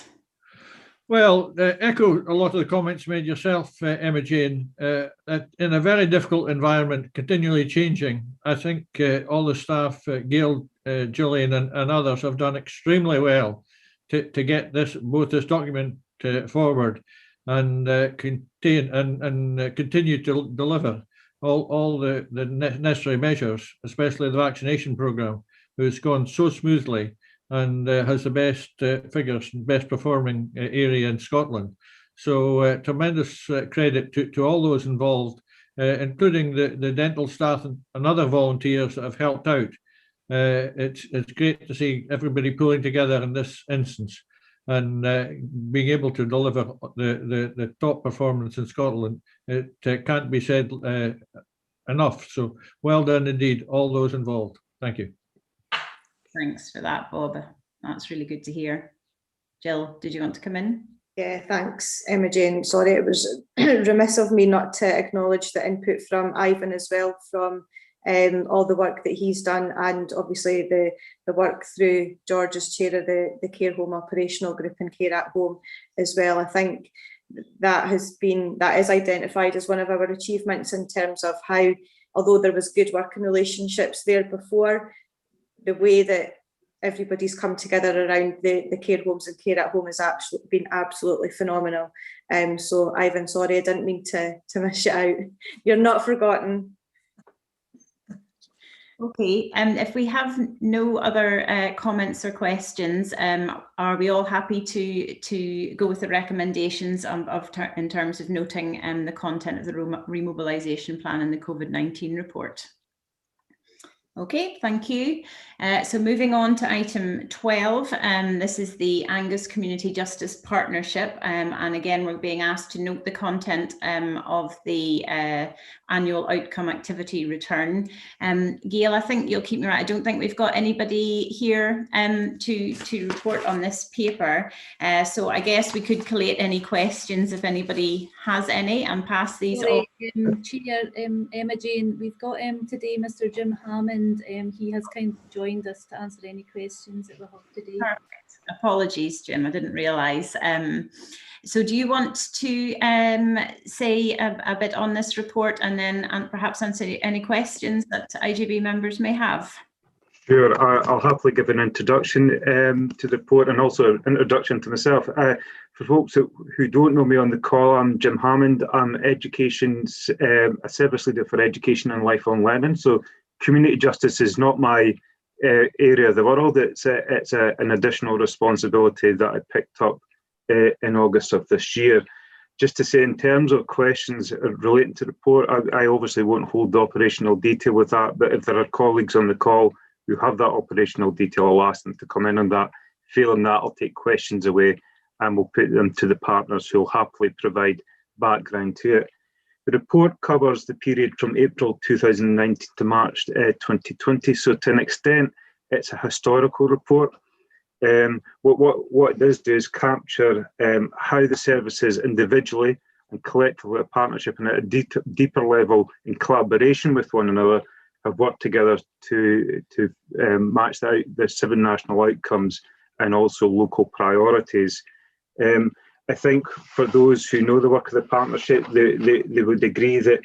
Well, echo a lot of the comments made yourself, Emma Jane, that in a very difficult environment, continually changing, I think all the staff, Gail, Gillian and others have done extremely well to get both this document forward and continue to deliver all the necessary measures, especially the vaccination programme, who's gone so smoothly and has the best figures, best performing area in Scotland. So tremendous credit to all those involved, including the dental staff and other volunteers that have helped out. It's great to see everybody pulling together in this instance and being able to deliver the top performance in Scotland. It can't be said enough. So well done indeed, all those involved. Thank you. Thanks for that, Bob. That's really good to hear. Jill, did you want to come in? Yeah, thanks, Emma Jane. Sorry, it was remiss of me not to acknowledge the input from Ivan as well, from all the work that he's done, and obviously the work through George as chair of the care home operational group and care at home as well. I think that is identified as one of our achievements in terms of how, although there was good working relationships there before, the way that everybody's come together around the care homes and care at home has been absolutely phenomenal. So Ivan, sorry, I didn't mean to miss you out. You're not forgotten. Okay, if we have no other comments or questions, are we all happy to go with the recommendations in terms of noting the content of the remobilisation plan and the COVID-19 report? Okay, thank you. So moving on to item 12, this is the Angus Community Justice Partnership. And again, we're being asked to note the content of the annual outcome activity return. Gail, I think you'll keep me right. I don't think we've got anybody here to report on this paper. So I guess we could collate any questions if anybody has any and pass these on. Chair, Emma Jane, we've got today Mr. Jim Hammond. He has kind of joined us to answer any questions that we have today. Perfect. Apologies, Jim, I didn't realise. So do you want to say a bit on this report and then perhaps answer any questions that IJB members may have? Sure, I'll happily give an introduction to the report and also an introduction to myself. For folks who don't know me on the call, I'm Jim Hammond. I'm a service leader for education and lifelong learning. So community justice is not my area of the world. It's an additional responsibility that I picked up in August of this year. Just to say, in terms of questions relating to the report, I obviously won't hold the operational detail with that, but if there are colleagues on the call who have that operational detail, I'll ask them to come in on that. Failing that, I'll take questions away and we'll put them to the partners who will happily provide background to it. The report covers the period from April 2019 to March 2020, so to an extent, it's a historical report. What it does do is capture how the services individually and collectively, a partnership and at a deeper level in collaboration with one another, have worked together to match the 7 national outcomes and also local priorities. I think for those who know the work of the partnership, they would agree that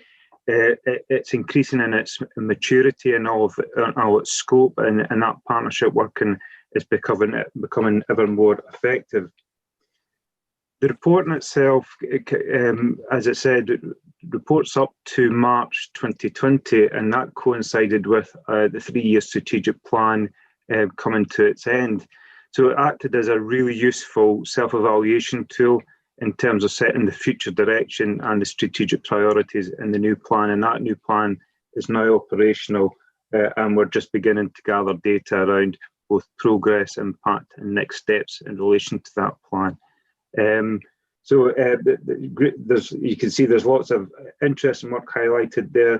it's increasing in its maturity and all its scope, and that partnership working is becoming ever more effective. The report in itself, as I said, reports up to March 2020, and that coincided with the 3-year strategic plan coming to its end. So it acted as a really useful self-evaluation tool in terms of setting the future direction and the strategic priorities in the new plan. And that new plan is now operational, and we're just beginning to gather data around both progress, impact, and next steps in relation to that plan. You can see there's lots of interesting work highlighted there.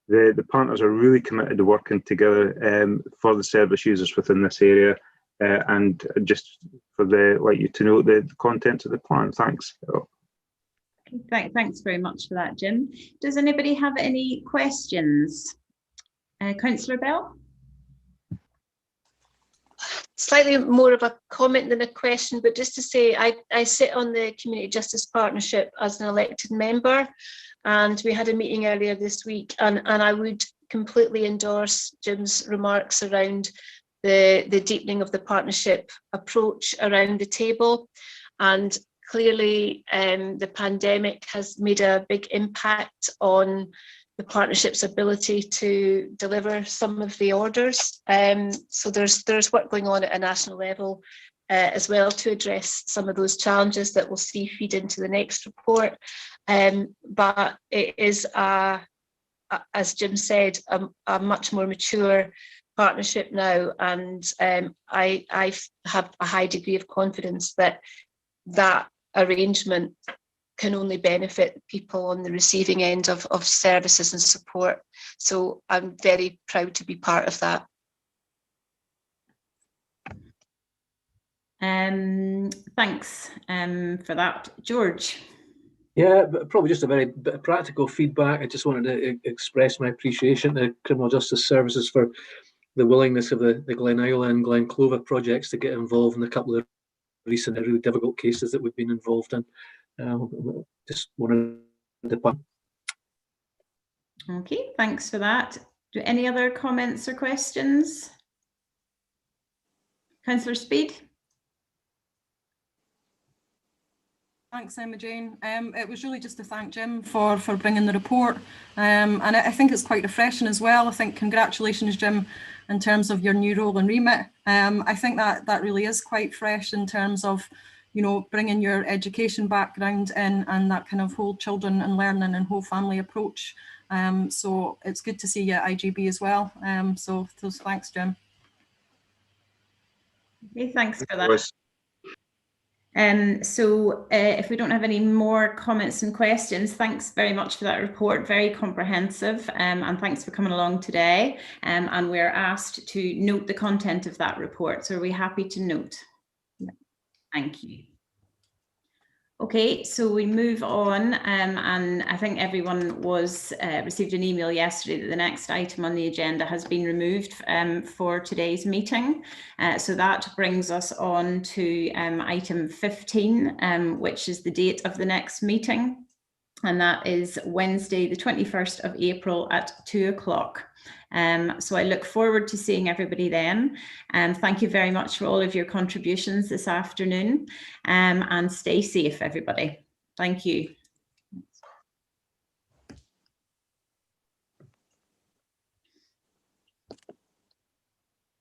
The partners are really committed to working together for the service users within this area. And just like you to know the contents of the plan. Thanks. Thanks very much for that, Jim. Does anybody have any questions? Councillor Bell? Slightly more of a comment than a question, but just to say I sit on the Community Justice Partnership as an elected member, and we had a meeting earlier this week, and I would completely endorse Jim's remarks around the deepening of the partnership approach around the table. And clearly the pandemic has made a big impact on the partnership's ability to deliver some of the orders. So there's work going on at a national level as well to address some of those challenges that we'll see feed into the next report. But it is, as Jim said, a much more mature partnership now, and I have a high degree of confidence that that arrangement can only benefit people on the receiving end of services and support. So I'm very proud to be part of that. Thanks for that. George? Yeah, but probably just a very bit of practical feedback. I just wanted to express my appreciation to Criminal Justice Services for the willingness of the Glen Isla and Glen Clover projects to get involved in a couple of recent really difficult cases that we've been involved in. Just wanted to. Okay, thanks for that. Do any other comments or questions? Councillor Speed? Thanks, Emma Jane. It was really just to thank Jim for bringing the report, and I think it's quite refreshing as well. I think congratulations, Jim, in terms of your new role and remit. I think that really is quite fresh in terms of, you know, bringing your education background in and that kind of whole children and learning and whole family approach. So it's good to see you at IGB as well. So thanks, Jim. Okay, thanks for that. So if we don't have any more comments and questions, thanks very much for that report, very comprehensive, and thanks for coming along today. And we're asked to note the content of that report. So are we happy to note? Thank you. Okay, so we move on, and I think everyone was received an email yesterday that the next item on the agenda has been removed for today's meeting. So that brings us on to item 15, which is the date of the next meeting, and that is Wednesday, the 21st of April at 2 o'clock. So I look forward to seeing everybody then. And thank you very much for all of your contributions this afternoon, and stay safe, everybody. Thank you.